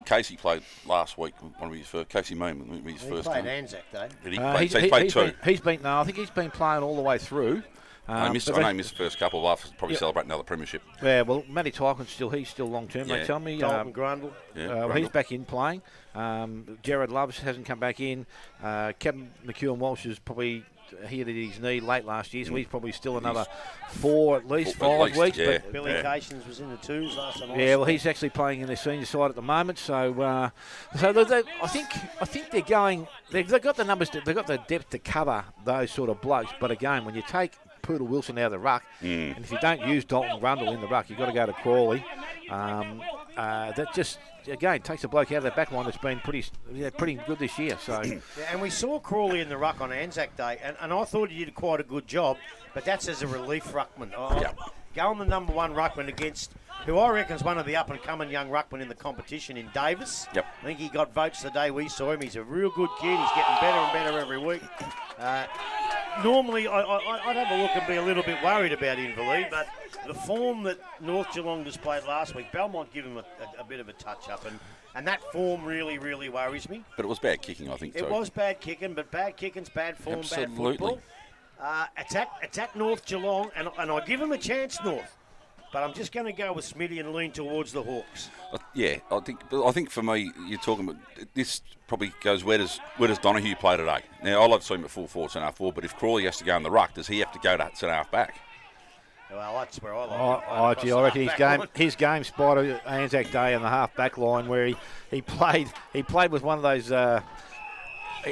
Casey played last week. One of his first. Casey Moon, his He first played game. Anzac Day. Did he play? So he played two. I think he's been playing all the way through. I know he missed the first couple. After probably celebrating another premiership. Yeah, well, Matty Tyquin's he's still long term. They tell me. Dalton Grundle. Well, he's back in playing. Jared Loves hasn't come back in. Kevin McEwen-Walsh is probably hit his knee late last year, so he's probably still another 5 weeks. Yeah. But Billy Cations was in the twos last time. Yeah, well, he's actually playing in their senior side at the moment. So, I think they're going. They've got the numbers. They've got the depth to cover those sort of blokes. But again, when you take Poodle Wilson out of the ruck, and if you don't use Dalton Grundle in the ruck, you've got to go to Crawley. That just again takes a bloke out of the back line that's been pretty good this year. So, and we saw Crawley in the ruck on Anzac Day, and I thought he did quite a good job. But that's as a relief ruckman. Go on the number one ruckman against who I reckon is one of the up-and-coming young ruckmen in the competition in Davis. Yep. I think he got votes the day we saw him. He's a real good kid. He's getting better and better every week. Normally, I'd have a look and be a little bit worried about Inverleigh, but the form that North Geelong displayed last week, Belmont give him a bit of a touch-up, and that form really, really worries me. But it was bad kicking, I think. It was bad kicking, but bad kicking's bad form, Absolutely. bad football. Attack North Geelong, and I give them a chance, North. But I'm just going to go with Smitty and lean towards the Hawks. Yeah, I think for me, you're talking about this. Probably goes where does Donahue play today? Now I love seeing him at full forward, centre half forward, but if Crawley has to go in the ruck, does he have to go to centre half back? Well, that's where I like I reckon his game spotted Anzac Day in the half back line where he played with one of those.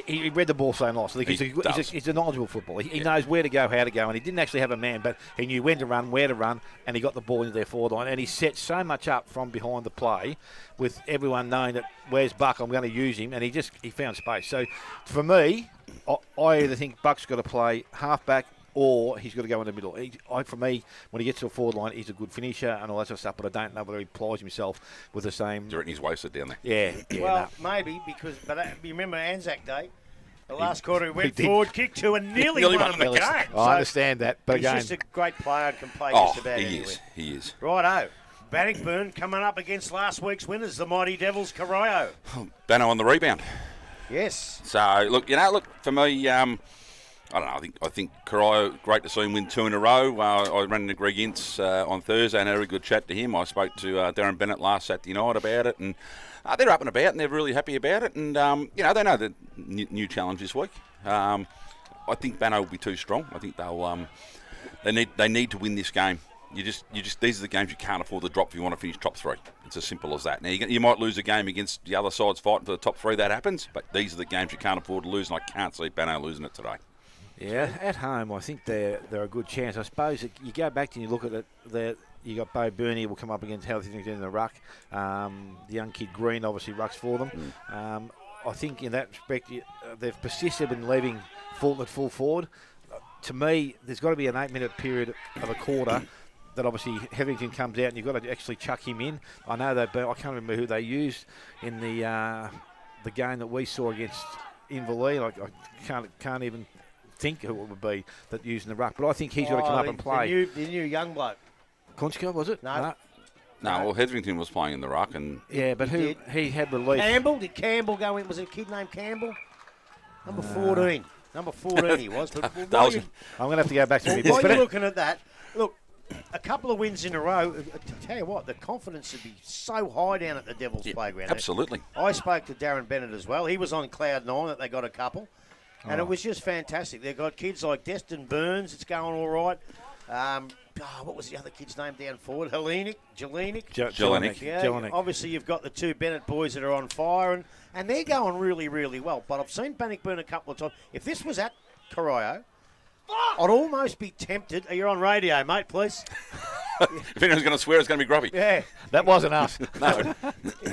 He read the ball so nicely. He's a knowledgeable footballer. He knows where to go, how to go, and he didn't actually have a man, but he knew when to run, where to run, and he got the ball into their forward line. And he set so much up from behind the play, with everyone knowing that where's Buck, I'm going to use him, and he found space. So for me, I either think Buck's got to play half back or he's got to go in the middle. For me, when he gets to a forward line, he's a good finisher and all that sort of stuff, but I don't know whether he plies himself with the same... Do you reckon he's wasted down there? Yeah. Well, maybe, but you remember Anzac Day? The last quarter he went forward, kicked two, and nearly won the game. I understand that, but he's again... just a great player and can play just about anywhere. He is. Righto. Bannockburn coming up against last week's winners, the Mighty Devils, Corio. Banno on the rebound. Yes. So, look, for me... I don't know. I think Corio, great to see him win 2 in a row. I ran into Greg Ince on Thursday and had a very good chat to him. I spoke to Darren Bennett last Saturday night about it, and they're up and about and they're really happy about it. And they know the new challenge this week. I think Banno will be too strong. I think they need to win this game. These are the games you can't afford to drop if you want to finish top 3. It's as simple as that. Now you might lose a game against the other side's fighting for the top 3. That happens, but these are the games you can't afford to lose, and I can't see Banno losing it today. Yeah, at home, I think they're a good chance. I suppose you go back and you look at it. You got Bo Burney will come up against Healthy in the ruck. The young kid Green obviously rucks for them. I think in that respect they've persisted in leaving Fulton at full forward. To me, there's got to be an 8-minute period of a quarter that obviously Hetherington comes out and you've got to actually chuck him in. I know I can't remember who they used in the game that we saw against Inverleigh. I can't even think who it would be that using the ruck, but I think he's got to come up and play. The new young bloke. Kunchka, was it? No. Well, Hetherington was playing in the ruck, and but he had relief. Did Campbell go in? Was it a kid named Campbell? Number 14. Number 14 he was. But I'm going to have to go back to while you're looking at that, look, a couple of wins in a row. I tell you what, the confidence would be so high down at the Devils playground. Absolutely. I spoke to Darren Bennett as well. He was on cloud 9 that they got a couple. And it was just fantastic. They've got kids like Destin Burns. It's going all right. What was the other kid's name down forward? Jelinek. Jelinek. Obviously, you've got the two Bennett boys that are on fire, and they're going really, really well. But I've seen Bannockburn a couple of times. If this was at Corio, I'd almost be tempted. You're on radio, mate, please. If anyone's going to swear, it's going to be Grubby. Yeah. That wasn't us. No.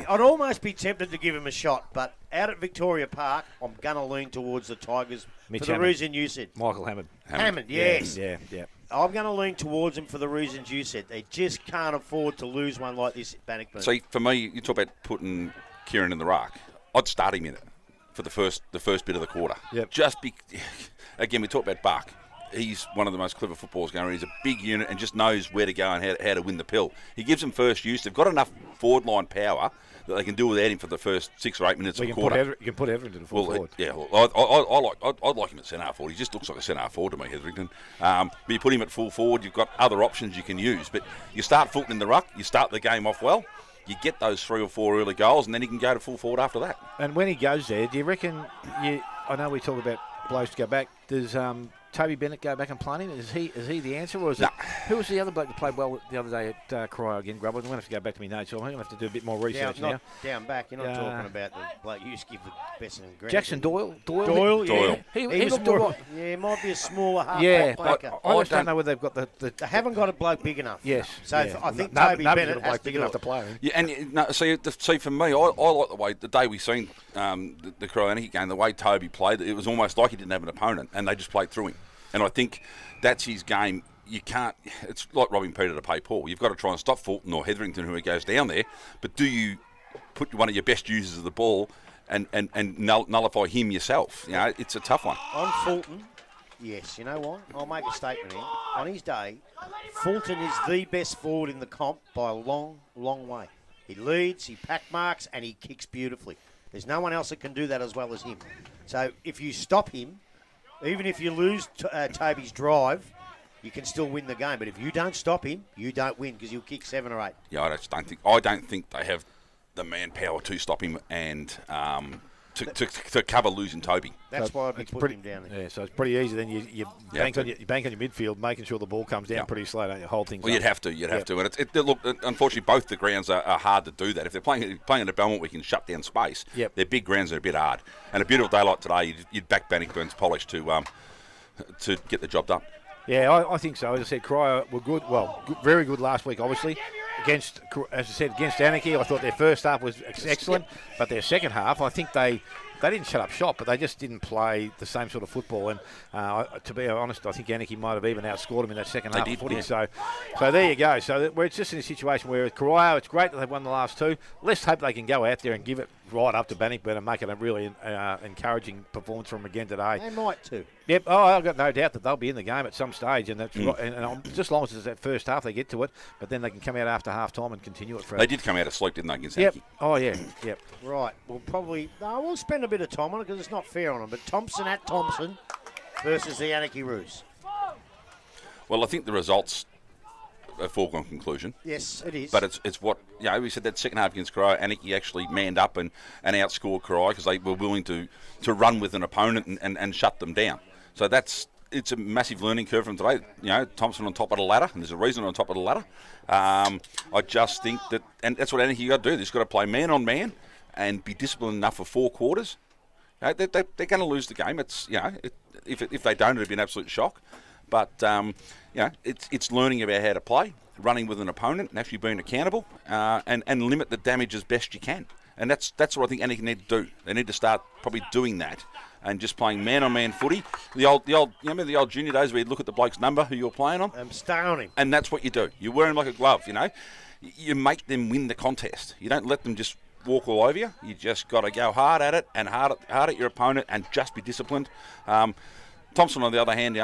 I'd almost be tempted to give him a shot, but out at Victoria Park, I'm going to lean towards the Tigers for the reason you said. Michael Hammond. Hammond, yes. Yeah. I'm going to lean towards him for the reasons you said. They just can't afford to lose one like this at Bannockburn. See, for me, you talk about putting Kieran in the ruck. I'd start him in it for the first bit of the quarter. Yep. Again, we talk about Buck. he's one of the most clever footballers going. He's a big unit and just knows where to go and how to win the pill. He gives them first use. They've got enough forward line power that they can do without him for the first 6 or 8 minutes of a quarter. You can put Everton to full forward. Yeah, well, I'd like him at centre half forward. He just looks like a centre half forward to me, Hetherington. But you put him at full forward, you've got other options you can use. But you start Fulton in the ruck, you start the game off well, you get those 3 or 4 early goals, and then you can go to full forward after that. And when he goes there, do you reckon? I know we talk about blokes to go back. Does Toby Bennett go back and play him? Is he the answer, or is it? Who was the other bloke that played well the other day at Cryo again, Grubble? I'm going to have to go back to my notes, so I'm going to have to do a bit more research now. Down back, you're not talking about the bloke you used to give the best in the Jackson Doyle. Yeah. He was looked more, all right. Yeah, he might be a smaller half but I just don't know whether they've got the. They haven't got a bloke big enough. Yes. So I think Toby Bennett has to big enough to play him. Yeah, and see for me, I like the way the day we seen the Cryo Anarchy game, the way Toby played, it was almost like he didn't have an opponent, and they just played through him. And I think that's his game. You can't. It's like robbing Peter to pay Paul. You've got to try and stop Fulton or Hetherington, who goes down there. But do you put one of your best users of the ball and nullify him yourself? You know, it's a tough one. On Fulton, yes. You know what? I'll make a statement here. On his day, Fulton is the best forward in the comp by a long, long way. He leads, he pack marks, and he kicks beautifully. There's no one else that can do that as well as him. So if you stop him, even if you lose Toby's drive, you can still win the game. But if you don't stop him, you don't win because he'll kick 7 or 8. Yeah, I don't think they have the manpower to stop him and to cover losing Toby. That's why I'd be putting him down there. Yeah, so it's pretty easy. Then you bank on your midfield, making sure the ball comes down pretty slow. Don't you hold things? Well, up. you'd have to. And look, unfortunately, both the grounds are hard to do that. If they're playing at the Belmont, we can shut down space. Yep. Their big grounds are a bit hard. And a beautiful day like today, you'd back Bannockburn's polish to get the job done. Yeah, I think so. As I said, Cryo were good. Well, very good last week, obviously. Against Anarchy, I thought their first half was excellent, but their second half, I think they didn't shut up shop, but they just didn't play the same sort of football. And to be honest, I think Anarchy might have even outscored them in that second half of footy. Yeah. So there you go. So we're just in a situation where with Cryo, it's great that they've won the last 2. Let's hope they can go out there and give it right up to Bannockburn and make it a really encouraging performance from them again today. They might too. Yep. Oh, I've got no doubt that they'll be in the game at some stage, and that's right. And just as long as it's that first half, they get to it. But then they can come out after half time and continue it. They did come out of sleep, didn't they, against Anarchy? Oh yeah. Yep. Right. We'll spend a bit of time on it because it's not fair on them. But Thompson at Thompson versus the Anarchy Roos. Well, I think the results a foregone conclusion. Yes, it is. But it's what, we said that second half against Cryo, Anarchy actually manned up and outscored Cryo because they were willing to run with an opponent and shut them down. So it's a massive learning curve from today. Thompson on top of the ladder, and there's a reason on top of the ladder. I just think that, and that's what Anarchy got to do. They've got to play man on man and be disciplined enough for 4 quarters. They're going to lose the game. It's if they don't, it'd be an absolute shock. But it's learning about how to play, running with an opponent, and actually being accountable, and limit the damage as best you can. And that's what I think Anarchy need to do. They need to start probably doing that and just playing man-on-man footy. The old, remember the old junior days where you'd look at the bloke's number who you're playing on? Stay on him. And that's what you do. You wear him like a glove, You make them win the contest. You don't let them just walk all over you. You just got to go hard at it and hard at your opponent and just be disciplined. Thompson, on the other hand,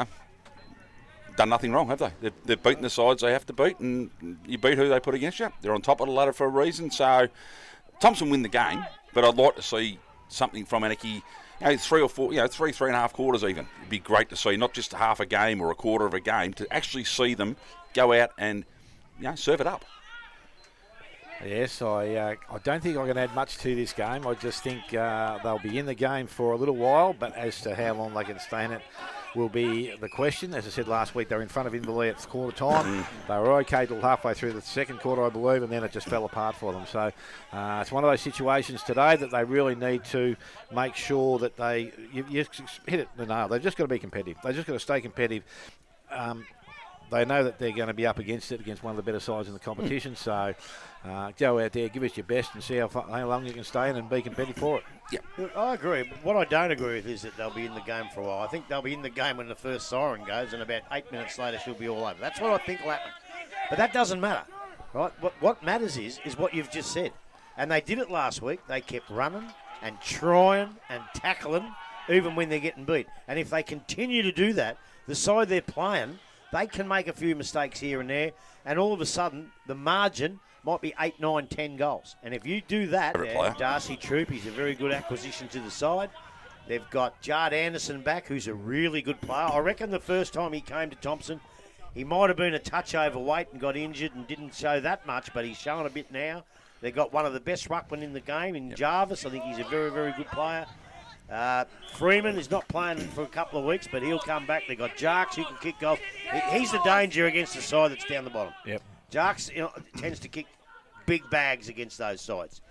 done nothing wrong, have they? They've beaten the sides they have to beat, and you beat who they put against you. They're on top of the ladder for a reason. So Thompson win the game, but I'd like to see something from Anarchy. 3 or 4, 3.5 quarters even. It'd be great to see, not just half a game or a quarter of a game, to actually see them go out and serve it up. Yes, I don't think I can add much to this game. I just think they'll be in the game for a little while, but as to how long they can stay in it will be the question. As I said last week, they were in front of Inverleigh at quarter time. They were okay till halfway through the second quarter, I believe, and then it just fell apart for them. So it's one of those situations today that they really need to make sure that you hit it the nail. They've just got to be competitive. They've just got to stay competitive. They know that they're going to be up against one of the better sides in the competition. So go out there, give us your best, and see how long you can stay in and be competitive for it. Yeah, I agree. What I don't agree with is that they'll be in the game for a while. I think they'll be in the game when the first siren goes, and about 8 minutes later she'll be all over. That's what I think will happen. But that doesn't matter, right? What matters is what you've just said. And they did it last week. They kept running and trying and tackling, even when they're getting beat. And if they continue to do that, the side they're playing, they can make a few mistakes here and there, and all of a sudden, the margin might be 8, 9, 10 goals. And if you do that, Darcy Troop, he's a very good acquisition to the side. They've got Jard Anderson back, who's a really good player. I reckon the first time he came to Thompson, he might have been a touch overweight and got injured and didn't show that much, but he's showing a bit now. They've got one of the best ruckmen in the game in Jarvis. I think he's a very, very good player. Freeman is not playing for a couple of weeks, but he'll come back. They've got Jarks who can kick goals. He's the danger against the side that's down the bottom. Yep. Jarks tends to kick big bags against those sides.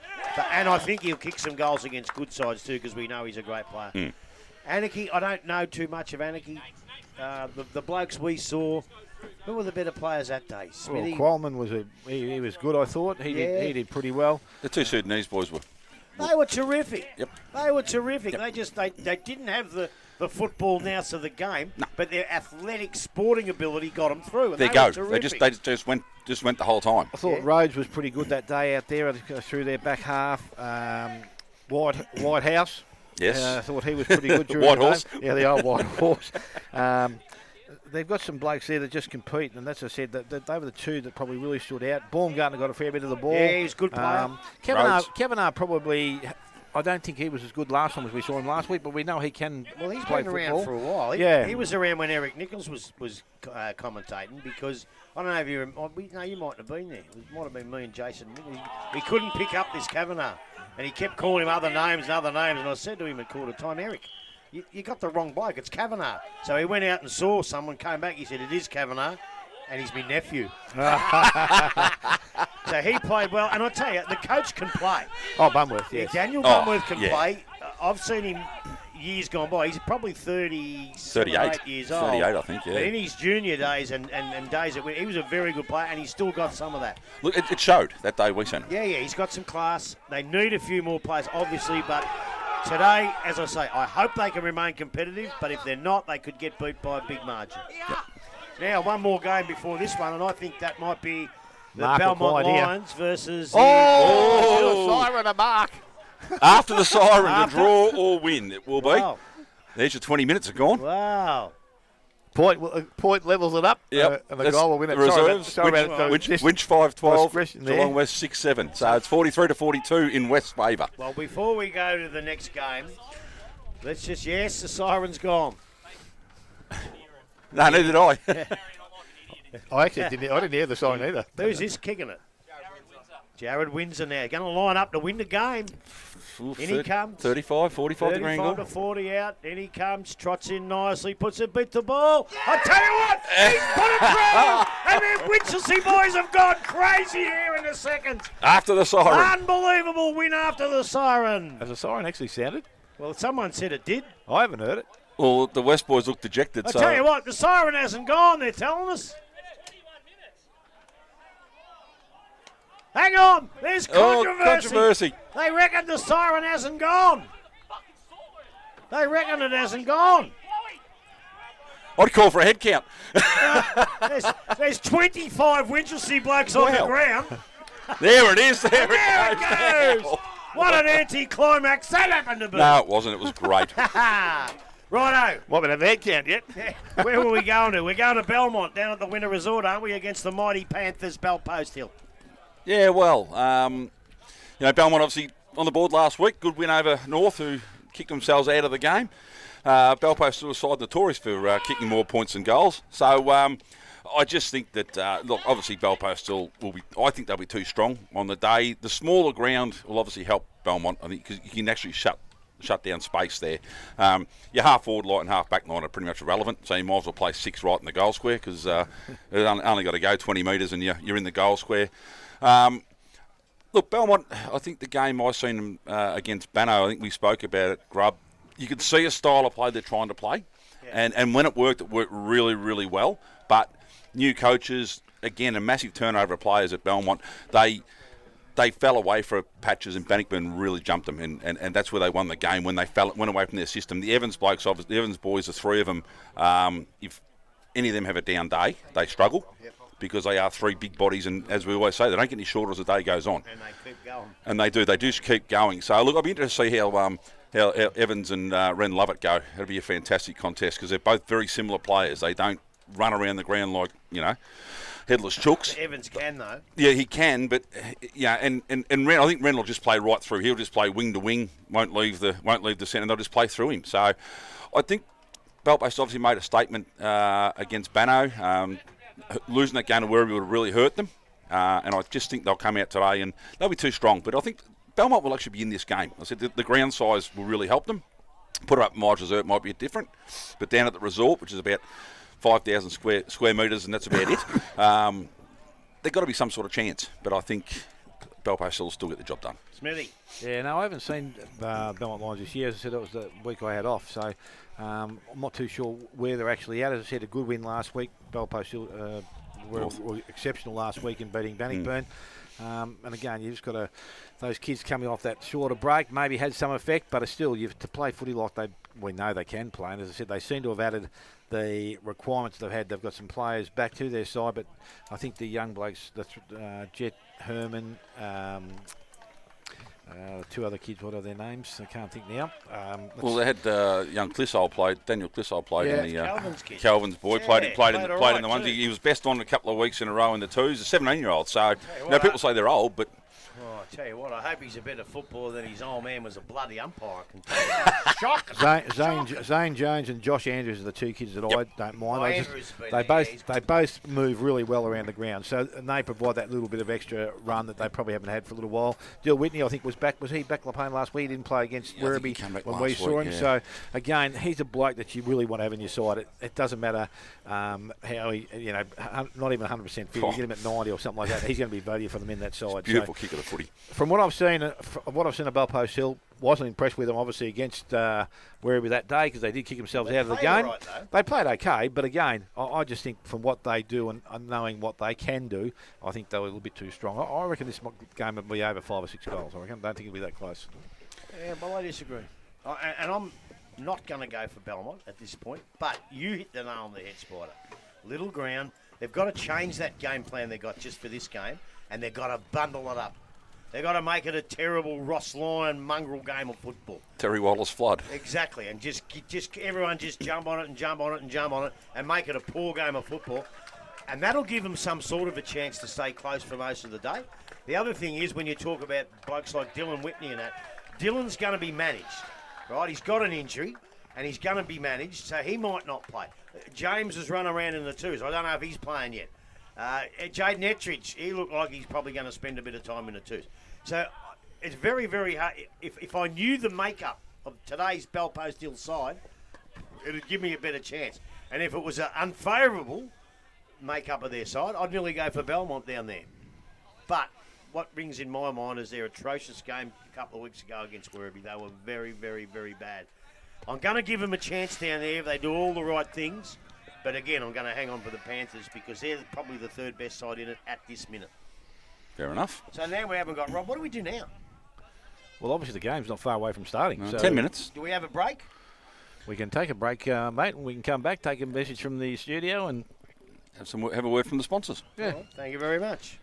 And I think he'll kick some goals against good sides too, because we know he's a great player. Anarchy, I don't know too much of Anarchy. The blokes we saw, who were the better players that day? Well, Qualman was he was good, I thought. He did pretty well. The two Sudanese boys were. They were terrific. Yep. They were terrific. Yep. They didn't have the football nous of the game, but their athletic sporting ability got them through. And They just went the whole time. I thought Rhodes was pretty good that day out there through their back half. Whitehouse. Yes. I thought he was pretty good during White the Horse. game. Yeah, the old White Horse. They've got some blokes there that just compete, and as I said, that they were the two that probably really stood out. Baumgartner got a fair bit of the ball. Yeah, he's a good player. Kavanagh probably, I don't think he was as good last time as we saw him last week, but we know he can Well, he's play been around football. for a while. He was around when Eric Nichols was commentating, because I don't know if you you might have been there. It might have been me and Jason. He couldn't pick up this Kavanagh, and he kept calling him other names, and I said to him at quarter time, Eric, you got the wrong bloke. It's Kavanagh. So he went out and saw someone, came back. He said, it is Kavanagh, and he's my nephew. So he played well. And I tell you, the coach can play. Oh, Bunworth, yes. Daniel Bunworth can play. I've seen him years gone by. He's probably 38 years old. 38, I think, yeah. But in his junior days and days that he was a very good player, and he's still got some of that. Look, it showed that day we sent him. Yeah, he's got some class. They need a few more players, obviously, but today, as I say, I hope they can remain competitive, but if they're not, they could get beat by a big margin. Yep. Now, one more game before this one, and I think that might be the Belmont Lions versus... Siren a mark. After the siren, to draw or win, it will be. Wow. There's your 20 minutes are gone. Wow. Point levels it up, Yep. and the goal will win it. The reserves, Winch 5-12, there. Geelong West 6-7. So it's 43-42 in West's favour. Well, before we go to the next game, let's just, the siren's gone. No, neither did I. I actually didn't hear the siren either. Who's this kicking it? Jared Windsor now. Going to line up to win the game. In he comes. 35, 45 to Green 35 to 40 out. In he comes. Trots in nicely. Puts it, beat the ball. I tell you what, he's put it through. And the Winchelsea boys have gone crazy here in the seconds. After the siren. Unbelievable win after the siren. Has the siren actually sounded? Well, someone said it did. I haven't heard it. Well, the West boys look dejected. I tell you what, the siren hasn't gone, they're telling us. Hang on, there's controversy. They reckon the siren hasn't gone. They reckon it hasn't gone. I'd call for a head count. There's 25 Winchelsea blokes on the ground. There it is. There it goes. What an anti-climax that happened to be. No, it wasn't. It was great. Righto. Well, we haven't had head count yet. Yeah. Where were we going to? We're going to Belmont down at the Winter Resort, aren't we, against the mighty Panthers, Belpost Hill. Yeah, well, Belmont obviously on the board last week. Good win over North, who kicked themselves out of the game. Belpost still a side notorious for kicking more points than goals. So I just think that, look, obviously Belpost still will be, I think they'll be too strong on the day. The smaller ground will obviously help Belmont, I think, because you can actually shut down space there. Your half forward line and half back line are pretty much irrelevant, so you might as well play 6 right in the goal square, because it's only got to go 20 metres and you're in the goal square. Look, Belmont, I think the game I seen them against Banno, I think we spoke about it, Grub, you could see a style of play they're trying to play, and when it worked really, really well. But new coaches, again, a massive turnover of players at Belmont, they fell away for patches, and Bannockburn really jumped them, and that's where they won the game, when they went away from their system. The Evans blokes, obviously, the Evans boys, the 3 of them, if any of them have a down day, they struggle. Yep. Because they are 3 big bodies, and as we always say, they don't get any shorter as the day goes on. And they keep going. And they do keep going. So, look, I'll be interested to see how how Evans and Ren Lovett go. It'll be a fantastic contest because they're both very similar players. They don't run around the ground like, headless chooks. Evans can, though. Yeah, he can, but and Ren, I think Ren will just play right through. He'll just play wing to wing, won't leave the centre. They'll just play through him. So I think Belpost obviously made a statement against Banno. Losing that game to Werribee would have really hurt them, and I just think they'll come out today and they'll be too strong. But I think Belmont will actually be in this game. I said the ground size will really help them. Put it up in Mines Reserve might be different, but down at the resort, which is about 5,000 square metres, and that's about it. There's got to be some sort of chance, but I think Belpost will still get the job done. Smithy. Yeah, no, I haven't seen Belmont Lions this year. As I said, it was the week I had off, so I'm not too sure where they're actually at. As I said, a good win last week. Belpost were exceptional last week in beating Bannockburn. And again, you've just got to, those kids coming off that shorter break maybe had some effect, but it's still, you've to play footy like we know they can play. And as I said, they seem to have added the requirements they've had. They've got some players back to their side, but I think the young blokes, Jet Herman, two other kids, what are their names? I can't think now. Well, they had young Clissold played. Daniel Clissold played in the Calvin's kid. Calvin's boy. Yeah, played in right the ones. too. He was best on a couple of weeks in a row in the twos. A 17-year-old. So people say they're old, but Oh, I tell you what, I hope he's a better footballer than his old man was a bloody umpire. Shock! Zane Jones and Josh Andrews are the two kids that I don't mind. They both move really well around the ground, and they provide that little bit of extra run that they probably haven't had for a little while. Dill Whitney, I think, was back. Was he back Lapone last week? He didn't play against Werribee when we saw him. Yeah. So again, he's a bloke that you really want to have in your side. It doesn't matter how he, not even 100% fit. You get him at 90 or something like that. He's going to be value for them in that side. Beautiful kick of the footy. From what I've seen, at Belpost Hill, wasn't impressed with them obviously against Werribee that day because they did kick themselves out of the game. Right, they played okay, but again, I just think from what they do and knowing what they can do, I think they were a little bit too strong. I reckon this game will be over 5 or 6 goals. I don't think it'll be that close. Yeah, but I disagree. And I'm not going to go for Belmont at this point, but you hit the nail on the head, Spider. Little ground. They've got to change that game plan they got just for this game, and they've got to bundle it up. They've got to make it a terrible Ross Lyon mongrel game of football. Terry Wallace flood. Exactly, and just everyone just jump on it and jump on it and jump on it and make it a poor game of football. And that'll give them some sort of a chance to stay close for most of the day. The other thing is when you talk about blokes like Dylan Whitney and that, Dylan's going to be managed, right? He's got an injury and he's going to be managed, so he might not play. James has run around in the twos. I don't know if he's playing yet. Jaden Ettridge, he looked like he's probably going to spend a bit of time in the twos. So it's very, very hard. If I knew the makeup of today's Belpost Hill side, it would give me a better chance. And if it was an unfavourable makeup of their side, I'd nearly go for Belmont down there. But what rings in my mind is their atrocious game a couple of weeks ago against Werribee. They were very, very, very bad. I'm going to give them a chance down there if they do all the right things. But again, I'm going to hang on for the Panthers because they're probably the third best side in it at this minute. Fair enough. So now we haven't got Rob. What do we do now? Well, obviously the game's not far away from starting. No, so 10 minutes. Do we have a break? We can take a break, mate, and we can come back, take a message from the studio and Have a word from the sponsors. yeah. Well, thank you very much.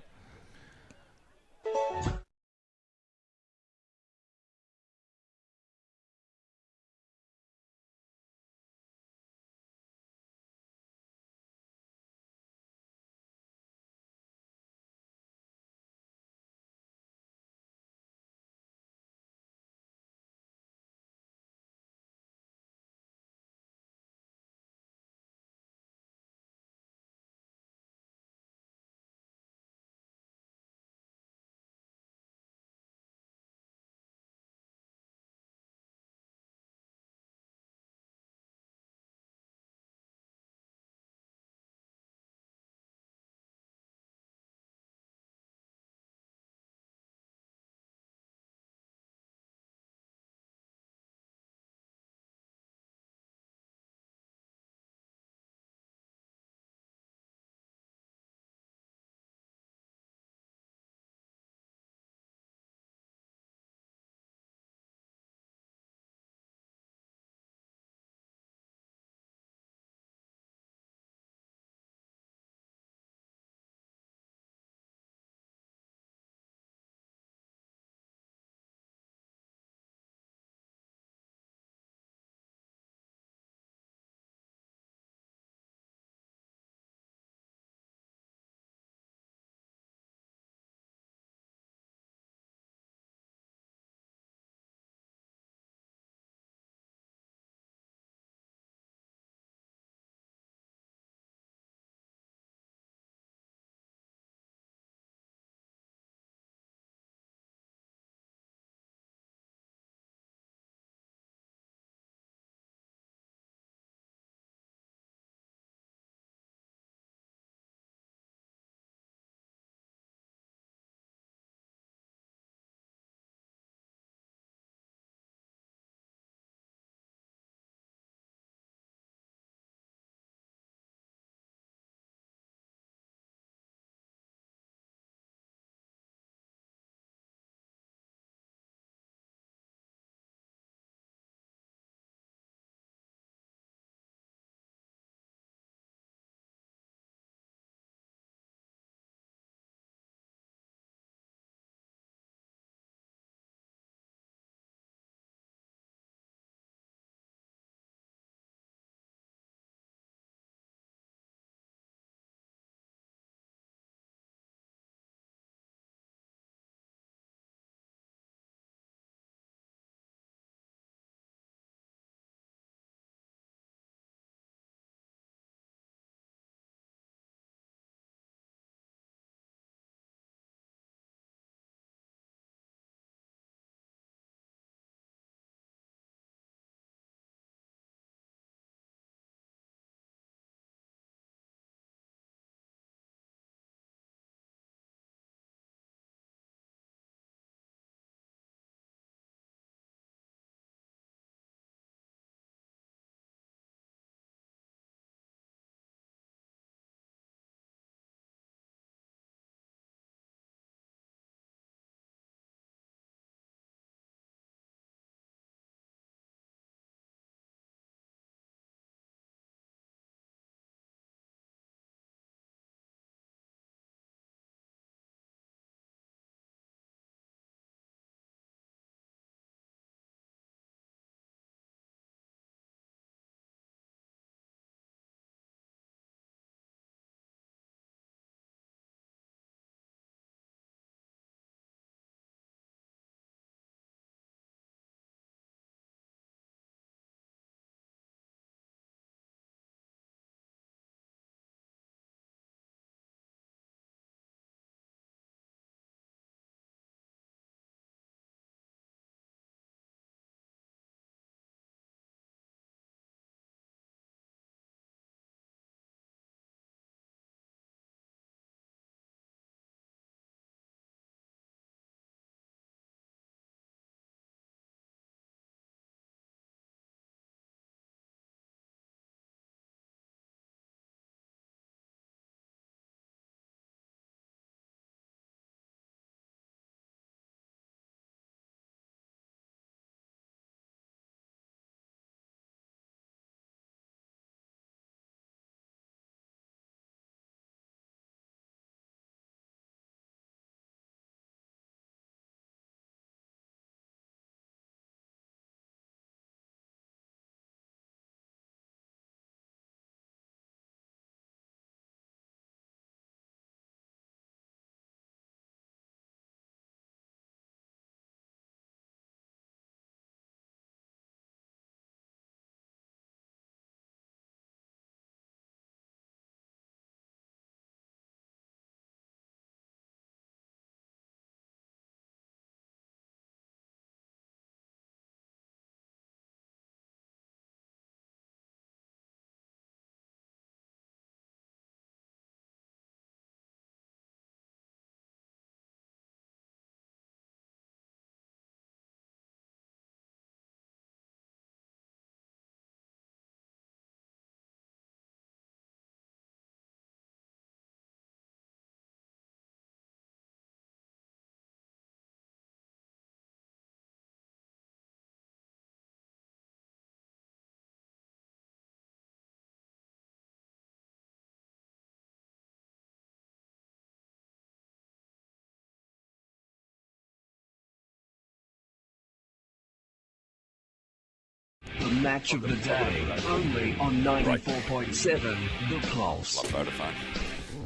match of the day, only on 94.7 The Pulse. Love Vodafone.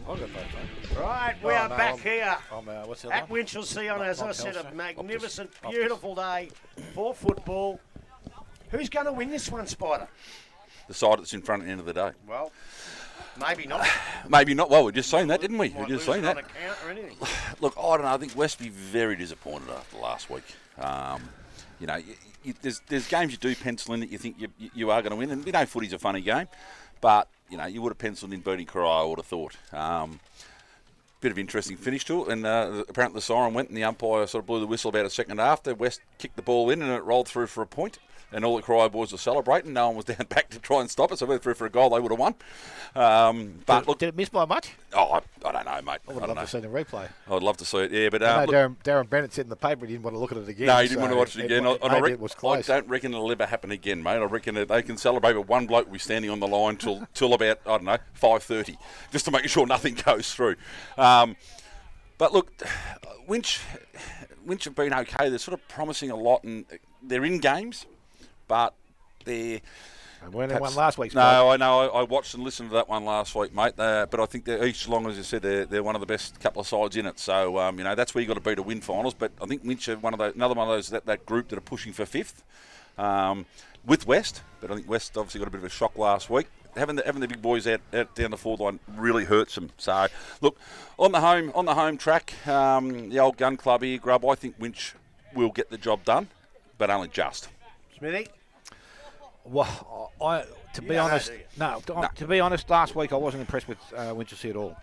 I've got Vodafone. Right, we are back here What's the at other one? Winchelsea on, as I said, a Optus. magnificent, Optus. beautiful day for football. Who's going to win this one, Spider? The side that's in front at the end of the day. Well, maybe not. Maybe not. Well, we're just saying that, didn't we? Might We're just lose saying it on that. a count or anything. Look, I don't know. I think West be very disappointed after last week. You know, there's games you do pencil in that you think you are going to win, and we know footy's a funny game, but you know you would have penciled in beating Corio, I would have thought. Bit of interesting finish to it, and apparently the siren went, and the umpire sort of blew the whistle about a second after. West kicked the ball in, and it rolled through for a point. And all the Corio boys were celebrating. No one was down back to try and stop it. So if it went through for a goal, they would have won. But look, Did it miss by much? I don't know, mate. I would love to see the replay. I'd love to see it. Yeah, but I know look, Darren Bennett said in the paper he didn't want to look at it again. no, he didn't want to watch it again. It was I close. don't reckon it'll ever happen again, mate. I reckon that they can celebrate, but one bloke will be standing on the line till about 5:30, just to make sure nothing goes through. But look, Winch have been okay. They're sort of promising a lot, and they're in games, but they're. And when they won last week's No, I know. I watched and listened to that one last week, mate. But I think they're East Geelong, as you said, they're one of the best couple of sides in it. So that's where you got to be to win finals. But I think Winch are another one of those that group that are pushing for fifth with West. But I think West obviously got a bit of a shock last week. Having the big boys out down the forward line really hurts them. So look, on the home track, the old gun club here, Grub. I think Winch will get the job done, but only just. Smithy? Well, to be don't honest, know, do to be honest, last week I wasn't impressed with Winchelsea at all.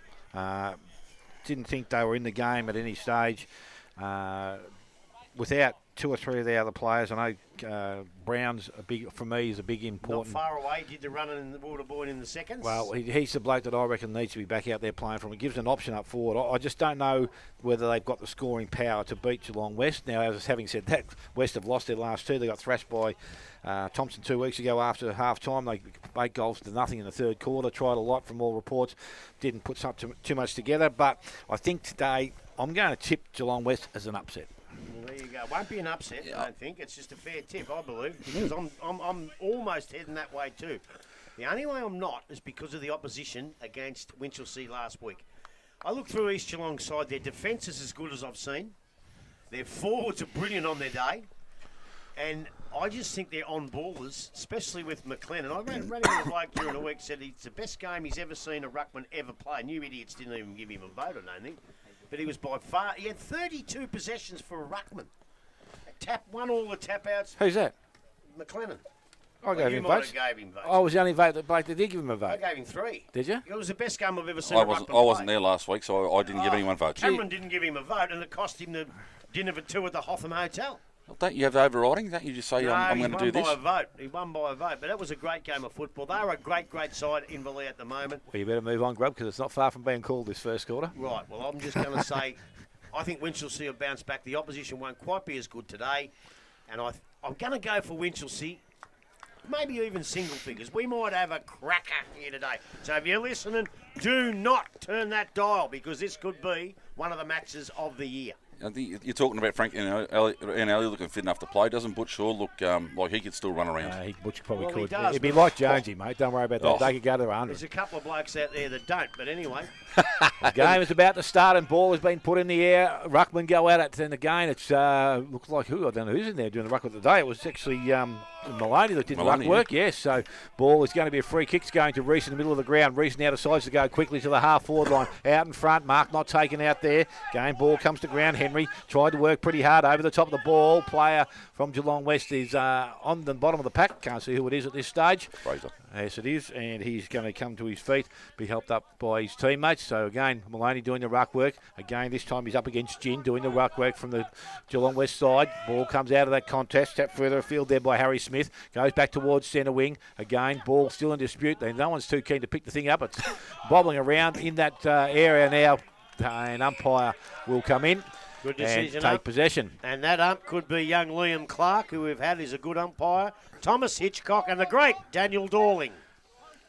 Didn't think they were in the game at any stage. Without two or three of the other players, I know Brown's is a big important. Not far away. Did the run in the water boy in the seconds? Well, he's the bloke that I reckon needs to be back out there playing for him. It gives an option up forward. I just don't know whether they've got the scoring power to beat Geelong West. Now, having said that, West have lost their last two. They got thrashed by Thompson 2 weeks ago after half-time. They 8 goals to nothing in the third quarter. Tried a lot from all reports. Didn't put too much together. But I think today I'm going to tip Geelong West as an upset. Well, there you go. Won't be an upset, I don't think. It's just a fair tip, I believe, because I'm almost heading that way too. The only way I'm not is because of the opposition against Winchelsea last week. I look through East Geelong's side. Their defence is as good as I've seen. Their forwards are brilliant on their day. And I just think they're on-ballers, especially with McLennan. I read him a bloke during the week said it's the best game he's ever seen a ruckman ever play. And you idiots didn't even give him a vote, I don't think. But he was by far... He had 32 possessions for a ruckman. Won all the tap-outs. Who's that? McLennan. I gave him votes. Gave him votes. I was the only vote that Blake that did give him a vote. I gave him 3. Did you? It was the best game I've ever seen I a ruckman wasn't play. there last week, so I didn't give anyone votes. Cameron didn't give him a vote, and it cost him the dinner for 2 at the Hotham Hotel. Well, don't you have the overriding? Don't you just say, I'm going to do this? He won by a vote, but that was a great game of football. They are a great, great side in Inverleigh at the moment. Well, you better move on, Grub, because it's not far from being called this first quarter. Right, well, I'm just going to say I think Winchelsea will bounce back. The opposition won't quite be as good today, and I'm going to go for Winchelsea, maybe even single figures. We might have a cracker here today. So if you're listening, do not turn that dial, because this could be one of the matches of the year. I think you're talking about Frank and Ellie looking fit enough to play. Doesn't Butch Shaw look like he could still run around? Butch probably Well, he could. does, He'd be but- like Jonesy, mate. Don't worry about that. Oh. They could go to 100. There's a couple of blokes out there that don't, but anyway. The game is about to start and ball has been put in the air. Ruckman go at it, and again it's looks like I don't know who's in there doing the ruck today. It was actually Maloney that did the ruck work. Yes, so ball is going to be a free kick. It's going to Reese in the middle of the ground. Reese now decides to go quickly to the half-forward line. Out in front, Mark not taken out there. Game ball comes to ground. Henry tried to work pretty hard over the top of the ball. Player from Geelong West is on the bottom of the pack. Can't see who it is at this stage. Fraser. Yes, it is, and he's going to come to his feet, be helped up by his teammates. So again, Maloney doing the ruck work. Again, this time he's up against Gin doing the ruck work from the Geelong West side. Ball comes out of that contest, tap further afield there by Harry Smith. Goes back towards centre wing. Again, ball still in dispute. No one's too keen to pick the thing up. It's bobbling around in that area now. An umpire will come in. Good decision, and take possession. And that ump could be young Liam Clark, who we've had is a good umpire. Thomas Hitchcock and the great Daniel Dorling.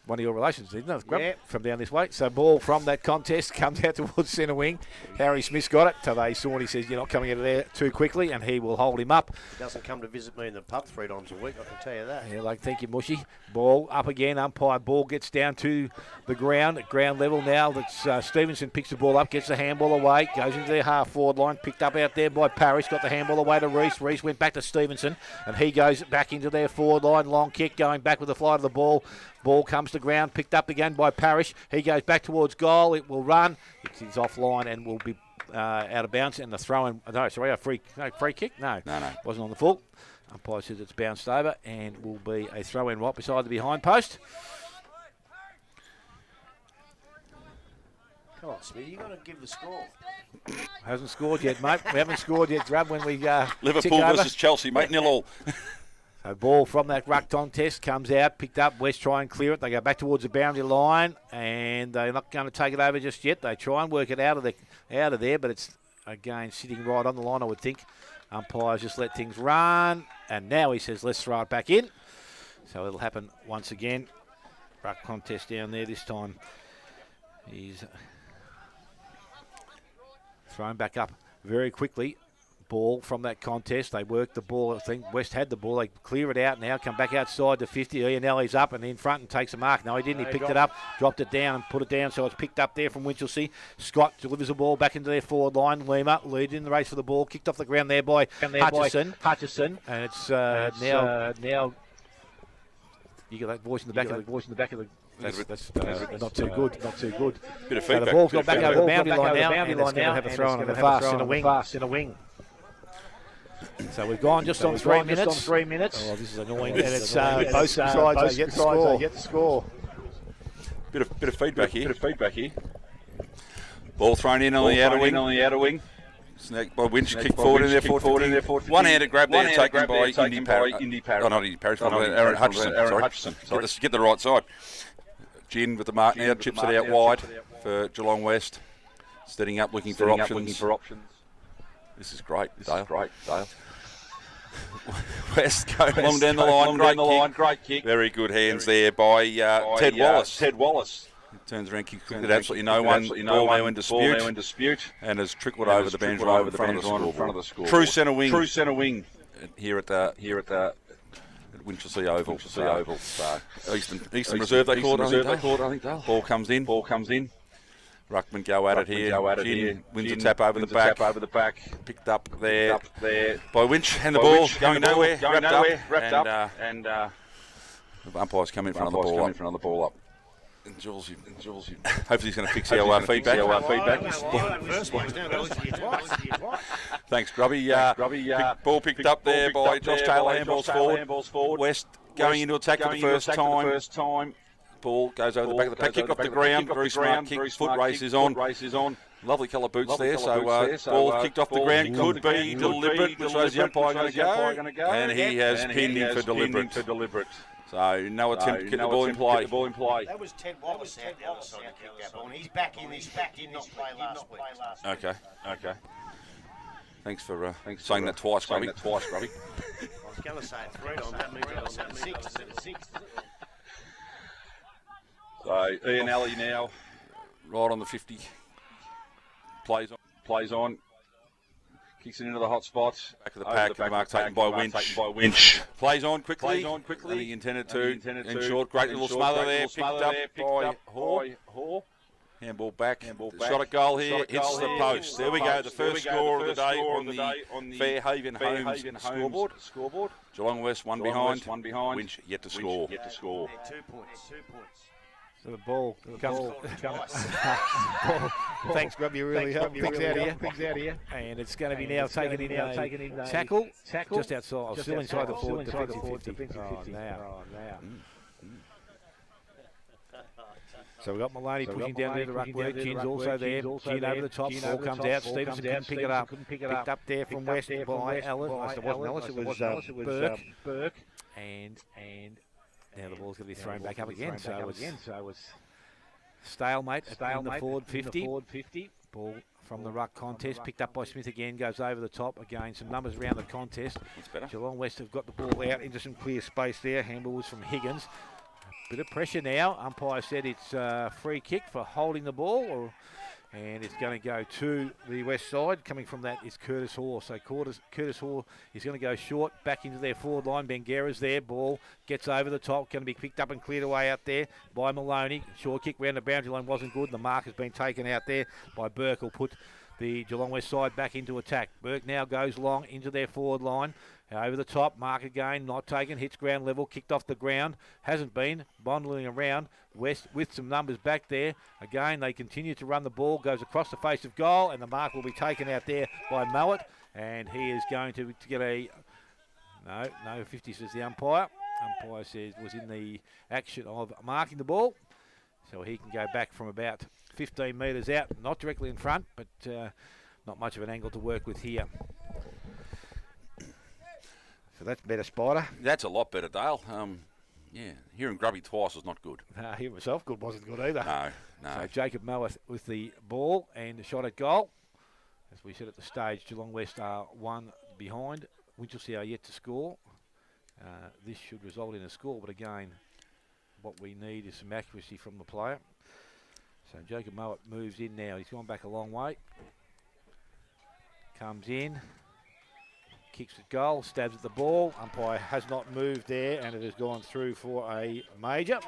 One of your relations, isn't it? Grub, Yeah. from down this way. So ball from that contest comes out towards centre wing. Harry Smith's got it. Tade Sawney says, you're not coming out of there too quickly, and he will hold him up. He doesn't come to visit me in the pub 3 times a week, I can tell you that. Yeah, thank you, Mushy. Ball up again. Umpire ball gets down to the ground, at ground level now. That's Stevenson picks the ball up, gets the handball away, goes into their half-forward line, picked up out there by Parrish, got the handball away to Reese. Reese went back to Stevenson, and he goes back into their forward line. Long kick, going back with the flight of the ball. Ball comes to ground, picked up again by Parrish. He goes back towards goal. It will run. It's offline and will be out of bounds. And the throw-in, a free kick? No, wasn't on the full. Umpire says it's bounced over and will be a throw-in right beside the behind post. Come on, Smithy, you've got to give the score. Hasn't scored yet, mate. We haven't scored yet, Grub, when we Liverpool versus Chelsea, mate, 0-0. So ball from that ruck contest comes out, picked up. West try and clear it. They go back towards the boundary line, and they're not going to take it over just yet. They try and work it out of there, but it's again sitting right on the line, I would think. Umpires just let things run, and now he says let's throw it back in. So it'll happen once again. Ruck contest down there this time. He's thrown back up very quickly. Ball from that contest. They work the ball. I think West had the ball. They clear it out now. Come back outside to 50. Ianelli's up and in front and takes a mark. No, he didn't. He picked it up, dropped it down and put it down. So it's picked up there from Winchelsea. Scott delivers the ball back into their forward line. Lima leading the race for the ball. Kicked off the ground there by Hutchison. And it's now. You get that voice in the back of the. That's not too good. Not too good. Bit of So feedback. the ball's got back over the boundary line now, and it's going to have a throw on the fast in a wing. So we've gone just on 3 minutes. Oh, this is annoying. And it's both sides they get the score. Bit of feedback here. Ball thrown in on the outer wing. Snagged by Winch, kick forward in there, one-handed grab there, taken by Indy Parrish. Oh, not Indy Parrish, Aaron Hutchison. Get the right side. Gin with the mark now, chips it out wide for Geelong West. Steading up, looking for options. This is great, Dale. West going along down the line, great kick. Very good hands there by Ted Wallace. Turns around, kicks it absolutely no one. Ball now in dispute, and has trickled over the boundary line in front of the score. True centre wing. Here at Winchelsea Oval. Eastern Reserve they call it. I think. Ball comes in. Ruckman go at it here. Gin wins a tap over the back. Picked up there by Winch, and the ball going nowhere. Wrapped up. And the umpires come in front of the ball up. And Jules, hopefully he's going to fix our feedback. Thanks, Grubby. Ball picked up there by Josh Taylor, handballs forward. West going into attack for the first time. Ball goes over the back of the pack, kick off the ground, very smart kick, foot race is on. Lovely colour boots there, so ball kicked off the ground, could be deliberate, which was the umpire going to go, and he has pinned him for deliberate. So no attempt to get the ball in play. That was Ted Wallace out the other side to kick that ball, and he's back in this. Did not play last week. Okay. Thanks for saying that twice, Grubby. I was going to say it 3 times. That means I was at 6. So Ian Alley now, right on the 50. Plays on. Kicks it into the hot spot. Back of the pack. The mark taken by Winch. Plays on quickly. And he intended to. In short, great little smother there. Picked up by Hoare. Handball back. Shot at goal here. Hits the post. There we go. The first score of the day on the Fairhaven Homes scoreboard. Geelong West one behind. Winch yet to score. 2 points. So the ball comes. Thanks, Grub. You really helped things out here. And it's going to be now taken in a tackle just outside. Still inside the forward defensive 50. Now. So we've got Maloney pushing down there the ruck work. Gin's also there. Gin over the top. Ball comes out. Stevenson couldn't pick it up. Picked up there from West by Ellis. It wasn't Ellis. It was Burke. And now the ball's going to be thrown back up again. So it's stalemate in the forward 50. Ball from the ruck contest. Picked up by Smith again. Goes over the top. Again, some numbers around the contest. Geelong West have got the ball out into some clear space there. Handball was from Higgins. Bit of pressure now. Umpire said it's a free kick for holding the ball, and it's going to go to the west side. Coming from that is Curtis Hoare. So Curtis Hoare is going to go short, back into their forward line. Bengera's there. Ball gets over the top. Going to be picked up and cleared away out there by Maloney. Short kick round the boundary line wasn't good. The mark has been taken out there by Burke. Will put the Geelong West side back into attack. Burke now goes long into their forward line. Over the top, mark again, not taken, hits ground level, kicked off the ground, hasn't been, bundling around, West with some numbers back there. Again, they continue to run the ball, goes across the face of goal, and the mark will be taken out there by Mowat, and he is going to get a, no 50 says the umpire. Umpire says was in the action of marking the ball, so he can go back from about 15 metres out, not directly in front, but not much of an angle to work with here. So that's better, Spider. That's a lot better, Dale. Yeah, hearing Grubby twice was not good. Hearing myself good wasn't good either. No. So Jacob Mowat with the ball and the shot at goal. As we said at the stage, Geelong West are one behind. Winchelsea are yet to score. This should result in a score, but again, what we need is some accuracy from the player. So Jacob Mowat moves in now. He's gone back a long way. Comes in. Kicks at goal, stabs at the ball. Umpire has not moved there, and it has gone through for a major.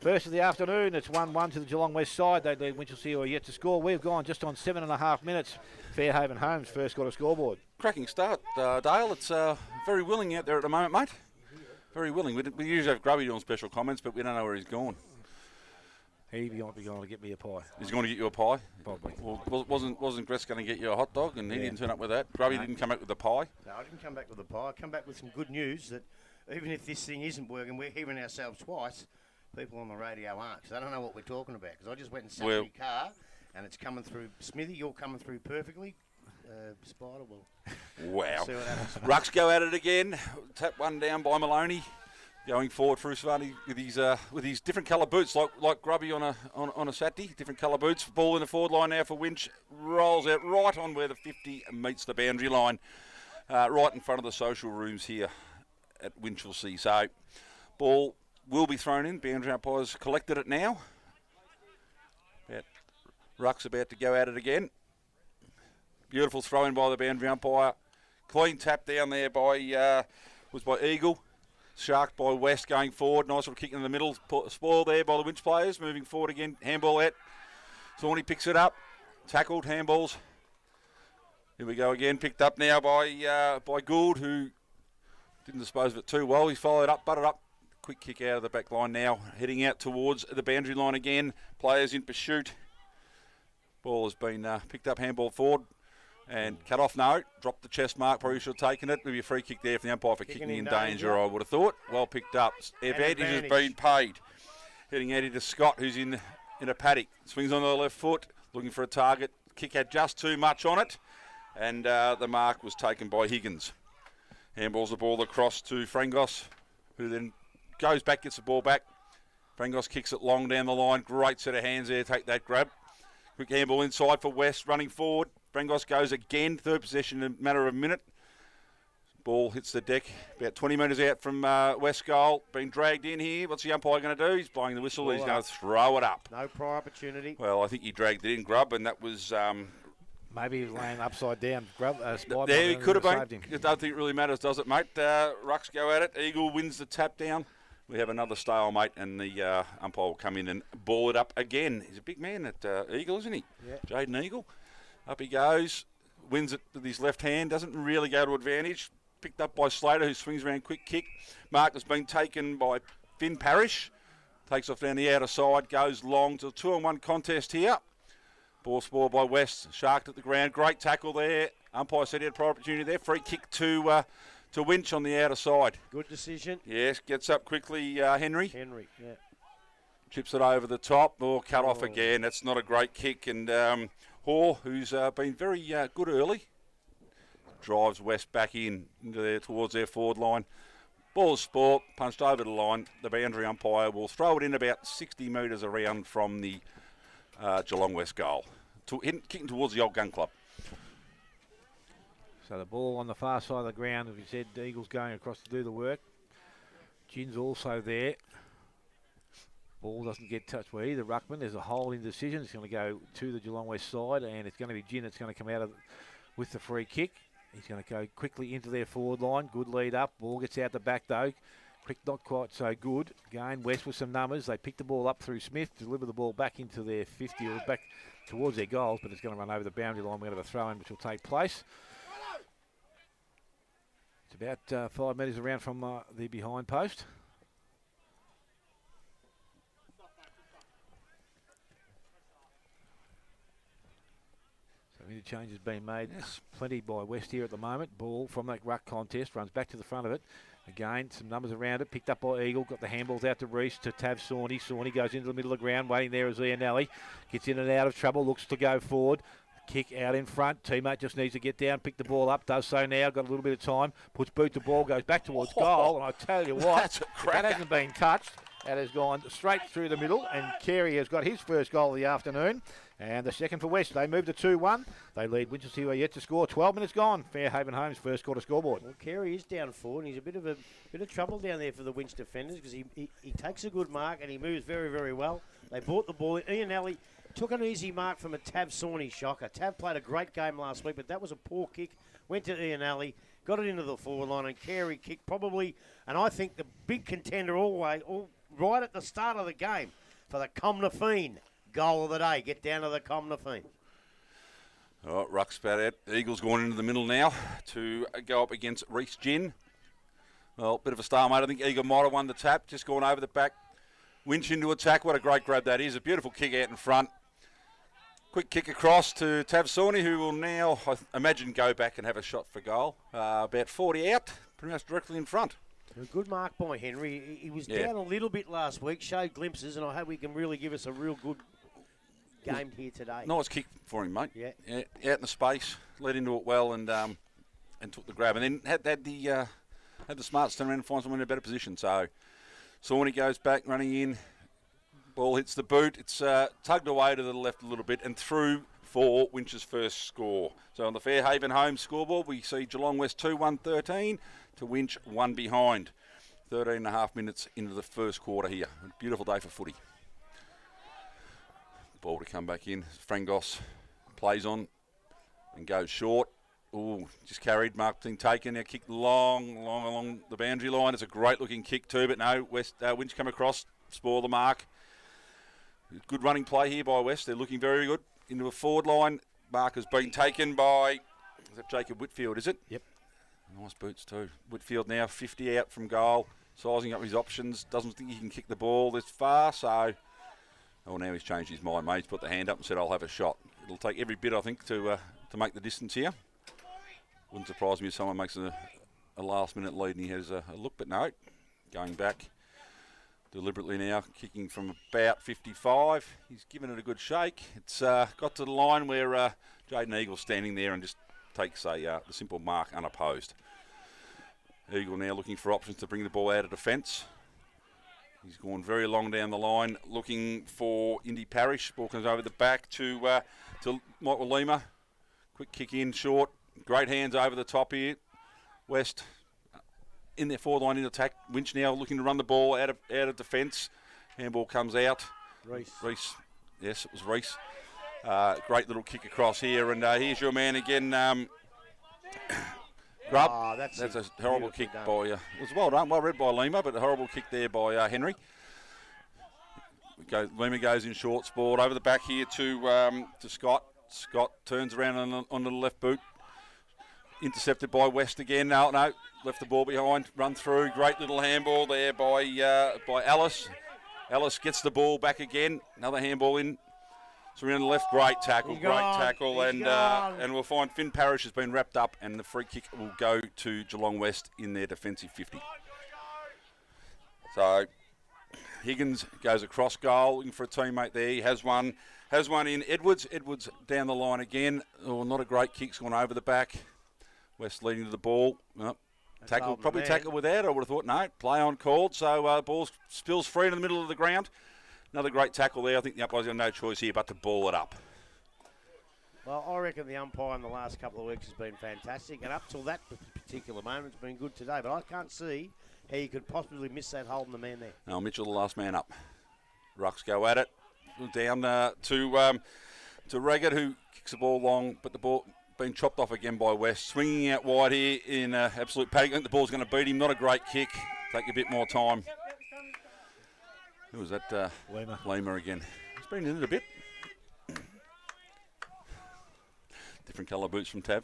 First of the afternoon, it's 1-1 to the Geelong West side. They lead Winchelsea, who are yet to score. We've gone just on 7.5 minutes. Fairhaven Homes first got a scoreboard. Cracking start, Dale. It's very willing out there at the moment, mate. Very willing. We usually have Grubby doing special comments, but we don't know where he's gone. He might be going to get me a pie. He's going to get you a pie? Probably. Well, wasn't Gress going to get you a hot dog, and he didn't turn up with that? Grubby didn't come back with the pie? No, I didn't come back with the pie. I come back with some good news that even if this thing isn't working, we're hearing ourselves twice. People on the radio aren't, because I don't know what we're talking about. Because I just went and sat in my car, and it's coming through. Smithy, you're coming through perfectly. Spider, wow. See what happens. Rucks go at it again. Tap one down by Maloney. Going forward for Usvani with his different colour boots, like Grubby on a Saturday. Different colour boots. Ball in the forward line now for Winch. Rolls out right on where the 50 meets the boundary line, right in front of the social rooms here at Winchelsea. So, ball will be thrown in. Boundary umpires collected it now. Ruck's about to go at it again. Beautiful throw in by the boundary umpire. Clean tap down there by Eagle. Sharked by West going forward. Nice little kick in the middle. Spoiled there by the Winch players. Moving forward again. Handball out. Thorny picks it up. Tackled. Handballs. Here we go again. Picked up now by Gould, who didn't dispose of it too well. He's followed up, butted up. Quick kick out of the back line now. Heading out towards the boundary line again. Players in pursuit. Ball has been picked up. Handball forward. And cut off, no. Dropped the chest mark, probably should have taken it. Maybe a free kick there for the umpire for kicking in danger, I would have thought. Well picked up. Advantage has been paid. Heading out into Scott, who's in a paddock. Swings on the left foot, looking for a target. Kick had just too much on it. And the mark was taken by Higgins. Handballs the ball across to Frangos, who then goes back, gets the ball back. Frangos kicks it long down the line. Great set of hands there. Take that grab. Quick handball inside for West, running forward. Frangos goes again, third possession in a matter of a minute. Ball hits the deck about 20 metres out from West goal. Being dragged in here. What's the umpire going to do? He's blowing the whistle. He's going to throw it up. No prior opportunity. Well, I think he dragged it in, Grub, and that was... maybe he was laying upside down. There he could have been. I don't think it really matters, does it, mate? Rucks go at it. Eagle wins the tap down. We have another stalemate, and the umpire will come in and ball it up again. He's a big man at Eagle, isn't he? Yeah. Jaden Eagle. Up he goes, wins it with his left hand, doesn't really go to advantage. Picked up by Slater, who swings around, quick kick. Mark has been taken by Finn Parrish. Takes off down the outer side, goes long to a 2-on-1 contest here. Ball spoiled by West, sharked at the ground. Great tackle there. Umpire said he had prior opportunity there. Free kick to Winch on the outer side. Good decision. Yes, gets up quickly, Henry. Henry, yeah. Chips it over the top, or cut off again. That's not a great kick, and... Hoare, who's been very good early, drives West back in into there towards their forward line. Ball is sport, punched over the line. The boundary umpire will throw it in about 60 metres around from the Geelong West goal, kicking towards the old gun club. So the ball on the far side of the ground, as we said, the Eagles going across to do the work. Gin's also there. Ball doesn't get touched by either ruckman. There's a holding decision. It's going to go to the Geelong West side, and it's going to be Gin that's going to come out with the free kick. He's going to go quickly into their forward line. Good lead up. Ball gets out the back though. Quick, not quite so good. Again, West with some numbers. They pick the ball up through Smith, deliver the ball back into their 50 or back towards their goals, but it's going to run over the boundary line. We're going to have a throw in which will take place. It's about 5 metres around from the behind post. Interchange has been made plenty by West here at the moment. Ball from that ruck contest runs back to the front of it. Again, some numbers around it. Picked up by Eagle. Got the handballs out to Reese to Tav Sawney. Sawney goes into the middle of the ground. Waiting there is Ianelli. Gets in and out of trouble. Looks to go forward. Kick out in front. Teammate just needs to get down, pick the ball up. Does so now. Got a little bit of time. Puts boot to ball. Goes back towards goal. And I tell you what, that hasn't been touched. That has gone straight through the middle, and Carey has got his first goal of the afternoon. And the second for West. They move to 2-1. They lead Winchelsea, who are yet to score. 12 minutes gone. Fairhaven Homes first quarter scoreboard. Well, Carey is down forward, and he's a bit of trouble down there for the Winch defenders because he takes a good mark and he moves very, very well. They brought the ball in. Ian Alley took an easy mark from a Tav Sawney shocker. Tav played a great game last week, but that was a poor kick. Went to Ian Alley, got it into the forward line, and Carey kicked probably, and I think the big contender right at the start of the game for the Comna Fiend goal of the day. Get down to the Comna Fiend. All right, ruck's about it. Eagles going into the middle now to go up against Reece Gin. Well, bit of a stalemate. I think Eagle might have won the tap. Just going over the back. Winch into attack. What a great grab that is. A beautiful kick out in front. Quick kick across to Tav Sawney, who will now, I imagine, go back and have a shot for goal. About 40 out, pretty much directly in front. A good mark by Henry. He was down a little bit last week, showed glimpses, and I hope he can really give us a real good game here today. Nice kick for him, mate. Yeah. Out in the space, led into it well, and took the grab, and then had the smarts turn around and find someone in a better position. So Sawney goes back, running in. Ball hits the boot. It's tugged away to the left a little bit and through for Winch's first score. So on the Fairhaven home scoreboard, we see Geelong West 2-1-13 to Winch 1 behind. 13 and a half minutes into the first quarter here. A beautiful day for footy. Ball to come back in. Frangos plays on and goes short. Ooh, just carried. Mark being taken. Now kicked long along the boundary line. It's a great looking kick too, but no, Winch come across, spoil the mark. Good running play here by West. They're looking very good. Into a forward line. Mark has been taken by, is that Jacob Whitfield, is it? Yep. Nice boots too. Whitfield now 50 out from goal. Sizing up his options. Doesn't think he can kick the ball this far, so... Oh, now he's changed his mind, mate. He's put the hand up and said, I'll have a shot. It'll take every bit, I think, to make the distance here. Wouldn't surprise me if someone makes a last-minute lead and he has a look, but no. Going back deliberately now, kicking from about 55. He's given it a good shake. It's got to the line where Jaden Eagle's standing there and just takes the simple mark unopposed. Eagle now looking for options to bring the ball out of defence. He's gone very long down the line, looking for Indy Parish. Ball comes over the back to Michael Lima. Quick kick in, short. Great hands over the top here. West in their forward line in attack. Winch now looking to run the ball out of defence. Handball comes out. Reese. Yes, it was Reese. Great little kick across here, and here's your man again. Grubb. Oh, that's a horrible kick by. It was well done, well read by Lima, but a horrible kick there by Henry. Lima goes in short sport over the back here to Scott. Scott turns around onto the left boot. Intercepted by West again. No, left the ball behind. Run through. Great little handball there by Alice. Alice gets the ball back again. Another handball in. So around the left, great tackle, and we'll find Finn Parish has been wrapped up, and the free kick will go to Geelong West in their defensive 50. So Higgins goes across goal, looking for a teammate there. He has one in. Edwards down the line again. Oh, not a great kick's gone over the back. West leading to the ball. Oh, tackle without. I would have thought no. Play on called. So ball spills free in the middle of the ground. Another great tackle there. I think the umpire's got no choice here but to ball it up. Well, I reckon the umpire in the last couple of weeks has been fantastic, and up till that particular moment, it's been good today. But I can't see how you could possibly miss that holding the man there. No, Mitchell, the last man up. Rucks go at it. Down to Raggett, who kicks the ball long, but the ball being chopped off again by West. Swinging out wide here in absolute panic. I think the ball's going to beat him. Not a great kick. Take a bit more time. Who was that? Lima again. He's been in it a bit. Different colour boots from Tav.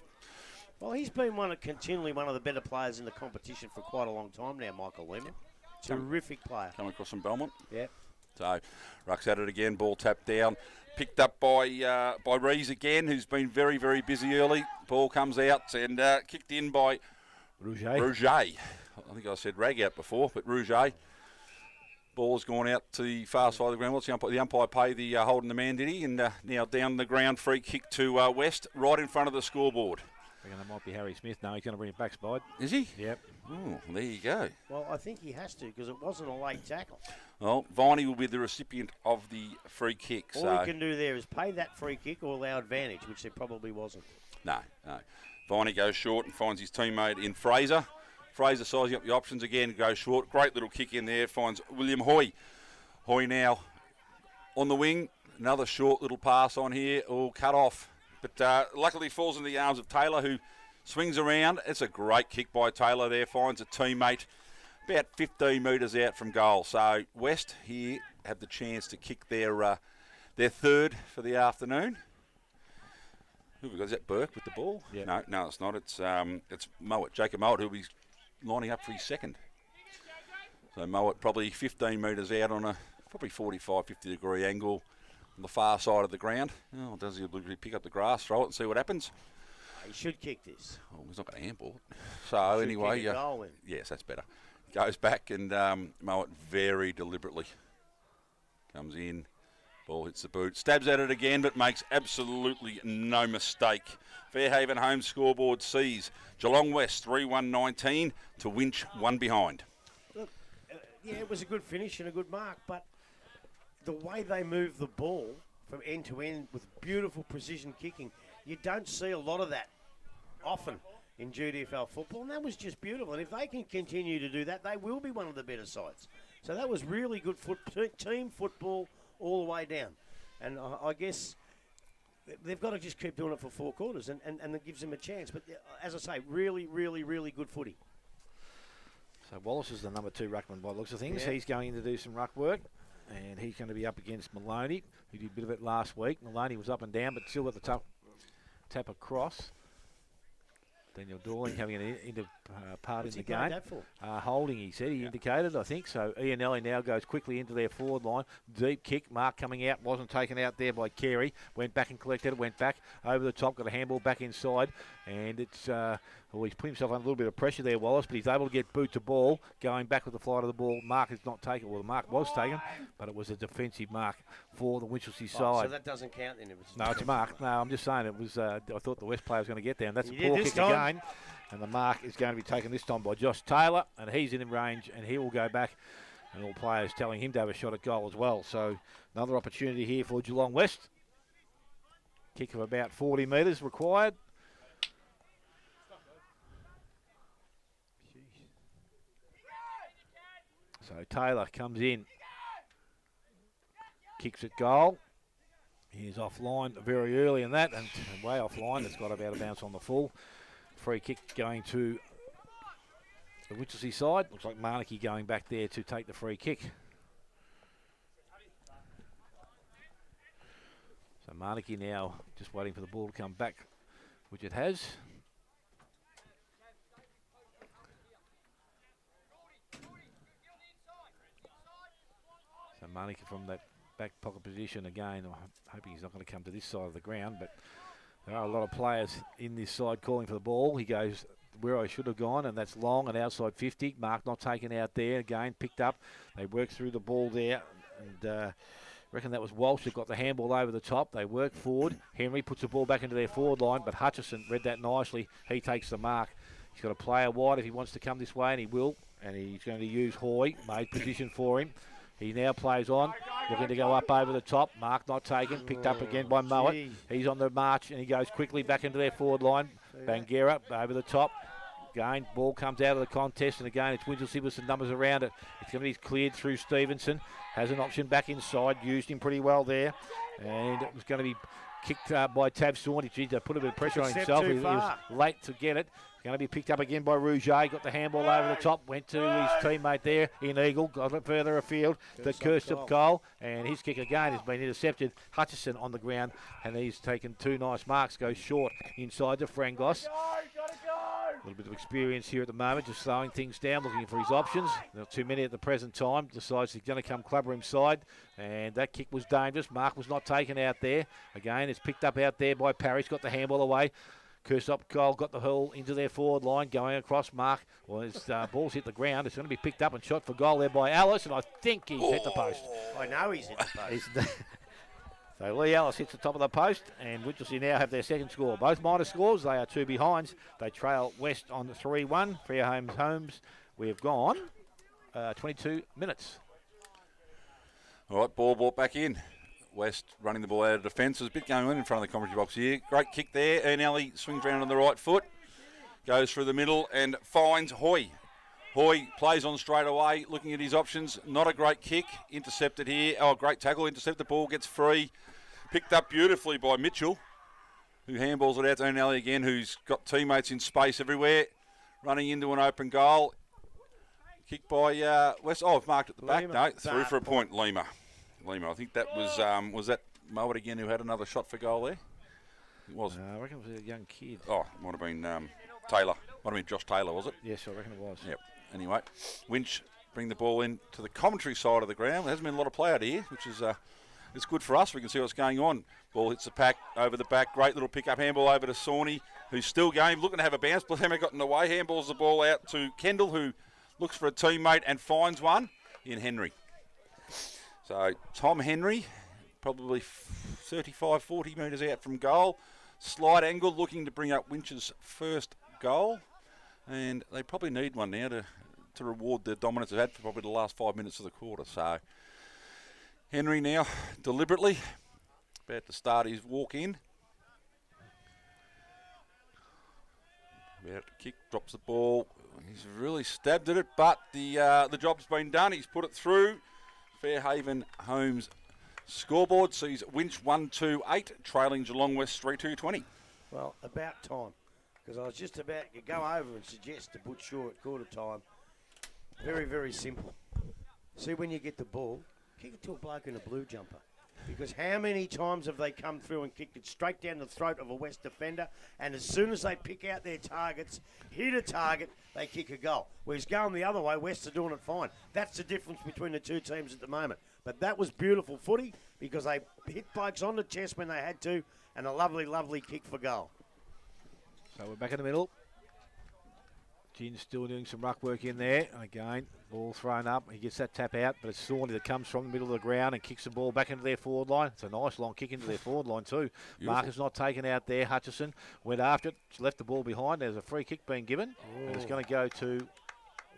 Well, he's been continually one of the better players in the competition for quite a long time now, Michael Lehman. Terrific player. Come across from Belmont. Yeah. So, Ruck's at it again. Ball tapped down. Picked up by Rees again, who's been very, very busy early. Ball comes out and kicked in by Rouget. I think I said Rag out before, but Rouget. Ball's gone out to the far side of the ground. What's the umpire? The umpire paid the holding the man, did he? And now down the ground, free kick to West, right in front of the scoreboard. I reckon that might be Harry Smith. No, he's going to bring it back, Spide. Is he? Yep. Oh, there you go. Well, I think he has to because it wasn't a late tackle. Well, Viney will be the recipient of the free kick. All he can do there is pay that free kick or allow advantage, which there probably wasn't. No. Viney goes short and finds his teammate in Fraser. Fraser sizing up the options again, goes short. Great little kick in there, finds William Hoy. Hoy now on the wing. Another short little pass on here, all cut off. But luckily falls in the arms of Taylor, who swings around. It's a great kick by Taylor there, finds a teammate about 15 metres out from goal. So West here have the chance to kick their third for the afternoon. Who have we got? Is that Burke with the ball? Yep. No, it's not. It's Mowat, Jacob Mowat, who'll be lining up for his second. So Mowat probably 15 metres out on a probably 45, 50 degree angle on the far side of the ground. Oh, does he pick up the grass, throw it and see what happens? He should kick this. Oh, he's not going to handball it. So anyway, yes, that's better. Goes back and Mowat very deliberately comes in. Ball hits the boot. Stabs at it again, but makes absolutely no mistake. Fairhaven home scoreboard sees Geelong West 3-1-19 to Winch 1 behind. Look, yeah, it was a good finish and a good mark, but the way they move the ball from end to end with beautiful precision kicking, you don't see a lot of that often in GDFL football, and that was just beautiful. And if they can continue to do that, they will be one of the better sides. So that was really good team football all the way down. And I guess they've got to just keep doing it for four quarters, and that gives them a chance. But as I say, really, really, really good footy. So Wallace is the number 2 ruckman by the looks of things. Yeah. He's going in to do some ruck work, and he's going to be up against Maloney, who did a bit of it last week. Maloney was up and down, but still got the tap across. Daniel Dorling having an part in the game. That for? Holding, he said. He indicated, I think. So Ian Ellie now goes quickly into their forward line. Deep kick. Mark coming out. Wasn't taken out there by Carey. Went back and collected it. Went back over the top. Got a handball back inside. And it's... he's put himself under a little bit of pressure there, Wallace, but he's able to get boot to ball. Going back with the flight of the ball. Mark is not taken. Well, the mark was taken, but it was a defensive mark for the Winchelsea side. So that doesn't count then? No, it's a mark. No, I'm just saying it was. I thought the West player was going to get there, and that's He a did poor this kick time. again. And the mark is going to be taken this time by Josh Taylor, and he's in range, and he will go back. And all players telling him to have a shot at goal as well. So another opportunity here for Geelong West. Kick of about 40 metres required. So Taylor comes in, kicks at goal. He's offline very early in that, and way offline. It's got about a bounce on the full. Free kick going to the Winchelsea side. Looks like Marnicky going back there to take the free kick. So Marnicky now just waiting for the ball to come back, which it has. So Marnicky from that back pocket position again. I'm hoping he's not going to come to this side of the ground, but there are a lot of players in this side calling for the ball. He goes where I should have gone, and that's long and outside 50. Mark not taken out there. Again, picked up. They work through the ball there, and reckon that was Walsh that got the handball over the top. They work forward. Henry puts the ball back into their forward line, but Hutchison read that nicely. He takes the mark. He's got a player wide if he wants to come this way, and he will. And he's going to use Hoy, made position for him. He now plays on, looking to go up over the top. Mark not taken, picked up again by Mowat. He's on the march, and he goes quickly back into their forward line. Bangera over the top. Again, ball comes out of the contest, and again, it's Winchelsea with some numbers around it. It's going to be cleared through Stevenson. Has an option back inside, used him pretty well there. And it was going to be kicked by Tab Sawney. Gee, to put a bit of pressure on himself. He was late to get it. Going to be picked up again by Rouget. Got the handball over the top. Went to his teammate there in Eagle. Got it further afield. The Kirstup goal. And his kick again has been intercepted. Hutchison on the ground. And he's taken 2 nice marks. Goes short inside to Frangos. A little bit of experience here at the moment, just slowing things down, looking for his options. Not too many at the present time. Decides he's going to come clubber inside, and that kick was dangerous. Mark was not taken out there. Again, it's picked up out there by Parrish, got the handball away. Kursop goal got the hurl into their forward line, going across Mark. Well, his ball's hit the ground. It's going to be picked up and shot for goal there by Alice, and I think he's hit the post. I know he's hit the post. So Lee Ellis hits the top of the post, and Winchelsea now have their second score. Both minor scores, they are 2 behinds. They trail West on 3-1. Fairholmes Holmes, we have gone 22 minutes. All right, ball brought back in. West running the ball out of defence. There's a bit going on in front of the commentary box here. Great kick there. Ernelli swings round on the right foot. Goes through the middle and finds Hoy. Hoy plays on straight away, looking at his options. Not a great kick. Intercepted here. Oh, great tackle. Intercept the ball, gets free. Picked up beautifully by Mitchell, who handballs it out to Ernelli again, who's got teammates in space everywhere. Running into an open goal. Kick by West. Oh, I've marked at the back. No, through for a point, Lima. I think that was that Mowat again who had another shot for goal there? It was. I reckon it was a young kid. Oh, it might have been Taylor. Might have been Josh Taylor, was it? Yes, I reckon it was. Yep. Anyway, Winch bring the ball in to the commentary side of the ground. There hasn't been a lot of play out here, which is it's good for us. We can see what's going on. Ball hits the pack over the back. Great little pick-up handball over to Sawney, who's still going, looking to have a bounce. Blahammer got in the way. Handballs the ball out to Kendall, who looks for a teammate and finds one in Henry. So Tom Henry, probably 35, 40 metres out from goal. Slight angle, looking to bring up Winch's first goal. And they probably need one now to reward the dominance they've had for probably the last 5 minutes of the quarter. So Henry now deliberately about to start his walk in. About to kick, drops the ball. He's really stabbed at it, but the job's been done. He's put it through. Fairhaven Holmes scoreboard sees Winch 1-2-8, trailing Geelong West 3-2-20. Well, about time, because I was just about to go over and suggest to Butch Shaw at quarter time. Very, very simple. See, when you get the ball, kick it to a bloke in a blue jumper. Because how many times have they come through and kicked it straight down the throat of a West defender, and as soon as they pick out their targets, hit a target, they kick a goal. Whereas going the other way, West are doing it fine. That's the difference between the two teams at the moment. But that was beautiful footy because they hit blokes on the chest when they had to, and a lovely, lovely kick for goal. So we're back in the middle. Gin's still doing some ruck work in there. And again, ball thrown up. He gets that tap out, but it's Sawney that comes from the middle of the ground and kicks the ball back into their forward line. It's a nice long kick into their forward line too. Marcus not taken out there. Hutchison went after it, left the ball behind. There's a free kick being given, and it's going to go to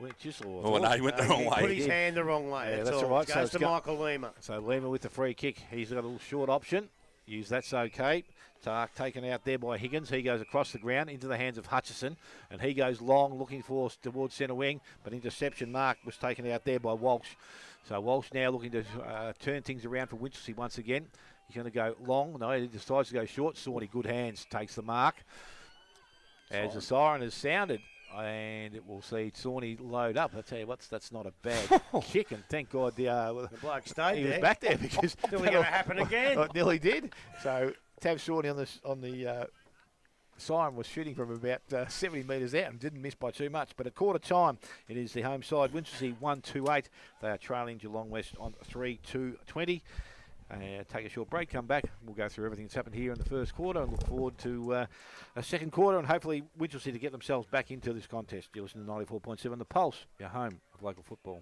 Winchelsea. Oh, no, he went the wrong way. Put his hand the wrong way. Yeah, that's all right. Goes to Michael Lima. So Lima with the free kick. He's got a little short option. Use that's okay. Tark taken out there by Higgins. He goes across the ground into the hands of Hutchison, and he goes long looking towards centre wing, but interception mark was taken out there by Walsh. So Walsh now looking to turn things around for Winchelsea once again. He's going to go long. No, he decides to go short. Sawney, good hands, takes the mark. As the siren has sounded, and it will see Sawney load up. I tell you what, that's not a bad kick, and thank God the bloke stayed he there. was back there because Still going to happen again. It nearly did. So Tab Sawney on the siren was shooting from about 70 metres out and didn't miss by too much. But at quarter time, it is the home side. Winchelsea 1-2-8. They are trailing Geelong West on 3-2-20. Take a short break, come back. We'll go through everything that's happened here in the first quarter and look forward to a second quarter and hopefully Winchelsea to get themselves back into this contest. You're listening to 94.7 The Pulse, your home of local football.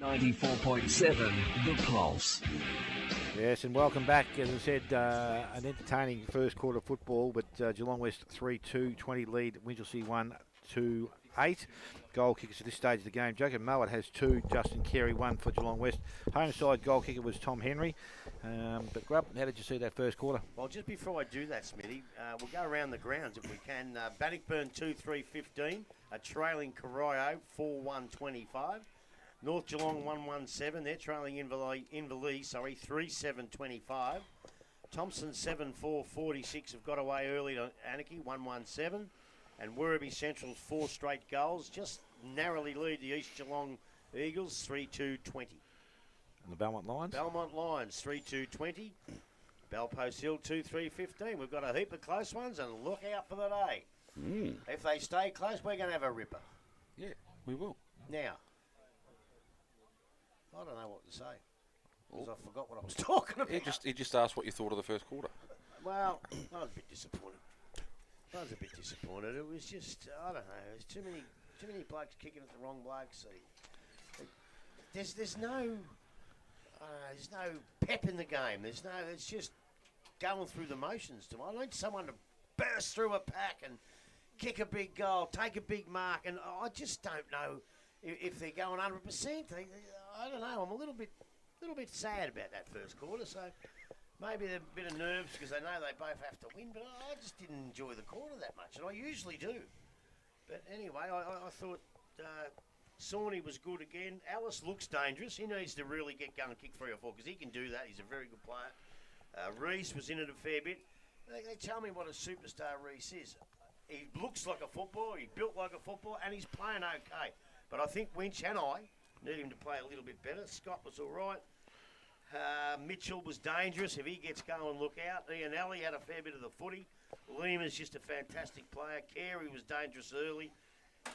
94.7 The Pulse. Yes, and welcome back. As I said, an entertaining first quarter of football, but Geelong West 3-2, 20 lead, Winchelsea 1-2-8. Goal kickers at this stage of the game. Jacob Mowat has 2, Justin Carey 1 for Geelong West. Home side goal kicker was Tom Henry. But Grub, how did you see that first quarter? Well, just before I do that, Smithy, we'll go around the grounds if we can. Bannockburn 2-3-15, a trailing Corio 4-1-25. North Geelong 1-1-7, they're trailing Inverleigh 3-7-25. Thompson 7-4-46 have got away early to Anarchy 1-1-7. And Werribee Central's 4 straight goals just narrowly lead the East Geelong Eagles 3-2-20. And the Belmont Lions? Belmont Lions 3-2-20. Belpost Hill 2-3-15. We've got a heap of close ones and look out for the day. If they stay close, we're going to have a ripper. Yeah, we will. Now, I don't know what to say because I forgot what I was talking about. He just asked what you thought of the first quarter. Well, I was a bit disappointed. It was just, I don't know. There's too many blokes kicking at the wrong blokes. There's no pep in the game. It's just going through the motions. I need someone to burst through a pack and kick a big goal, take a big mark, and I just don't know if they're going 100%. I don't know. I'm a little bit sad about that first quarter. So maybe they're a bit of nerves because they know they both have to win. But I just didn't enjoy the quarter that much, and I usually do. But anyway, I thought Sawney was good again. Ellis looks dangerous. He needs to really get going and kick 3 or 4 because he can do that. He's a very good player. Reese was in it a fair bit. They tell me what a superstar Reese is. He looks like a footballer. He built like a footballer, and he's playing okay. But I think Winch and I need him to play a little bit better. Scott was all right. Mitchell was dangerous. If he gets going, look out. Ian Alley had a fair bit of the footy. Lehman's just a fantastic player. Carey was dangerous early.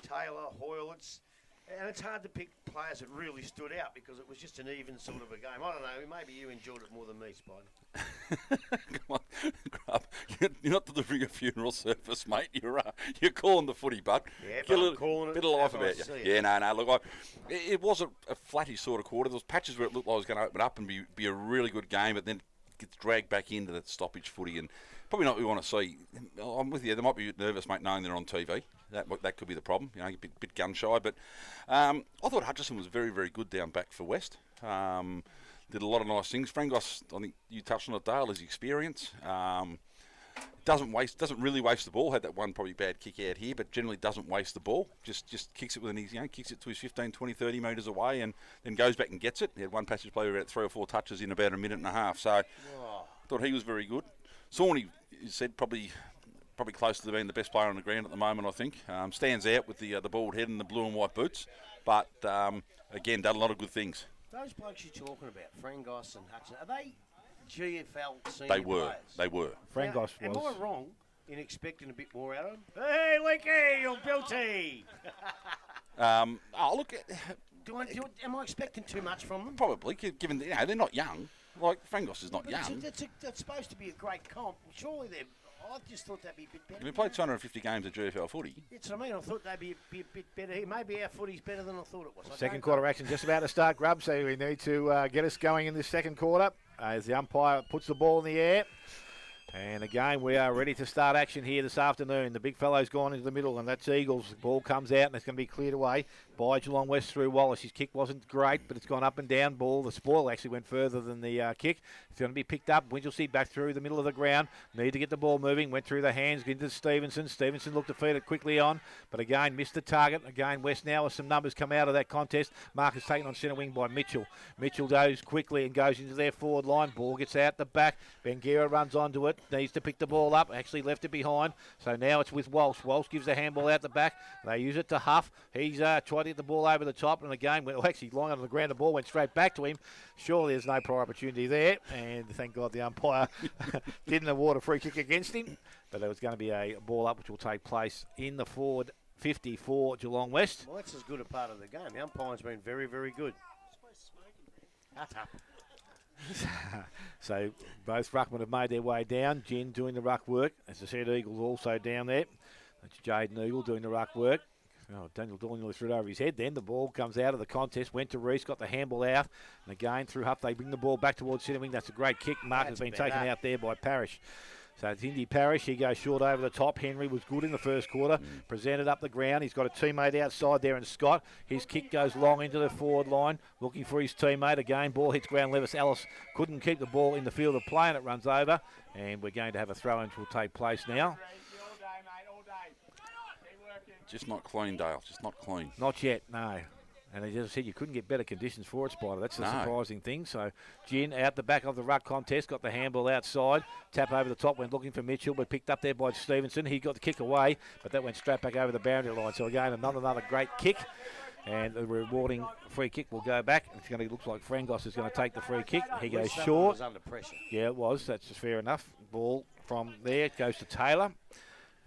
Taylor, Hoylitz. And it's hard to pick players that really stood out because it was just an even sort of a game. I don't know. Maybe you enjoyed it more than me, Spider. Come on, Grub. You're not delivering a funeral service, mate. You're calling the footy, bud. Yeah, Get but I'm calling bit it of life as I about you. see it. Yeah, no. Look, it was a flatty sort of quarter. There was patches where it looked like it was going to open up and be a really good game, but then gets dragged back into that stoppage footy and probably not what we want to see. I'm with you. They might be nervous, mate, knowing they're on TV. That could be the problem. You know, a bit gun shy. But I thought Hutchison was very, very good down back for West. Did a lot of nice things. Frangos, I think you touched on it, Dale, his experience. Doesn't really waste the ball. Had that one probably bad kick out here, but generally doesn't waste the ball. Just kicks it within his, kicks it to his 15, 20, 30 metres away, and then goes back and gets it. He had one passage play about 3 or 4 touches in about a minute and a half. So I thought he was very good. Sawney, you said, probably close to being the best player on the ground at the moment, I think. Stands out with the bald head and the blue and white boots. But, again, done a lot of good things. Those blokes you're talking about, Frangos and Hutchison, are they GFL senior players? They were. Frangos was. Am I wrong in expecting a bit more out of them? Hey, Licky, you're guilty. Look, Am I expecting too much from them? probably, given they're not young. Like, Frangos is not But young. that's supposed to be a great comp. Surely they're... I just thought they'd be a bit better. We played 250 games of GFL footy. That's what I mean. I thought they'd be a bit better. Maybe our footy's better than I thought it was. Second quarter action just about to start, Grub, so we need to get us going in this second quarter as the umpire puts the ball in the air. And again, we are ready to start action here this afternoon. The big fellow's gone into the middle, and that's Eagles. The ball comes out, and it's going to be cleared away by Geelong West through Wallace. His kick wasn't great, but it's gone up and down. Ball, the spoil actually went further than the kick. It's going to be picked up. Winchelsea back through the middle of the ground. Need to get the ball moving. Went through the hands into Stevenson. Stevenson looked to feed it quickly on, but again, missed the target. Again, West now as some numbers come out of that contest. Mark is taken on centre wing by Mitchell. Mitchell goes quickly and goes into their forward line. Ball gets out the back. Benguera runs onto it. Needs to pick the ball up. Actually left it behind. So now it's with Walsh. Walsh gives the handball out the back. They use it to Huff. He's tried to get the ball over the top, and again, actually lying on the ground, the ball went straight back to him. Surely there's no prior opportunity there, and thank God the umpire didn't award a free kick against him. But there was going to be a ball up which will take place in the forward 50 for Geelong West. Well, that's as good a part of the game. The umpire's been very, very good. So both ruckmen have made their way down. Jen doing the ruck work. As I said, Eagles also down there. That's Jaden Eagle doing the ruck work. Oh, Daniel Dawn nearly threw it over his head then. The ball comes out of the contest, went to Reese, got the handball out, and again through Huff, they bring the ball back towards centre wing. That's a great kick. Mark has been taken out there by Parrish. So it's Indy Parrish. He goes short over the top. Henry was good in the first quarter. Presented up the ground. He's got a teammate outside there in Scott. His kick goes long into the forward line, looking for his teammate. Again, ball hits ground. Levis Ellis couldn't keep the ball in the field of play, and it runs over. And we're going to have a throw-in which will take place now. Just not clean, Dale. Just not clean. Not yet, no. And as I said, you couldn't get better conditions for it, Spider. That's the surprising thing. So, Gin out the back of the ruck contest, got the handball outside. Tap over the top, went looking for Mitchell, but picked up there by Stevenson. He got the kick away, but that went straight back over the boundary line. So, again, another great kick. And the rewarding free kick will go back. It's going to look like Frangos is going to take the free kick. He goes short. Was under pressure. Yeah, it was. That's just fair enough. Ball from there goes to Taylor.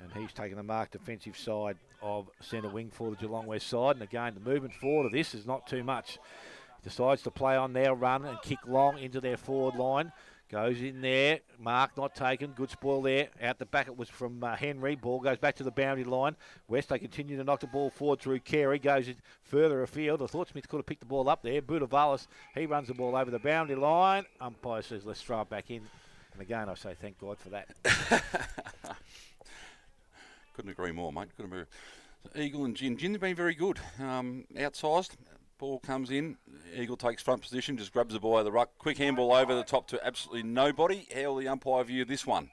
And he's taking the mark defensive side of centre wing for the Geelong West side. And again, the movement forward of this is not too much. Decides to play on their run and kick long into their forward line. Goes in there. Mark not taken. Good spoil there. Out the back it was from Henry. Ball goes back to the boundary line. West, they continue to knock the ball forward through Carey. Goes further afield. I thought Smith could have picked the ball up there. Budavalis, he runs the ball over the boundary line. Umpire says, let's throw it back in. And again, I say thank God for that. Couldn't agree more, mate. Couldn't agree. So Eagle and Gin. Gin have been very good. Outsized. Ball comes in. Eagle takes front position, just grabs the ball out of the ruck. Quick handball over the top to absolutely nobody. How will the umpire view this one?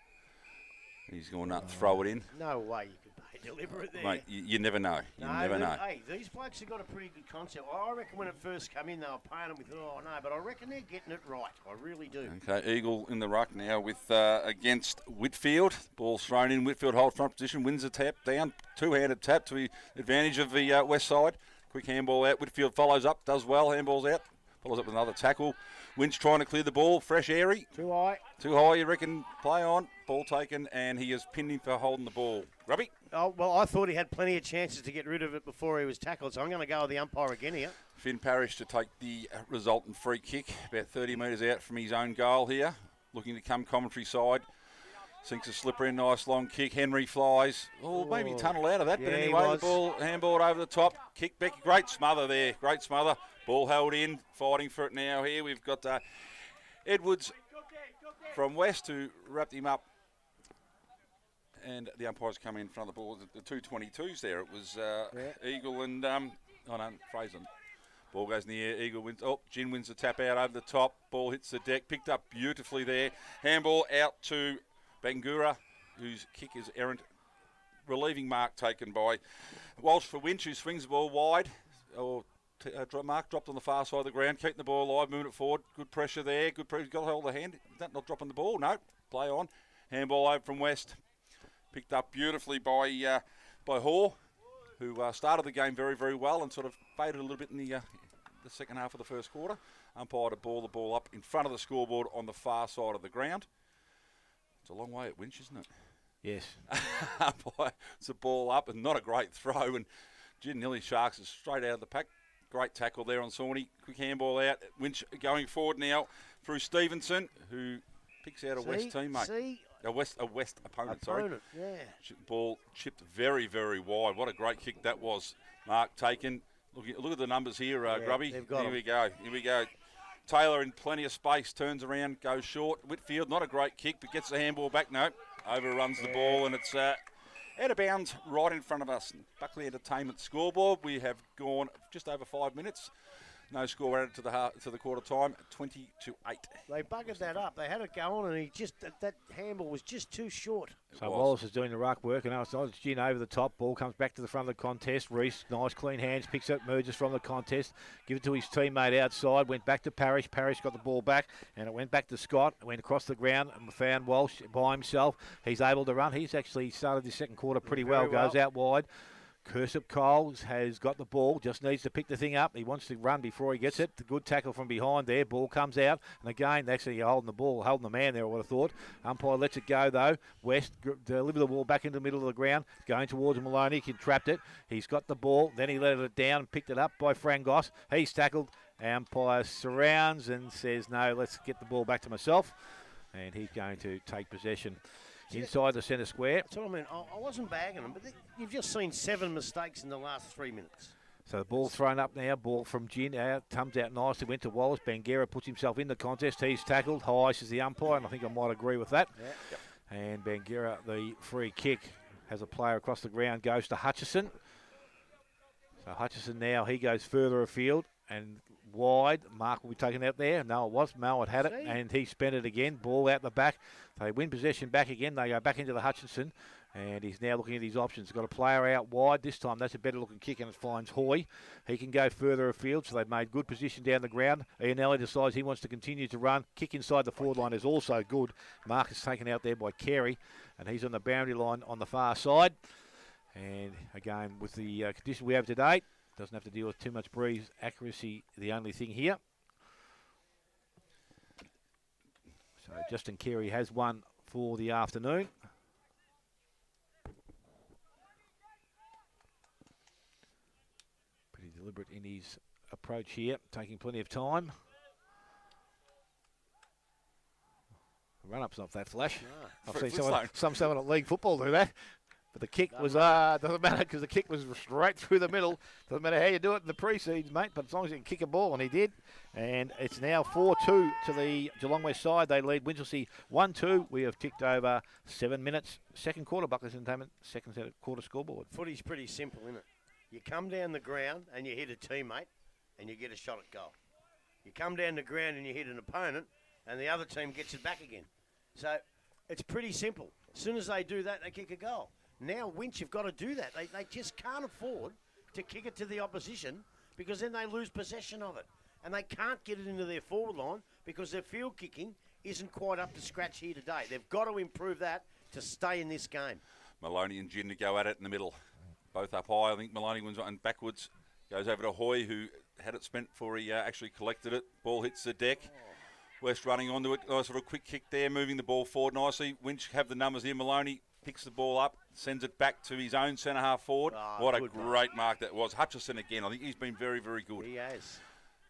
He's going to throw it in. No way you could be deliberate there. Mate, you never know. You never know. Hey, these blokes have got a pretty good concept. I reckon when it first came in, they were paying them with, oh, no, but I reckon they're getting it right. I really do. Okay, Eagle in the ruck now with against Whitfield. Ball's thrown in. Whitfield holds front position, wins the tap down. Two-handed tap to the advantage of the west side. Quick handball out. Whitfield follows up, does well. Handball's out. Follows up with another tackle. Winch trying to clear the ball. Fresh, airy. Too high. Too high, you reckon. Play on. Ball taken, and he is pinned him for holding the ball. Grubby. Oh, well, I thought he had plenty of chances to get rid of it before he was tackled, so I'm going to go with the umpire again here. Finn Parrish to take the resultant free kick, about 30 metres out from his own goal here. Looking to come commentary side. Sinks a slipper in, nice long kick. Henry flies. Oh, maybe tunnel out of that, Yeah, but he anyway, was. the ball handballed over the top. Kick back, great smother there, great smother. Ball held in, fighting for it now here. We've got Edwards from West who wrapped him up. And the umpires come in front of the ball. The 222s there. It was Eagle and, Fraser. Ball goes in the air. Eagle wins. Oh, Gin wins the tap out over the top. Ball hits the deck. Picked up beautifully there. Handball out to Bangura, whose kick is errant. Relieving mark taken by Walsh for Winch, who swings the ball wide. Mark dropped on the far side of the ground, keeping the ball alive, moving it forward. Good pressure there. Good pressure. Got to hold the hand. Is that not dropping the ball? No. Play on. Handball over from West. Picked up beautifully by Hoare, who started the game very, very well and sort of faded a little bit in the second half of the first quarter. Umpire to ball the ball up in front of the scoreboard on the far side of the ground. It's a long way at Winch, isn't it? Yes. It's a ball up and not a great throw. And Gin Nilly Sharks is straight out of the pack. Great tackle there on Sawney. Quick handball out. Winch going forward now through Stevenson, who picks out a West teammate. A West opponent, sorry. Yeah. Ball chipped very, very wide. What a great kick that was. Mark taken. Look at the numbers here, Grubby. Here we go. Taylor in plenty of space, turns around, goes short. Whitfield, not a great kick, but gets the handball back. No, overruns the ball, and it's out of bounds right in front of us. Buckley Entertainment scoreboard. We have gone just over 5 minutes. No score added to the quarter time, 20-8. They buggered that up. They had it go on, and he just that handball was just too short. So Wallace is doing the ruck work, and outside it's Gin over the top. Ball comes back to the front of the contest. Reese, nice clean hands, picks it, merges from the contest. Give it to his teammate outside. Went back to Parrish. Parrish got the ball back, and it went back to Scott. It went across the ground and found Walsh by himself. He's able to run. He's actually started the second quarter pretty well. Goes out wide. Kirsup Coles has got the ball, just needs to pick the thing up. He wants to run before he gets it. The good tackle from behind there. Ball comes out. And again, actually holding the ball, holding the man there, I would have thought. Umpire lets it go, though. West deliver the ball back into the middle of the ground. Going towards Maloney. He trapped it. He's got the ball. Then he let it down and picked it up by Frangos. He's tackled. Umpire surrounds and says, no, let's get the ball back to myself. And he's going to take possession. inside the centre square. That's what I mean. I wasn't bagging them, but you've just seen 7 mistakes in the last 3 minutes. So the ball thrown up now. Ball from Gin comes out nicely. Went to Wallace. Banguera puts himself in the contest. He's tackled. High says the umpire, and I think I might agree with that. Yeah. Yep. And Banguera, the free kick, has a player across the ground, goes to Hutchison. So Hutchison now, he goes further afield and wide. Mark will be taken out there. No, it was. Mo had it, and he spent it again. Ball out the back. They win possession back again. They go back into the Hutchinson, and he's now looking at his options. Got a player out wide. This time that's a better looking kick, and it finds Hoy. He can go further afield, so they've made good position down the ground. Ian Ellie decides he wants to continue to run. Kick inside the forward line is also good. Mark is taken out there by Carey, and he's on the boundary line on the far side. And again, with the condition we have today, doesn't have to deal with too much breeze accuracy, the only thing here. So Justin Carey has one for the afternoon. Pretty deliberate in his approach here, taking plenty of time. Run-up's not that flash. No. I've seen someone at league football do that. But the kick was, doesn't matter because the kick was straight through the middle. Doesn't matter how you do it in the pre-seeds, mate, but as long as you can kick a ball, and he did. And it's now 4-2 to the Geelong West side. They lead Winchelsea 1-2. We have ticked over 7 minutes. Second quarter, Buckley's Entertainment, second quarter scoreboard. Footy's pretty simple, isn't it? You come down the ground and you hit a teammate and you get a shot at goal. You come down the ground and you hit an opponent and the other team gets it back again. So it's pretty simple. As soon as they do that, they kick a goal. Now Winch have got to do that. They just can't afford to kick it to the opposition because then they lose possession of it. And they can't get it into their forward line because their field kicking isn't quite up to scratch here today. They've got to improve that to stay in this game. Maloney and Gin to go at it in the middle. Both up high. I think Maloney wins on backwards. Goes over to Hoy, who had it spent before he actually collected it. Ball hits the deck. West running onto it. Nice little quick kick there, moving the ball forward nicely. Winch have the numbers here. Maloney picks the ball up, sends it back to his own centre-half forward. What a great mark that was. Hutchison again. I think he's been very, very good. He has.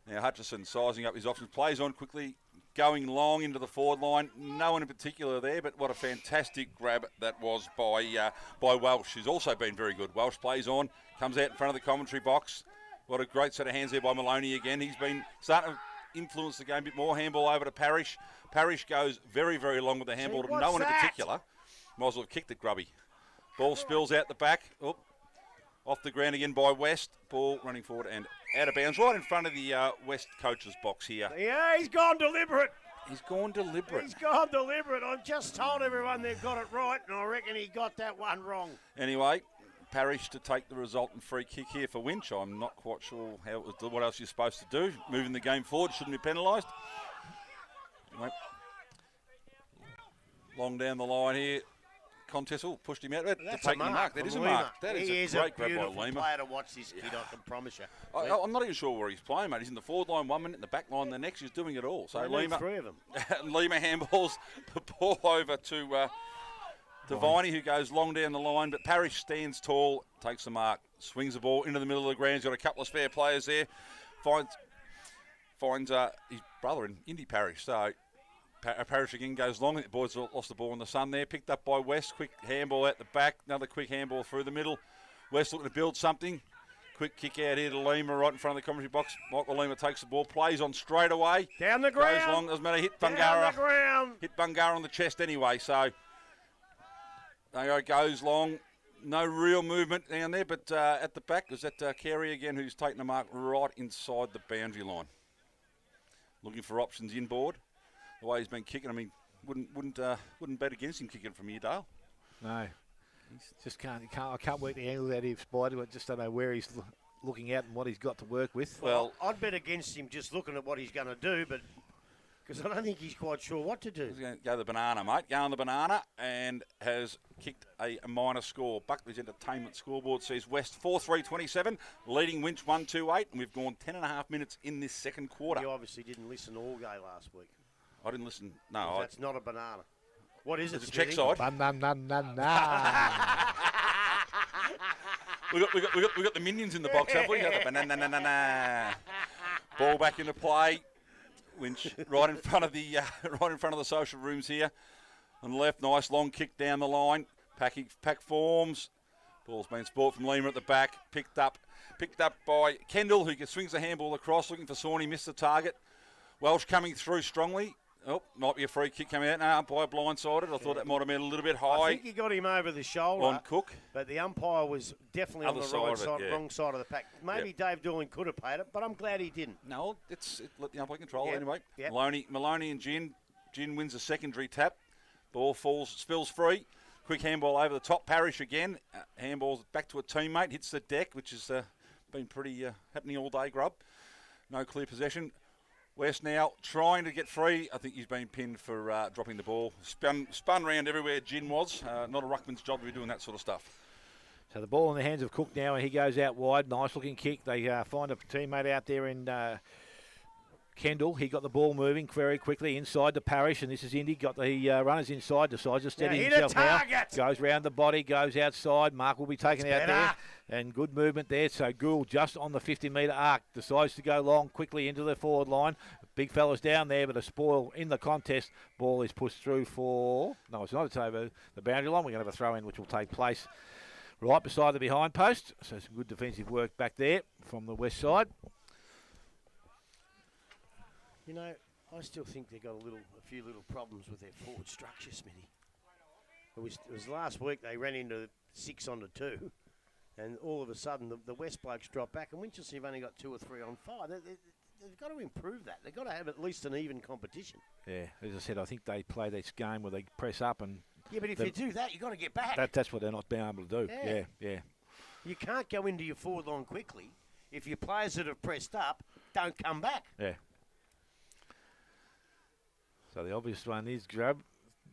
Now Hutchison sizing up his options. Plays on quickly, going long into the forward line. No one in particular there, but what a fantastic grab that was by Welsh, who's also been very good. Welsh plays on, comes out in front of the commentary box. What a great set of hands there by Maloney again. He's been starting to influence the game a bit more. Handball over to Parrish. Parrish goes very, very long with the handball to no one in particular. Might as well have kicked it, Grubby. Ball spills out the back. Oh, off the ground again by West. Ball running forward and out of bounds right in front of the West coach's box here. Yeah, he's gone deliberate. He's gone deliberate. He's gone deliberate. I've just told everyone they've got it right, and I reckon he got that one wrong. Anyway, Parrish to take the resultant free kick here for Winch. I'm not quite sure how it was, what else you're supposed to do. Moving the game forward, shouldn't be penalised. Anyway, long down the line here. Contest, pushed him out. That's taking the mark. That is a mark. That is a great grab by Lima. He is a beautiful player to watch this kid, I can promise you. I'm not even sure where he's playing, mate. He's in the forward line 1 minute, in the back line the next. He's doing it all. So Lima, 3 of them. Lima handballs the ball over to Viney, who goes long down the line. But Parrish stands tall, takes the mark, swings the ball into the middle of the ground. He's got a couple of spare players there. Finds his brother in Indy Parrish. So Parrish again goes long. The boys lost the ball in the sun there. Picked up by West. Quick handball out the back. Another quick handball through the middle. West looking to build something. Quick kick out here to Lima right in front of the commentary box. Michael Lima takes the ball. Plays on straight away. Down the ground. Goes long. Doesn't matter. Hit Bungara. Down the ground. Hit Bungara on the chest anyway. So there goes long. No real movement down there. But at the back is that Carey again, who's taking the mark right inside the boundary line. Looking for options inboard. The way he's been kicking, I mean, wouldn't bet against him kicking from here, Dale. No, just can't. I can't work the angle that he's spied. I just don't know where he's looking at and what he's got to work with. Well, I'd bet against him just looking at what he's going to do, but because I don't think he's quite sure what to do. He's going to go the banana, mate. Go on the banana and has kicked a minor score. Buckley's Entertainment scoreboard says West 4-3-27, leading Winch 1-2-8, and we've gone 10.5 minutes in this second quarter. You obviously didn't listen all day last week. I didn't listen. No, that's not a banana. What is it? It's a check side. we got the minions in the box, have we? Got the banana. Ball back into play. Winch right in front of the social rooms here. on the left. Nice long kick down the line. Pack forms. Ball's been sport from Lima at the back. Picked up by Kendall, who swings the handball across, looking for Sawney. Missed the target. Welsh coming through strongly. Oh, might be a free kick coming out. No, umpire blindsided. I thought that might have been a little bit high. I think he got him over the shoulder. On Cook. But the umpire was definitely Other on the side right of it, side, yeah. wrong side of the pack. Maybe Dave Dooling could have paid it, but I'm glad he didn't. No, let the umpire control it anyway. Yep. Maloney and Gin. Gin wins a secondary tap. Ball spills free. Quick handball over the top. Parrish again. Handball back to a teammate. Hits the deck, which has been pretty happening all day, Grub. No clear possession. West now trying to get free. I think he's been pinned for dropping the ball. Spun round everywhere Gin was. Not a ruckman's job to be doing that sort of stuff. So the ball in the hands of Cook now, and he goes out wide. Nice looking kick. They find a teammate out there in Kendall. He got the ball moving very quickly inside the Parish, and this is Indy. Got the runners inside, decides to steady himself now. Goes round the body, goes outside. Mark will be taken out there, and good movement there. So Gould just on the 50-metre arc decides to go long quickly into the forward line. Big fella's down there, but a spoil in the contest. Ball is pushed through for... No, it's not. It's over the boundary line. We're going to have a throw-in which will take place right beside the behind post. So some good defensive work back there from the west side. You know, I still think they've got a few little problems with their forward structure, Smithy. It was last week they ran into 6 on to 2, and all of a sudden the West blokes dropped back, and Winchelsea have only got 2 or 3 on 5. They've got to improve that. They've got to have at least an even competition. Yeah, as I said, I think they play this game where they press up and... Yeah, but if you do that, you've got to get back. That's what they're not being able to do. Yeah. You can't go into your forward line quickly if your players that have pressed up don't come back. Yeah. So the obvious one is Grub.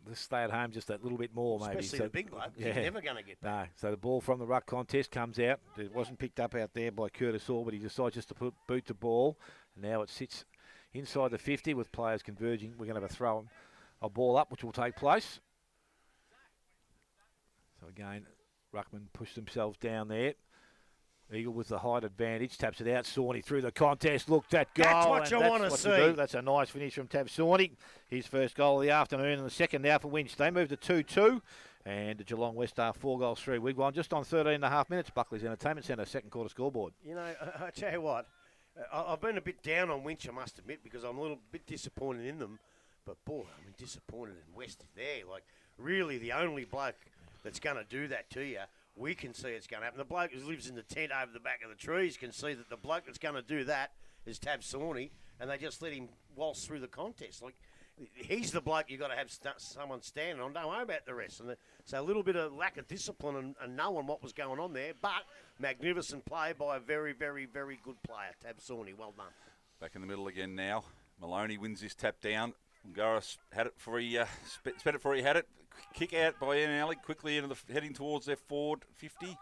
Let's stay at home just that little bit more, maybe. Especially the big bloke. Yeah. He's never going to get back. No. So the ball from the ruck contest comes out. It wasn't picked up out there by Curtis Hall, but he decides just to boot the ball. And now it sits inside the 50 with players converging. We're going to have a ball up, which will take place. So again, ruckman pushed themselves down there. Eagle with the height advantage, taps it out. Sawney through the contest. Look, that goal. That's what you want to see. That's a nice finish from Tab Sawney. His first goal of the afternoon, and the second now for Winch. They move to 2-2, and the Geelong West are 4 goals through. Wigwam just on 13.5 minutes. Buckley's Entertainment Centre, second quarter scoreboard. You know, I tell you what, I've been a bit down on Winch, I must admit, because I'm a little bit disappointed in them. But boy, I'm disappointed in West there. Like, really, the only bloke that's going to do that to you. We can see it's going to happen. The bloke who lives in the tent over the back of the trees can see that the bloke that's going to do that is Tab Sawney, and they just let him waltz through the contest. Like, he's the bloke you've got to have someone standing on. Don't worry about the rest. And so a little bit of lack of discipline and knowing what was going on there, but magnificent play by a very, very, very good player, Tab Sawney. Well done. Back in the middle again now. Maloney wins his tap down. Garris had it before he spent it before he had it. Kick out by Ian Alley quickly into heading towards their forward 50.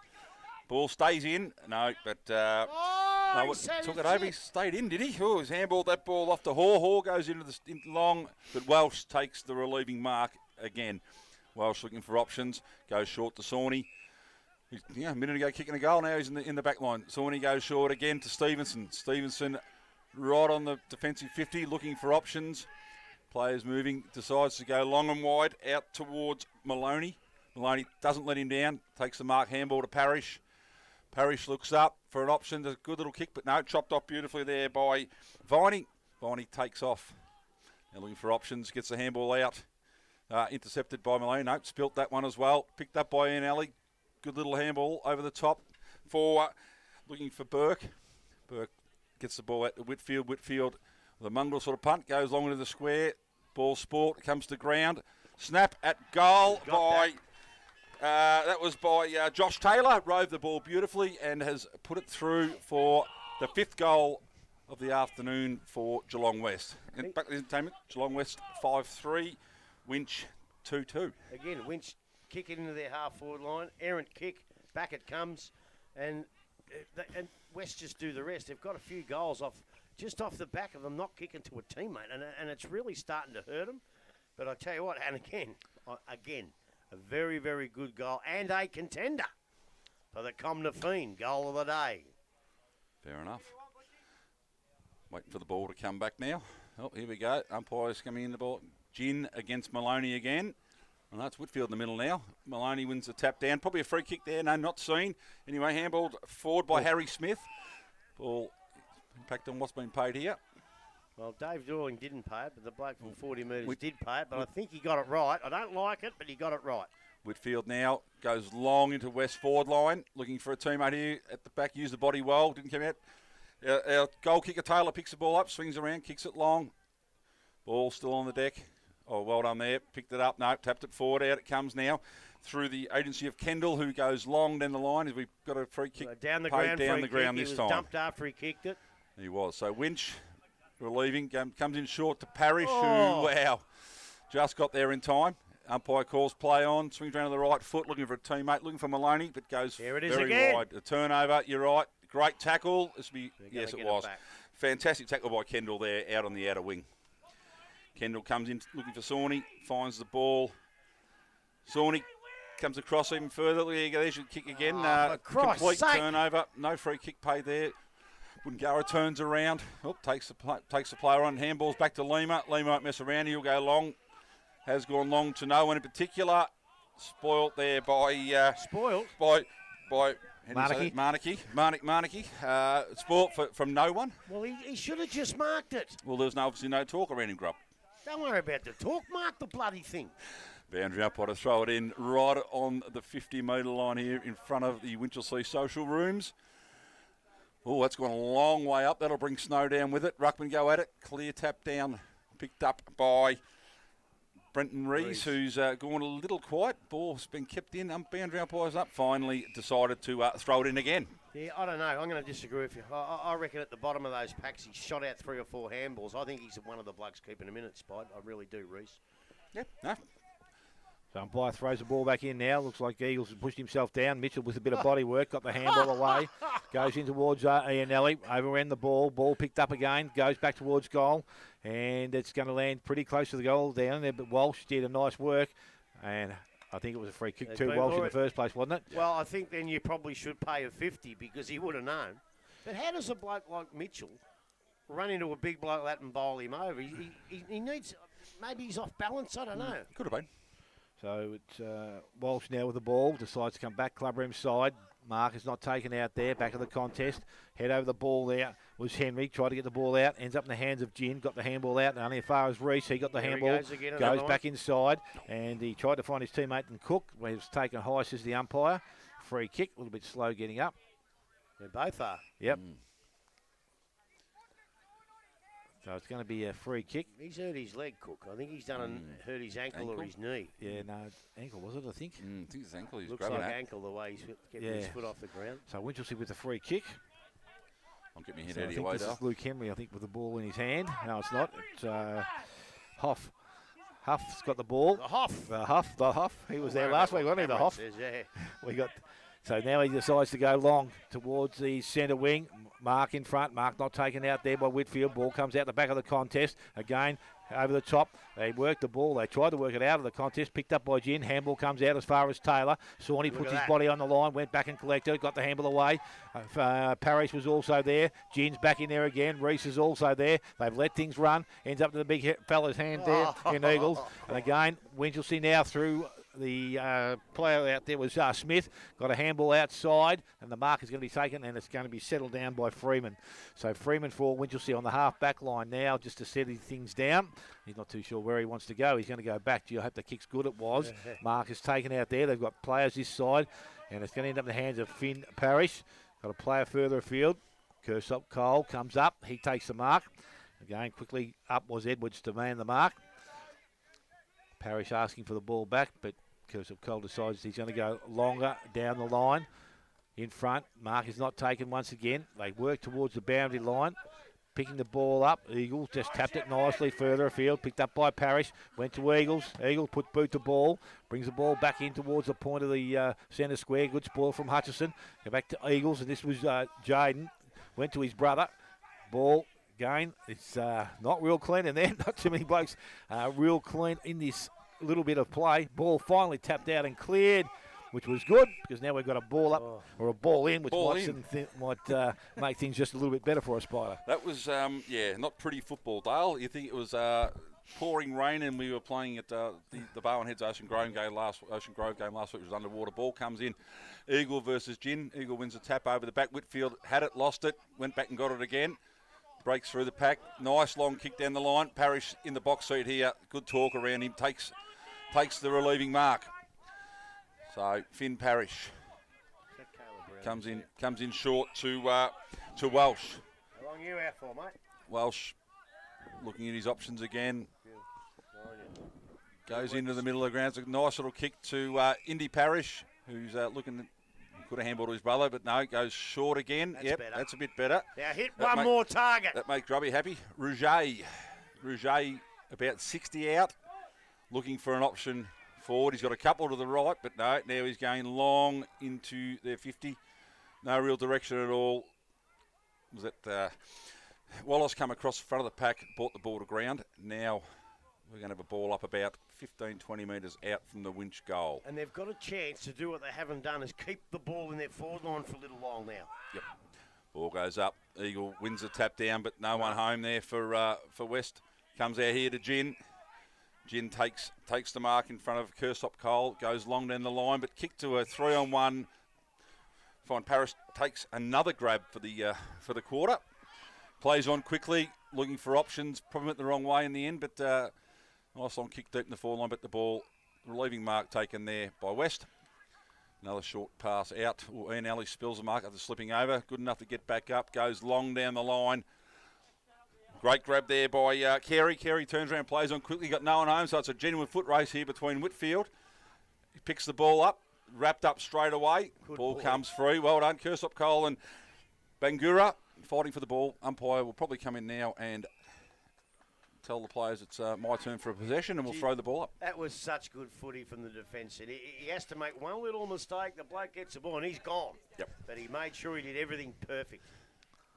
Ball stays in. No, but took it over. He stayed in, did he? Oh, he's handballed that ball off to Haw. Haw goes into the long, but Welsh takes the relieving mark again. Welsh looking for options. Goes short to Sawney. A minute ago kicking a goal. Now he's in the back line. Sawney goes short again to Stevenson. Stevenson right on the defensive 50 looking for options. Players moving, decides to go long and wide out towards Maloney. Maloney doesn't let him down, takes the mark handball to Parrish. Parrish looks up for an option, a good little kick, but no, chopped off beautifully there by Viney. Viney takes off. Now looking for options, gets the handball out. Intercepted by Maloney. Nope, spilt that one as well. Picked up by Ian Alley. Good little handball over the top for looking for Burke. Burke gets the ball out to Whitfield. Whitfield with a mongrel sort of punt, goes long into the square. Ball sport, comes to ground. Snap at goal by... that was by Josh Taylor. Rove the ball beautifully and has put it through for the 5th goal of the afternoon for Geelong West. And back to the entertainment, Geelong West 5-3, Winch 2-2. Again, Winch kick it into their half-forward line. Errant kick, back it comes. And West just do the rest. They've got a few goals just off the back of them not kicking to a teammate. And it's really starting to hurt them. But I tell you what, and again, a very, very good goal and a contender for the Comna Fiend goal of the day. Fair enough. Waiting for the ball to come back now. Oh, here we go. Umpires coming in the ball. Gin against Maloney again. And that's Whitfield in the middle now. Maloney wins the tap down. Probably a free kick there. No, not seen. Anyway, handballed forward by Harry Smith. Ball impact on what's been paid here. Well, Dave Dorling didn't pay it, but the bloke from 40 metres did pay it. But I think he got it right. I don't like it, but he got it right. Whitfield now goes long into west forward line, looking for a teammate here at the back. Used the body well, didn't come out. Our goal kicker Taylor picks the ball up, swings around, kicks it long. Ball still on the deck. Oh, well done there. Picked it up. No, tapped it forward. Out it comes now through the agency of Kendall, who goes long down the line. As we've got a free kick down the paid ground. Down the ground this time. time. He was dumped after he kicked it. He was. So Winch relieving comes in short to Parrish, who wow, just got there in time. Umpire calls play on, swings around to the right foot, looking for a teammate, looking for Maloney, but goes very wide. A turnover. You're right. Great tackle. Yes, it was. Fantastic tackle by Kendall there, out on the outer wing. Kendall comes in looking for Sawney, finds the ball. Sawney comes across even further. There's your kick again. Complete turnover. No free kick paid there. Woodengara turns around. Takes the player on. Handballs back to Lima. Lima won't mess around. He'll go long. Has gone long to no one in particular. Spoilt there by... By Marnicky. Spoilt from no one. Well, he should have just marked it. Well, there's obviously no talk around him, Grub. Don't worry about the talk. Mark the bloody thing. Boundary umpire to throw it in right on the 50-metre line here in front of the Winchelsea social rooms. Oh, that's gone a long way up. That'll bring Snow down with it. Ruckman go at it. Clear tap down. Picked up by Brenton Rees, who's gone a little quiet. Ball's been kept in. Boundary umpire's up. Finally decided to throw it in again. Yeah, I don't know. I'm going to disagree with you. I reckon at the bottom of those packs, he shot out 3 or 4 handballs. I think he's one of the blokes keeping him in at spot. I really do, Reese. Yeah, no. So umpire throws the ball back in now. Looks like Eagles has pushed himself down. Mitchell with a bit of body work, got the handball away. Goes in towards Ianelli. Overran the ball. Ball picked up again. Goes back towards goal. And it's going to land pretty close to the goal down there. But Walsh did a nice work. And I think it was a free kick to Walsh in the first place, wasn't it? Well, I think then you probably should pay a 50 because he would have known. But how does a bloke like Mitchell run into a big bloke like that and bowl him over? He needs... Maybe he's off balance. I don't know. Could have been. So it's Walsh now with the ball. Decides to come back clubroom side. Mark is not taken out there. Back of the contest. Head over the ball there was Henry. Tried to get the ball out. Ends up in the hands of Gin. Got the handball out. And only as far as Reese. He got the handball. Goes back inside. And he tried to find his teammate and Cook. He was taken high, says the umpire. Free kick. A little bit slow getting up. They both are. Yep. So it's going to be a free kick. He's hurt his leg, Cook. I think he's hurt his ankle or his knee. Yeah, no, ankle was it, I think? I think it's ankle. He's looks like ankle the way he's getting his foot off the ground. So Winchelsea with a free kick. I'll get my head out of your way, this is Luke Henry, I think, with the ball in his hand. No, it's not. It's Hoff. Huff's got the ball. The Huff. He was there last week, wasn't he, the Hoff? We got... So now he decides to go long towards the centre wing. Mark in front. Mark not taken out there by Whitfield. Ball comes out the back of the contest. Again, over the top. They work the ball. They tried to work it out of the contest. Picked up by Gin. Handball comes out as far as Taylor. Sawney puts his body on the line. Went back and collected. Got the handball away. Parrish was also there. Gin's back in there again. Reese is also there. They've let things run. Ends up to the big fella's hand there in Eagles. And again, Winchelsea now through... The player out there was Smith. Got a handball outside, and the mark is going to be taken, and it's going to be settled down by Freeman. So Freeman for Winchelsea on the half-back line now, just to settle things down. He's not too sure where he wants to go. He's going to go back. I hope the kick's good. It was. Mark is taken out there. They've got players this side, and it's going to end up in the hands of Finn Parrish. Got a player further afield. Kersop Cole comes up. He takes the mark. Again, quickly up was Edwards to man the mark. Parrish asking for the ball back, but Kersop Cole decides he's going to go longer down the line. In front, Mark is not taken once again. They work towards the boundary line. Picking the ball up. Eagles just tapped it nicely further afield. Picked up by Parrish. Went to Eagles. Eagles put boot to ball. Brings the ball back in towards the point of the centre square. Good spoil from Hutchison. Go back to Eagles, and this was Jaden. Went to his brother. Ball. Again, it's not real clean in there. Not too many blokes real clean in this little bit of play. Ball finally tapped out and cleared, which was good because now we've got a ball up or a ball in, which might make things just a little bit better for a Spider. That was, not pretty football, Dale. You think it was pouring rain, and we were playing at the Barwon Heads Ocean Grove game last week. Which was underwater. Ball comes in. Eagle versus Gin. Eagle wins a tap over the back. Whitfield had it, lost it, went back and got it again. Breaks through the pack. Nice long kick down the line. Parrish in the box seat here. Good talk around him. Takes the relieving mark. So Finn Parrish comes in short to Welsh. How long are you out for, mate? Welsh looking at his options again. Goes into the middle of the ground. It's a nice little kick to Indy Parrish, who's looking. Could have handballed to his brother, but no, goes short again. That's better. That's a bit better. Now hit one more target. That makes Grubby happy. Rouget about 60 out, looking for an option forward. He's got a couple to the right, but no, now he's going long into their 50. No real direction at all. Was that Wallace come across the front of the pack, brought the ball to ground. Now we're going to have a ball up about 15, 20 metres out from the Winch goal. And they've got a chance to do what they haven't done, is keep the ball in their forward line for a little while now. Yep. Ball goes up. Eagle wins the tap down, but no one home there for West. Comes out here to Gin. Gin takes the mark in front of Kersop Cole. Goes long down the line, but kick to a 3-on-1. Fine Paris takes another grab for the quarter. Plays on quickly, looking for options. Probably went the wrong way in the end, but nice long kick deep in the forward line. But the ball, relieving mark taken there by West. Another short pass out. Ian Alley spills the mark after slipping over. Good enough to get back up. Goes long down the line. Great grab there by Carey. Carey turns around, plays on quickly. Got no one home, so it's a genuine foot race here between Whitfield. He picks the ball up, wrapped up straight away. Ball comes free. Well done. Kersop Cole and Bangura fighting for the ball. Umpire will probably come in now and tell the players it's my turn for a possession, and we'll throw the ball up. That was such good footy from the defence. He has to make one little mistake. The bloke gets the ball and he's gone. Yep. But he made sure he did everything perfect.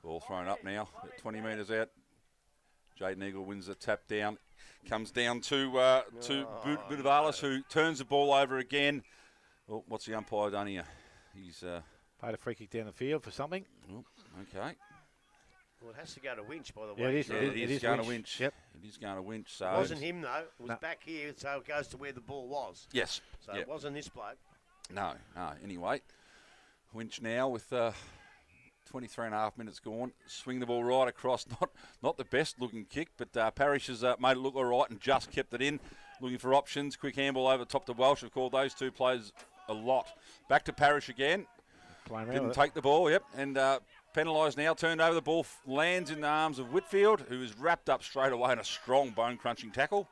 Ball thrown up now at 20 metres out. Jaden Eagle wins the tap down. Comes down to Budavalis, who turns the ball over again. Well, what's the umpire done here? He's paid a free kick down the field for something. Oh, okay. Well, it has to go to Winch, by the way. Yeah, It is going to Winch. Yep. It is going to Winch. So It wasn't him, though. It was back here, so it goes to where the ball was. Yes. So yep. It wasn't this bloke. No. Anyway, Winch now with 23 and a half minutes gone. Swing the ball right across. Not the best looking kick, but Parrish has made it look all right and just kept it in. Looking for options. Quick handball over top to Welsh. I've called those two players a lot. Back to Parrish again. Didn't take the ball, yep. And penalised now. Turned over. The ball lands in the arms of Whitfield, who is wrapped up straight away in a strong bone-crunching tackle.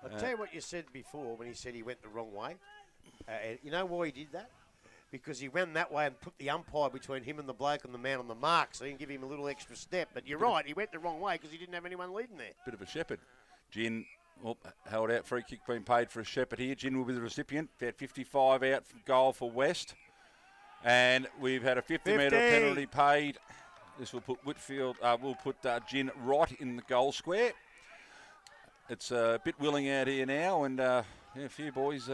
I'll tell you what you said before when he said he went the wrong way. You know why he did that? Because he went that way and put the umpire between him and the bloke and the man on the mark, so he can give him a little extra step. But you're right, he went the wrong way because he didn't have anyone leading there. Bit of a shepherd. Gin held out. Free kick being paid for a shepherd here. Gin will be the recipient. About 55 out from goal for West. And we've had a 50-metre penalty paid. This will put Whitfield, will put Gin right in the goal square. It's a bit willing out here now, and a few boys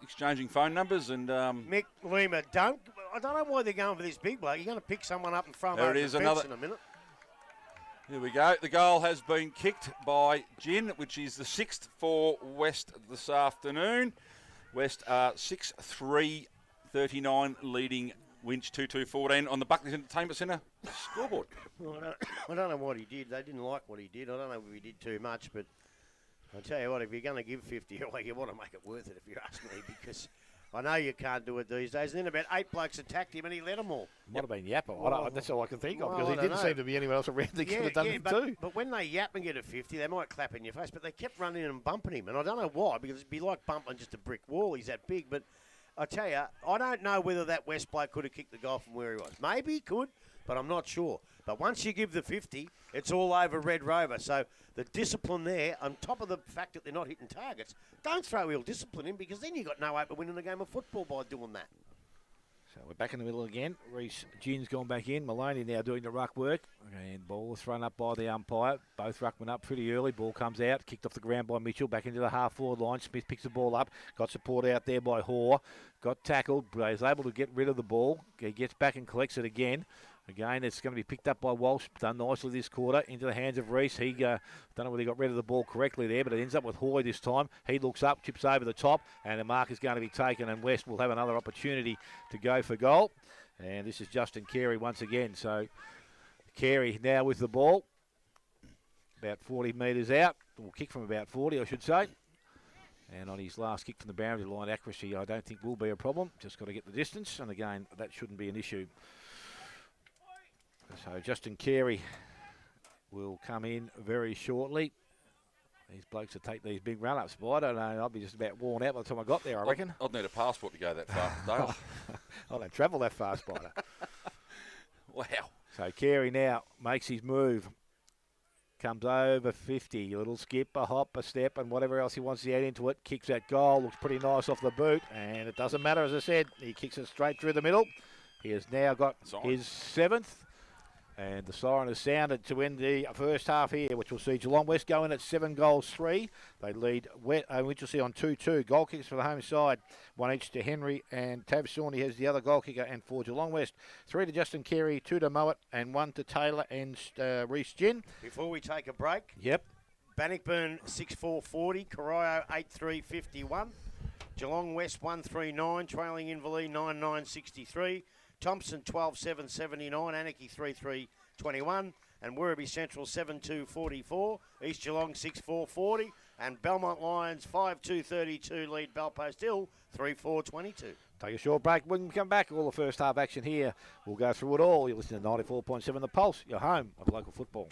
exchanging phone numbers. And Mick Lima, I don't know why they're going for this big bloke. You're going to pick someone up and throw him there over it is, the fence in a minute. Here we go. The goal has been kicked by Gin, which is the 6th for West this afternoon. West 6-3. 39 leading Winch 2-2-14 on the Buckley's Entertainment Centre scoreboard. Well, I don't know what he did. They didn't like what he did. I don't know if he did too much, but I'll tell you what, if you're going to give 50 away, you want to make it worth it, if you ask me, because I know you can't do it these days. And then about 8 blokes attacked him and he let them all. Might have been Yapper. That's all I can think of, Well, because he didn't seem to be anyone else around that could have done it too. But when they yap and get a 50, they might clap in your face, but they kept running and bumping him. And I don't know why, because it'd be like bumping just a brick wall. He's that big, but I tell you, I don't know whether that West bloke could have kicked the goal from where he was. Maybe he could, but I'm not sure. But once you give the 50, it's all over Red Rover. So the discipline there, on top of the fact that they're not hitting targets, don't throw ill discipline in, because then you've got no hope of winning a game of football by doing that. So we're back in the middle again. Reece Gin's gone back in. Maloney now doing the ruck work. And ball is thrown up by the umpire. Both ruckmen up pretty early. Ball comes out. Kicked off the ground by Mitchell. Back into the half-forward line. Smith picks the ball up. Got support out there by Hoare. Got tackled. But he's able to get rid of the ball. He gets back and collects it again. Again, it's going to be picked up by Walsh. Done nicely this quarter into the hands of Reese. He don't know whether he got rid of the ball correctly there, but it ends up with Hoy this time. He looks up, chips over the top, and the mark is going to be taken, and West will have another opportunity to go for goal. And this is Justin Carey once again. So Carey now with the ball, about 40 metres out, or kick from about 40, I should say. And on his last kick from the boundary line, accuracy I don't think will be a problem. Just got to get the distance, and again, that shouldn't be an issue. So Justin Carey will come in very shortly. These blokes will take these big run-ups, but I don't know. I'll be just about worn out by the time I got there, I reckon. I'd need a passport to go that far, Dale. I don't travel that far, Spider. Wow. So Carey now makes his move. Comes over 50. A little skip, a hop, a step, and whatever else he wants to add into it. Kicks that goal. Looks pretty nice off the boot. And it doesn't matter, as I said. He kicks it straight through the middle. He has now got his 7th. And the siren has sounded to end the first half here, which will see Geelong West go in at 7-3. They lead Winchelsea on 2-2. Goal kickers for the home side, 1 each to Henry, and Tav Sawney has the other goal kicker. And for Geelong West, 3 to Justin Carey, 2 to Mowat, and 1 to Taylor and Reece Gin. Before we take a break, Yep. Bannockburn 6-4-40, Corio 8-3-51, Geelong West 1-3-9, trailing Inverleigh 9-9-63, Thompson 12-7-79, Anarchy 3-3-21, and Werribee Central 7-2-44, East Geelong 6-4-40, and Belmont Lions 5-2-32 lead Belpost Hill 3-4-22. Take a short break. When we come back, all the first half action here. We'll go through it all. You're listening to 94.7 The Pulse, your home of local football.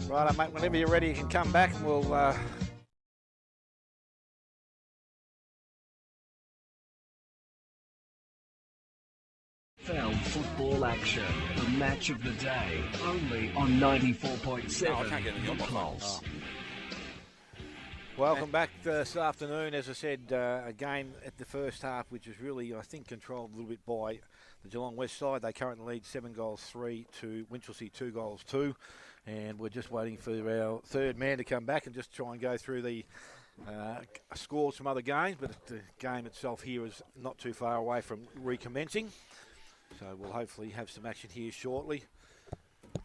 Right, mate, whenever you're ready, you can come back and we'll... NFL football action. The match of the day. Only on 94.7. No, I can't get anything on my phone. Pulse. Welcome back this afternoon. As I said, a game at the first half, which is really, I think, controlled a little bit by the Geelong West side. They currently lead 7-3 to Winchelsea 2-2. And we're just waiting for our third man to come back and just try and go through the scores from other games. But the game itself here is not too far away from recommencing. So we'll hopefully have some action here shortly.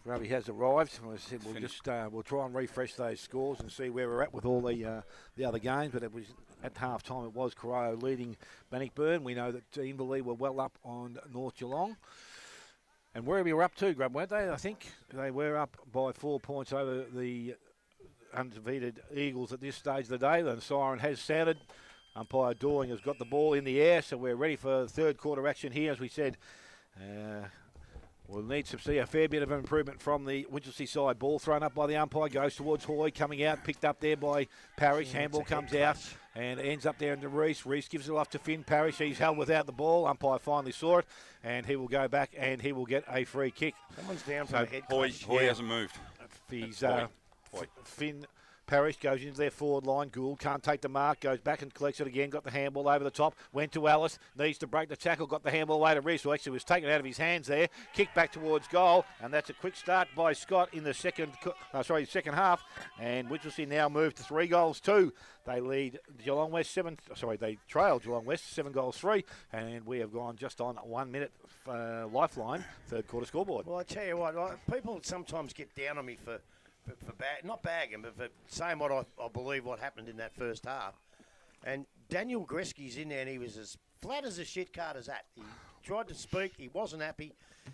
Grubby has arrived. As I said, we'll just we'll try and refresh those scores and see where we're at with all the other games. But it was at half time. It was Corio leading Bannockburn. We know that Inverleigh were well up on North Geelong. And where we were up to, Grub, weren't they? I think they were up by 4 points over the undefeated Eagles at this stage of the day. The siren has sounded. Umpire Dawing has got the ball in the air, so we're ready for third quarter action here. As we said, we'll need to see a fair bit of improvement from the Winchelsea side. Ball thrown up by the umpire, goes towards Hoy, coming out, picked up there by Parrish. Handball comes out and ends up there into Reese. Reese gives it off to Finn Parrish. He's held without the ball. Umpire finally saw it, and he will go back and he will get a free kick. Someone's down from the head. Hoy hasn't moved. He's Finn Parrish goes into their forward line. Gould can't take the mark, goes back and collects it again, got the handball over the top, went to Ellis, needs to break the tackle, got the handball away to Reese, who actually was taken out of his hands there, kicked back towards goal, and that's a quick start by Scott in the second half, and Winchelsea now move to 3-2. They lead Geelong West they trail Geelong West 7-3, and we have gone just on 1 minute lifeline, third quarter scoreboard. Well, I tell you what, people sometimes get down on me for not bagging, but for saying what I believe what happened in that first half. And Daniel Greski's in there, and he was as flat as a shit cart as that. He tried to speak, he wasn't happy,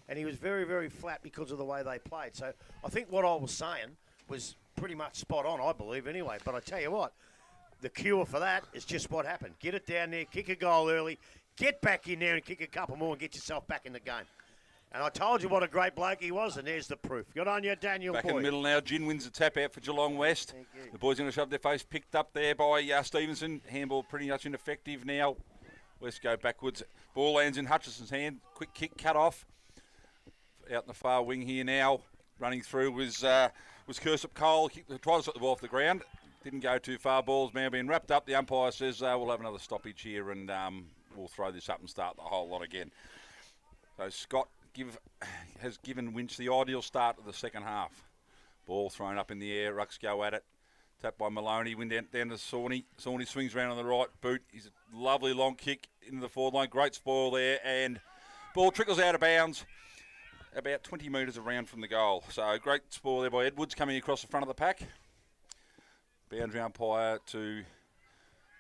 and he was very, very flat because of the way they played. So I think what I was saying was pretty much spot on, I believe, anyway. But I tell you what, the cure for that is just what happened. Get it down there, kick a goal early, get back in there and kick a couple more and get yourself back in the game. And I told you what a great bloke he was, and there's the proof. Good on you, Daniel. Back in the middle now. Gin wins the tap out for Geelong West. The boys going to shove their face. Picked up there by Stevenson. Handball pretty much ineffective now. West go backwards. Ball lands in Hutchison's hand. Quick kick cut off. Out in the far wing here now. Running through was Kirsup Cole. Tried to set the ball off the ground. Didn't go too far. Ball's now being wrapped up. The umpire says we'll have another stoppage here and we'll throw this up and start the whole lot again. So Scott has given Winch the ideal start of the second half. Ball thrown up in the air, Rucks go at it. Tapped by Maloney, win down to Sawney. Sawney swings around on the right boot. He's a lovely long kick into the forward line. Great spoil there, and ball trickles out of bounds about 20 metres around from the goal. So great spoil there by Edwards coming across the front of the pack. Boundary umpire to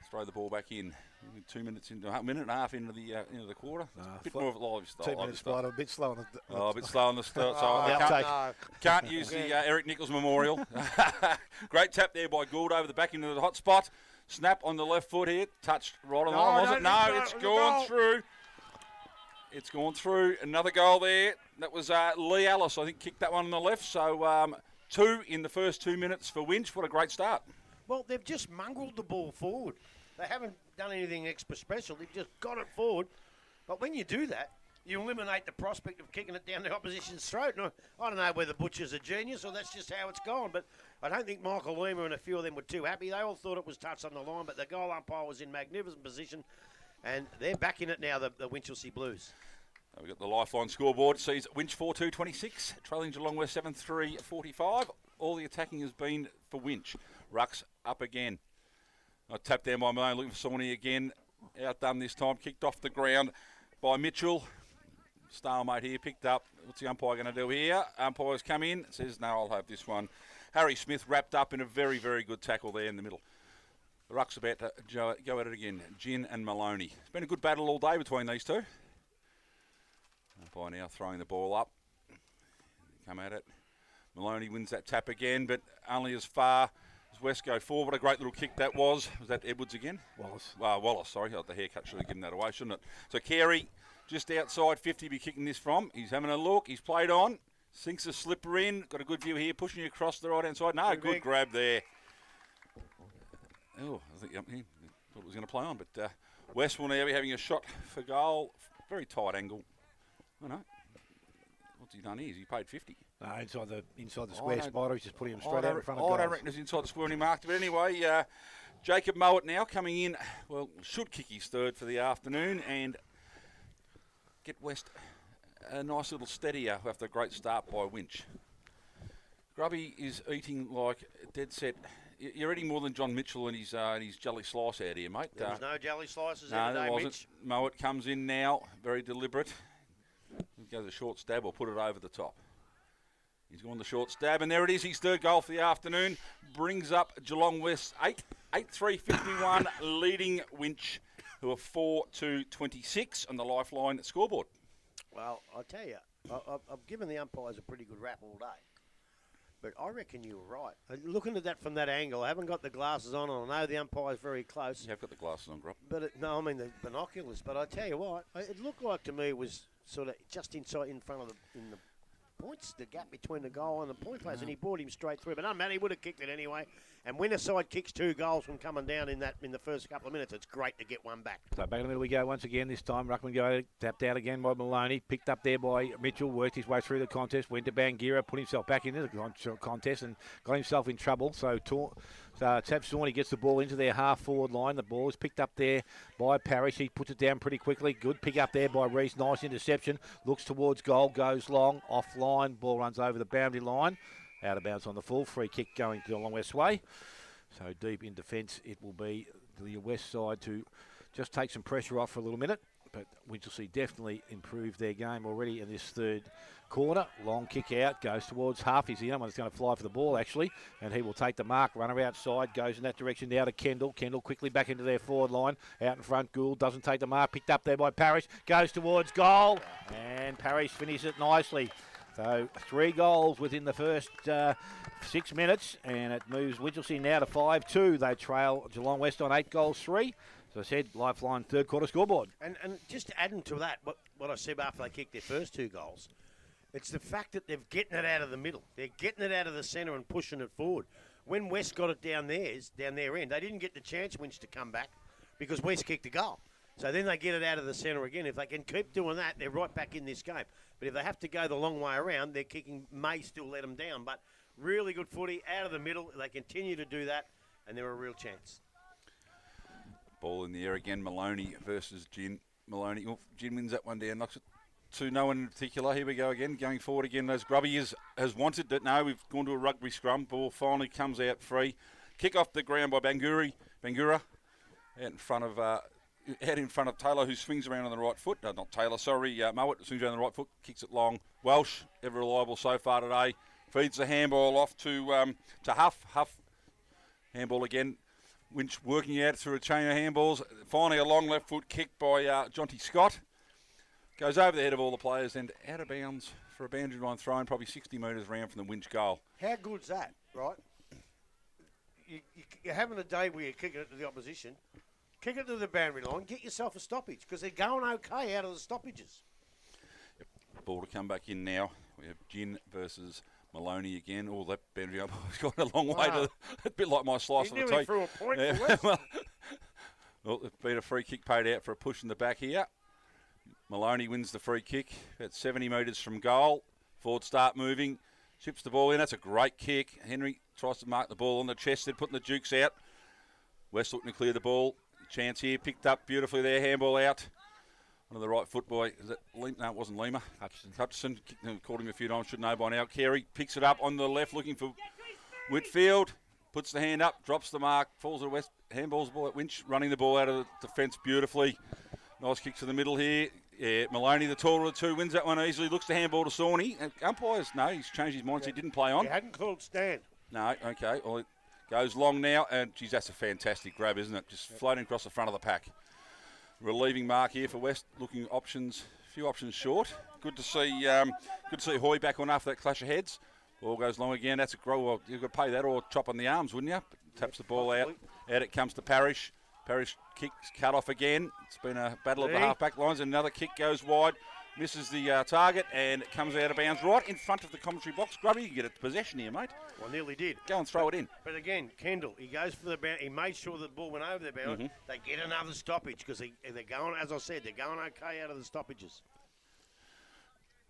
throw the ball back in. 2 minutes into a minute and a half into the quarter. A bit more of a live style. 2 minutes spider, a bit slow on the a bit slow on the start. So I can't use the Eric Nichols Memorial. Great tap there by Gould over the back into the hot spot. Snap on the left foot here. Touched right on the line, was it? No, it's gone through. It's gone through. Another goal there. That was Lee Ellis, I think, kicked that one on the left. So 2 in the first 2 minutes for Winch. What a great start. Well, they've just mongrelled the ball forward. They haven't done anything extra special. They've just got it forward. But when you do that, you eliminate the prospect of kicking it down the opposition's throat. And I don't know whether Butcher's a genius or that's just how it's gone. But I don't think Michael Lima and a few of them were too happy. They all thought it was touched on the line, but the goal umpire was in magnificent position. And they're back in it now, the Winchelsea Blues. We've got the lifeline scoreboard. It sees Winch 4-2-26, trailing Geelong West 7-3-45. All the attacking has been for Winch. Rucks up again. I tapped down by Malone, looking for Sawney again. Outdone this time, kicked off the ground by Mitchell. Stalemate here, picked up. What's the umpire going to do here? Umpire's come in, says, no, I'll have this one. Harry Smith wrapped up in a very, very good tackle there in the middle. The Ruck's about to go at it again. Gin and Maloney. It's been a good battle all day between these two. Umpire now throwing the ball up. Come at it. Maloney wins that tap again, but only as far as West go forward. What a great little kick that was. Was that Edwards again? Wallace, sorry. The haircut should have given that away, shouldn't it? So Carey, just outside 50, be kicking this from. He's having a look. He's played on. Sinks a slipper in. Got a good view here, pushing across the right-hand side. No, Good good big. grab there. Oh, I think he thought it was going to play on, but West will now be having a shot for goal. Very tight angle. Oh, no. What's he done here? He paid 50. No, inside the square spot. He's just putting him straight out in front of I goals. don't reckon it's inside the square when he marked it. But anyway, Jacob Mowat now coming in. Well, should kick his third for the afternoon and get West a nice little steadier after a great start by Winch. Grubby is eating like dead set. You're eating more than John Mitchell and his jelly slice out here, mate. There was no jelly slices No, in there today, wasn't. Mitch. Mowat comes in now, very deliberate. He goes a short stab or put it over the top. He's gone the short stab, and there it is, his third goal for the afternoon. Brings up Geelong West 8-3-51, leading Winch, who are 4-2-26 on the Lifeline scoreboard. Well, I tell you, I've given the umpires a pretty good rap all day. But I reckon you were right. Looking at that from that angle, I haven't got the glasses on, and I know the umpire's very close. You have got the glasses on, Grub. But no, I mean the binoculars. But I tell you what, it looked like to me it was sort of just inside, in front of the points, the gap between the goal and the point players, and he brought him straight through. But no matter, he would have kicked it anyway. And when a side kicks 2 goals from coming down in the first couple of minutes, it's great to get one back. So back in the middle we go once again. This time Ruckman go tapped out again by Maloney. Picked up there by Mitchell. Worked his way through the contest. Went to Bangira. Put himself back into the contest and got himself in trouble. So Tapsawny gets the ball into their half-forward line. The ball is picked up there by Parrish. He puts it down pretty quickly. Good pick up there by Reese. Nice interception. Looks towards goal. Goes long. Offline. Ball runs over the boundary line. Out of bounds on the full. Free kick going to Geelong West way. So deep in defence, it will be the West side to just take some pressure off for a little minute. But Winchelsea definitely improved their game already in this third quarter. Long kick out, goes towards half. He's the only one that's going to fly for the ball, actually. And he will take the mark. Runner outside, goes in that direction now to Kendall. Kendall quickly back into their forward line. Out in front, Gould doesn't take the mark. Picked up there by Parrish. Goes towards goal. And Parrish finishes it nicely. So 3 goals within the first 6 minutes, and it moves Winchelsea now to 5-2. They trail Geelong West on 8-3. As I said, Lifeline third quarter scoreboard. And just adding to that, what I said after they kicked their first 2 goals, it's the fact that they're getting it out of the middle. They're getting it out of the centre and pushing it forward. When West got it down their end, they didn't get the chance, Winch, to come back because West kicked a goal. So then they get it out of the centre again. If they can keep doing that, they're right back in this game. But if they have to go the long way around, their kicking may still let them down. But really good footy, out of the middle. They continue to do that, and they're a real chance. Ball in the air again, Maloney versus Gin. Maloney, Gin wins that one down, knocks it to no one in particular. Here we go again, going forward again. As Grubby has wanted it. No, we've gone to a rugby scrum. Ball finally comes out free. Kick off the ground by Bangura. Out in front of Taylor, who swings around on the right foot. No, not Taylor, sorry. Mowat swings around on the right foot, kicks it long. Welsh, ever reliable so far today, feeds the handball off to Huff. Huff, handball again. Winch working out through a chain of handballs. Finally, a long left foot kick by Jonty Scott. Goes over the head of all the players and out of bounds for a boundary line thrown, probably 60 metres round from the Winch goal. How good's that, right? You're having a day where you're kicking it to the opposition. Kick it to the boundary line, get yourself a stoppage because they're going okay out of the stoppages. Yep. Ball to come back in now. We have Gin versus Maloney again. Oh, that boundary up has gone a long way to a bit like my slice of the nearly tea. threw a point for West. Well, it's been a free kick paid out for a push in the back here. Maloney wins the free kick at 70 metres from goal. Forward start moving. Chips the ball in. That's a great kick. Henry tries to mark the ball on the chest. They're putting the Dukes out. West looking to clear the ball. Chance here. Picked up beautifully there. Handball out. On the right foot boy. Is it Lima? No, it wasn't Lima. Hutchison. Called him a few times. Should know by now. Carey picks it up on the left looking for Whitfield. Puts the hand up. Drops the mark. Falls at West. Handballs the ball at Winch. Running the ball out of the defence beautifully. Nice kick to the middle here. Yeah, Maloney, the taller of the two, wins that one easily. Looks to handball to Sawney. Umpires, no, he's changed his mind. So he didn't play on. He hadn't called stand. No, okay. Well, it goes long now. And, geez, that's a fantastic grab, isn't it? Just floating across the front of the pack. Relieving mark here for West. Looking options, a few options short. Good to see Hoy back on after that clash of heads. Ball goes long again. That's a grow. Well, you've got to pay that or chop on the arms, wouldn't you? Taps the ball out. Out it comes to Parrish. Parrish kicks cut off again. It's been a battle of the half-back lines. Another kick goes wide. misses the target, and it comes out of bounds right in front of the commentary box. Grubby, you get a possession here, mate. Well, nearly did. Go and throw it in. But again, Kendall, he goes for the bounce. He made sure the ball went over the bounce. They get another stoppage because they're going, as I said, they're going okay out of the stoppages.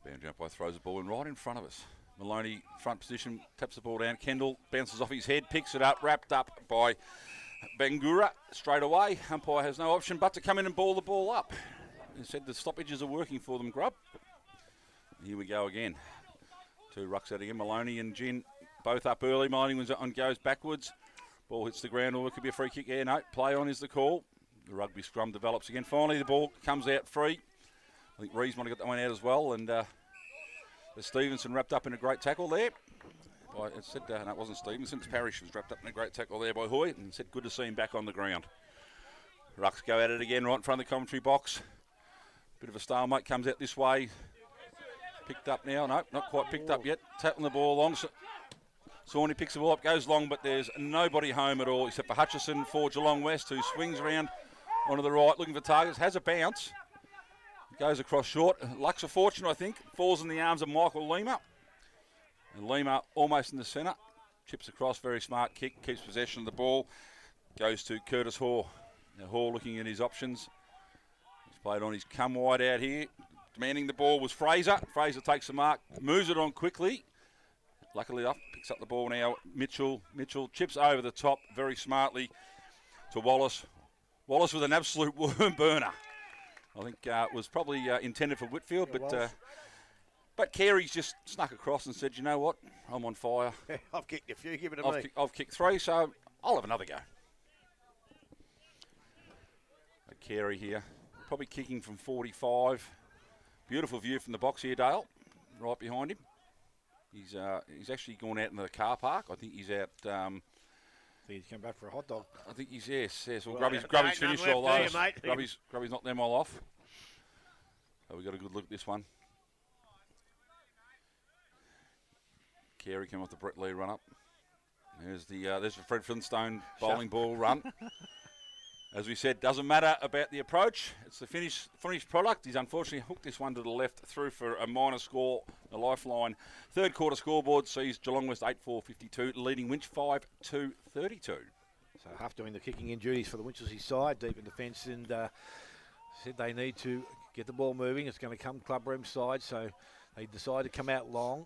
Boundary umpire throws the ball in right in front of us. Maloney, front position, taps the ball down. Kendall bounces off his head, picks it up, wrapped up by Bangura straight away. Umpire has no option but to come in and ball the ball up. He said the stoppages are working for them, Grub. Here we go again. Two rucks out again. Maloney and Gin both up early. Maloney goes backwards. Ball hits the ground, or it could be a free kick. Yeah, no, play on is the call. The rugby scrum develops again. Finally, the ball comes out free. I think Rees might have got that one out as well. And Stevenson wrapped up in a great tackle there. It said, no, it wasn't Stevenson. It's Parrish was wrapped up in a great tackle there by Hoy. And said, good to see him back on the ground. Rucks go at it again right in front of the commentary box. Bit of a stalemate, comes out this way. Picked up now. No, not quite picked up yet. Tapping the ball along. Sawney picks the ball up, goes long, but there's nobody home at all except for Hutchison for Geelong West, who swings around onto the right, looking for targets. Has a bounce. Goes across short. Lucks of fortune, I think. Falls in the arms of Michael Lima. And Lima almost in the centre. Chips across, very smart kick. Keeps possession of the ball. Goes to Curtis Hoare. Now Hoare looking at his options. He's played on his come wide out here. Demanding the ball was Fraser. Fraser takes the mark. Moves it on quickly. Luckily enough, picks up the ball now. Mitchell chips over the top very smartly to Wallace. Wallace with an absolute worm burner. I think it was probably intended for Whitfield, but Carey's just snuck across and said, you know what, I'm on fire. I've kicked a few, give it to me. I've kicked 3, so I'll have another go. Carey here, probably kicking from 45. Beautiful view from the box here, Dale, right behind him. He's actually gone out into the car park. I think he's out. He's come back for a hot dog. I think he's yes. Well, Grubby's finished all those. Grubby's knocked them all off. So we got a good look at this one. Carey came off the Brett Lee run up. There's the Fred Flintstone bowling ball run. As we said, doesn't matter about the approach. It's the finished product. He's unfortunately hooked this one to the left through for a minor score. The lifeline. Third quarter scoreboard sees Geelong West 8-4-52, leading Winch 5-2-32. So Huff doing the kicking in duties for the Winchelsea side, deep in defence, and said they need to get the ball moving. It's going to come club room side, so they decide to come out long.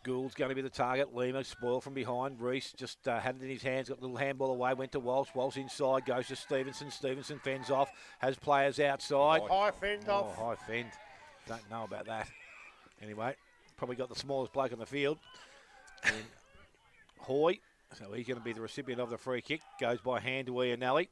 Gould's going to be the target. Lima spoiled from behind. Reese just had it in his hands, got a little handball away, went to Walsh. Walsh inside, goes to Stevenson. Stevenson fends off, has players outside. High fend off. High fend. Don't know about that. Anyway, probably got the smallest bloke on the field. And Hoy, so he's going to be the recipient of the free kick. Goes by hand to Ianelli.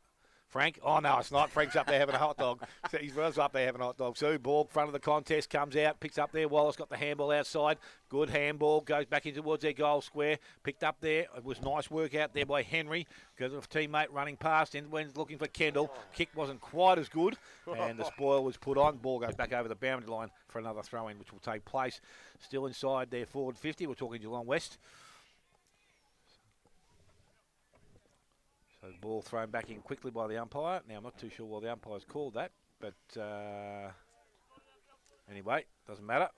Frank, oh no, it's not. Frank's up there having a hot dog. He's up there having a hot dog. So ball front of the contest comes out, picks up there. Wallace got the handball outside. Good handball, goes back in towards their goal square. Picked up there. It was nice work out there by Henry because of a teammate running past and when looking for Kendall. Kick wasn't quite as good and the spoil was put on. Ball goes back over the boundary line for another throw in which will take place. Still inside their forward 50. We're talking Geelong West. So the ball thrown back in quickly by the umpire. Now, I'm not too sure why the umpire's called that, but anyway, doesn't matter.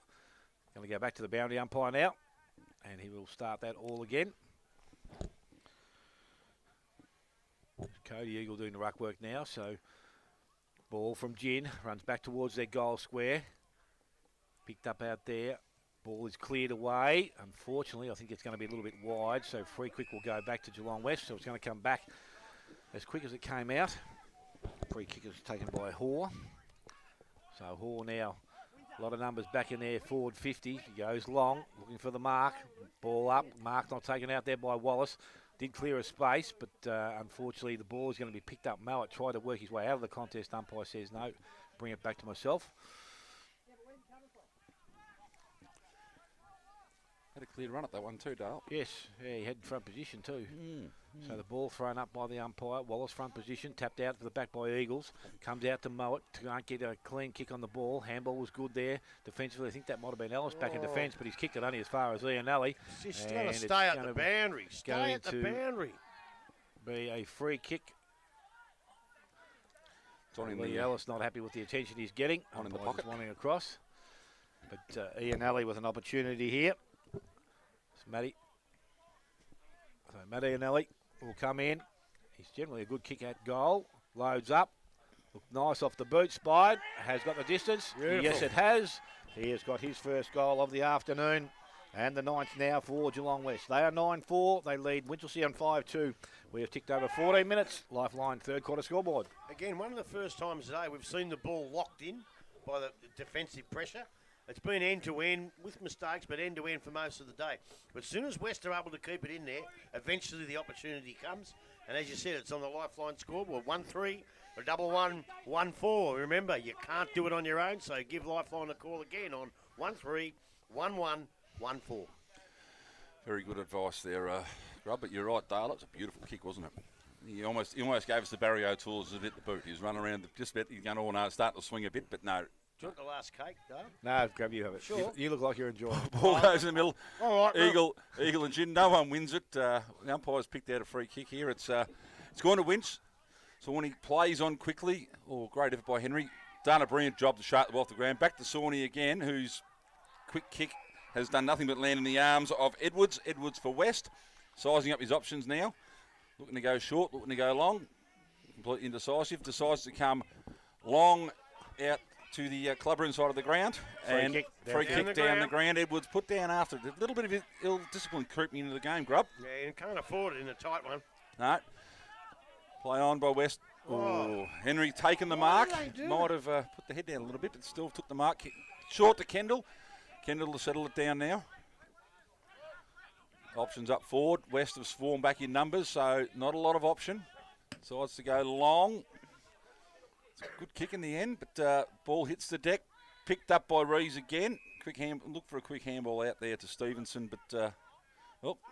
Going to go back to the boundary umpire now, and he will start that all again. Cody Eagle doing the ruck work now, so ball from Gin, runs back towards their goal square. Picked up out there. Ball is cleared away. Unfortunately, I think it's going to be a little bit wide, so free kick will go back to Geelong West, so it's going to come back as quick as it came out. Free kick is taken by Hoare. So Hoare now, a lot of numbers back in there, forward 50. He goes long, looking for the mark. Ball up, mark not taken out there by Wallace. Did clear a space, but unfortunately the ball is going to be picked up. Mowat tried to work his way out of the contest. Umpire says no, bring it back to myself. Had a clear run at that one too, Dale. Yes, yeah, he had front position too. So the ball thrown up by the umpire. Wallace front position, tapped out for the back by Eagles. Comes out to Mowat, can't get a clean kick on the ball. Handball was good there. Defensively, I think that might have been Ellis back in defence, but he's kicked it only as far as Ianelli. Just got to stay at the boundary. Stay at the boundary. Be a free kick on in Lee the Ellis not happy with the attention he's getting. On in the Umpires pocket. wanting across. But Ian Alley with an opportunity here. It's Matty. So Matty and Alley will come in. He's generally a good kick at goal. Loads up. Looked nice off the boot. Spied. Has got the distance. Beautiful. Yes, it has. He has got his first goal of the afternoon. And the ninth now for Geelong West. They are 9-4. They lead Winchelsea on 5-2. We have ticked over 14 minutes. Lifeline third quarter scoreboard. Again, one of the first times today we've seen the ball locked in by the defensive pressure. It's been end-to-end with mistakes, but end-to-end for most of the day. But as soon as West are able to keep it in there, eventually the opportunity comes. And as you said, it's on the Lifeline scoreboard. 1-3, or 1-1, 1-4. Remember, you can't do it on your own, so give Lifeline a call again on 1-3, 1-1, 1-4. Very good advice there, Grub. But you're right, Dale. It's a beautiful kick, wasn't it? He almost gave us the Barry O'Toole's at the boot. He was running around just about. He's going, oh no, starting to swing a bit, but no. Do you want the last cake, Dale? No, Grab, you have it. Sure. You look like you're enjoying it. Ball goes in the middle. All right, Eagle and Gin. No one wins it. The umpire's picked out a free kick here. It's going to Winch. So when he plays on quickly, great effort by Henry. Done a brilliant job to shut the ball off the ground. Back to Sawney again, whose quick kick has done nothing but land in the arms of Edwards. Edwards for West. Sizing up his options now. Looking to go short, looking to go long. Completely indecisive. Decides to come long out to the clubber inside of the ground. Free kick Down the ground. Edwards put down after. A little bit of ill discipline creeping into the game, Grub. Yeah, and can't afford it in a tight one. No. Play on by West. Oh, Henry taking the mark. Might have put the head down a little bit, but still took the mark. Short to Kendall. Kendall to settle it down now. Options up forward. West have swarmed back in numbers, so not a lot of option. Decides to go long. It's a good kick in the end, but ball hits the deck. Picked up by Rees again. Look for a quick handball out there to Stevenson, but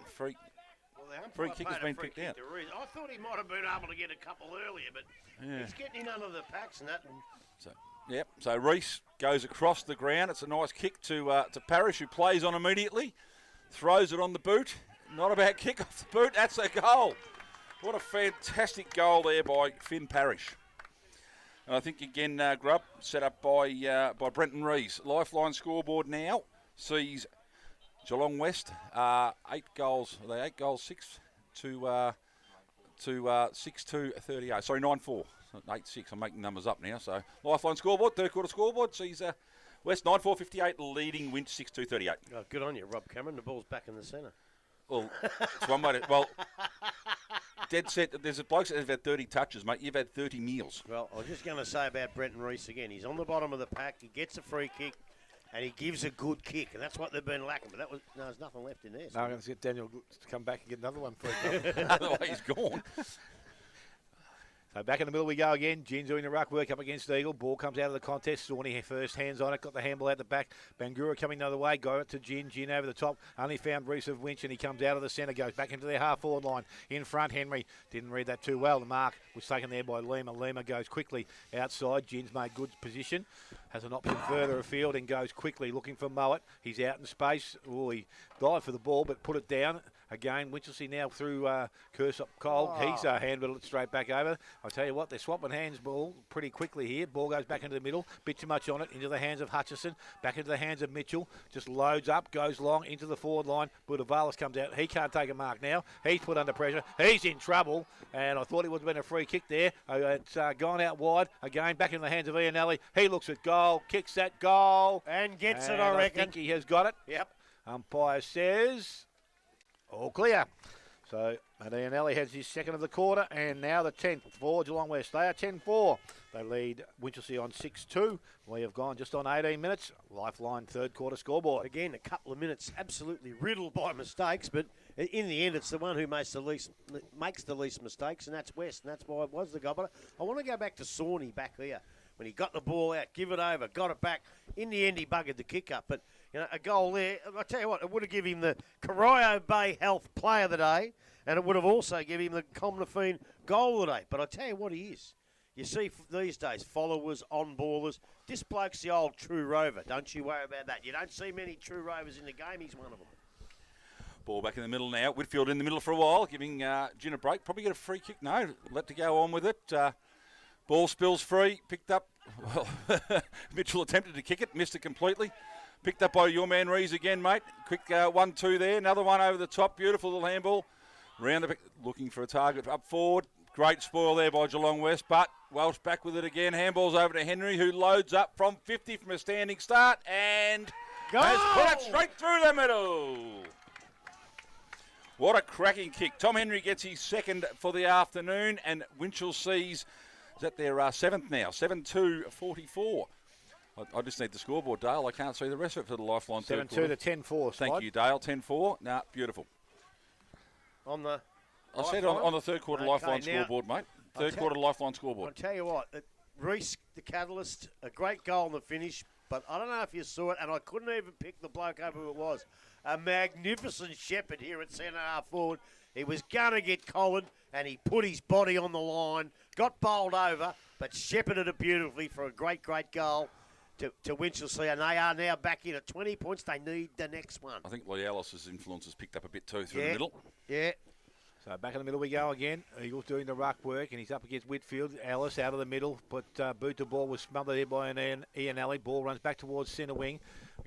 free. Well, Free kick has been picked out. I thought he might have been able to get a couple earlier, but he's getting in under the packs and that. So Rees goes across the ground. It's a nice kick to Parrish, who plays on immediately. Throws it on the boot. Not a bad kick off the boot. That's a goal. What a fantastic goal there by Finn Parrish. And I think again, Grub, set up by Brenton Rees. Lifeline scoreboard now sees Geelong West 8 goals. Are they 8 goals, 6 to 6-2-38. Sorry, 9-4. 8-6. I'm making numbers up now. So Lifeline scoreboard, third quarter scoreboard sees West 9-4-58 leading Winch 6-2-38. Oh, good on you, Rob Cameron. The ball's back in the centre. Well, it's one way to. Well, dead set. There's a bloke that has had 30 touches, mate. You've had 30 meals. Well, I was just going to say about Brenton Rees again. He's on the bottom of the pack. He gets a free kick, and he gives a good kick, and that's what they've been lacking. But there's nothing left in there. Now I'm going to get Daniel to come back and get another one for him. Otherwise, he's gone. So back in the middle we go again. Gin's doing the ruck work up against Eagle. Ball comes out of the contest. Sawney first, hands on it. Got the handball out the back. Bangura coming the other way. Go it to Gin. Gin over the top. Only found Reese of Winch, and he comes out of the centre. Goes back into their half-forward line. In front, Henry. Didn't read that too well. The mark was taken there by Lima. Lima goes quickly outside. Gin's made good position. Has an option further afield and goes quickly looking for Mowat. He's out in space. Oh, he dived for the ball but put it down. Again, Winchelsea now through Kersop Cole. He's handled it straight back over. I'll tell you what, they're swapping hands ball pretty quickly here. Ball goes back into the middle. Bit too much on it. Into the hands of Hutchison. Back into the hands of Mitchell. Just loads up, goes long into the forward line. Budavalis comes out. He can't take a mark now. He's put under pressure. He's in trouble. And I thought it would have been a free kick there. It's gone out wide. Again, back in the hands of Ian Alley. He looks at goal. Kicks that goal. And gets it, I reckon. I think he has got it. Yep. Umpire says all clear. So Ian Alley has his second of the quarter, and now the 10th for Geelong West. They are 10-4. They lead Winchelsea on 6-2. We have gone just on 18 minutes. Lifeline third quarter scoreboard. Again, a couple of minutes absolutely riddled by mistakes, but in the end, it's the one who makes the least mistakes, and that's West, and that's why it was the goal. But I want to go back to Sawney back here. When he got the ball out, give it over, got it back. In the end, he buggered the kick up. But, a goal there, I tell you what, it would have given him the Corio Bay Health Player of the Day, and it would have also given him the Comnafine Goal of the Day. But I tell you what he is. You see these days, followers, on-ballers. This bloke's the old true rover. Don't you worry about that. You don't see many true rovers in the game. He's one of them. Ball back in the middle now. Whitfield in the middle for a while, giving Gin a break. Probably get a free kick. No, let to go on with it. Ball spills free, picked up. Well, Mitchell attempted to kick it, missed it completely. Picked up by your man Rees again, mate. Quick 1-2 there. Another one over the top. Beautiful little handball. Round the looking for a target up forward. Great spoil there by Geelong West, but Welsh back with it again. Handballs over to Henry, who loads up from 50 from a standing start and has put it straight through the middle. What a cracking kick. Tom Henry gets his second for the afternoon, and Winchelsea's is at their seventh now, 7-2-44. I just need the scoreboard, Dale. I can't see the rest of it for the Lifeline. 7-2 to 10-4. Thank you, Dale. 10-4. Nah, beautiful. On the I said on the third quarter Lifeline scoreboard, mate. Third quarter Lifeline scoreboard. I'll tell you what, Reese, the catalyst, a great goal in the finish, but I don't know if you saw it, and I couldn't even pick the bloke over who it was. A magnificent shepherd here at centre half forward. He was going to get collared, and he put his body on the line, got bowled over, but shepherded it beautifully for a great, great goal to Winchelsea, and they are now back in at 20 points. They need the next one. I think Lee Ellis's influence has picked up a bit too through the middle. Yeah. So back in the middle we go again. Eagles doing the ruck work, and he's up against Whitfield. Ellis out of the middle, but boot to ball was smothered there by an Ian Alley. Ball runs back towards centre wing.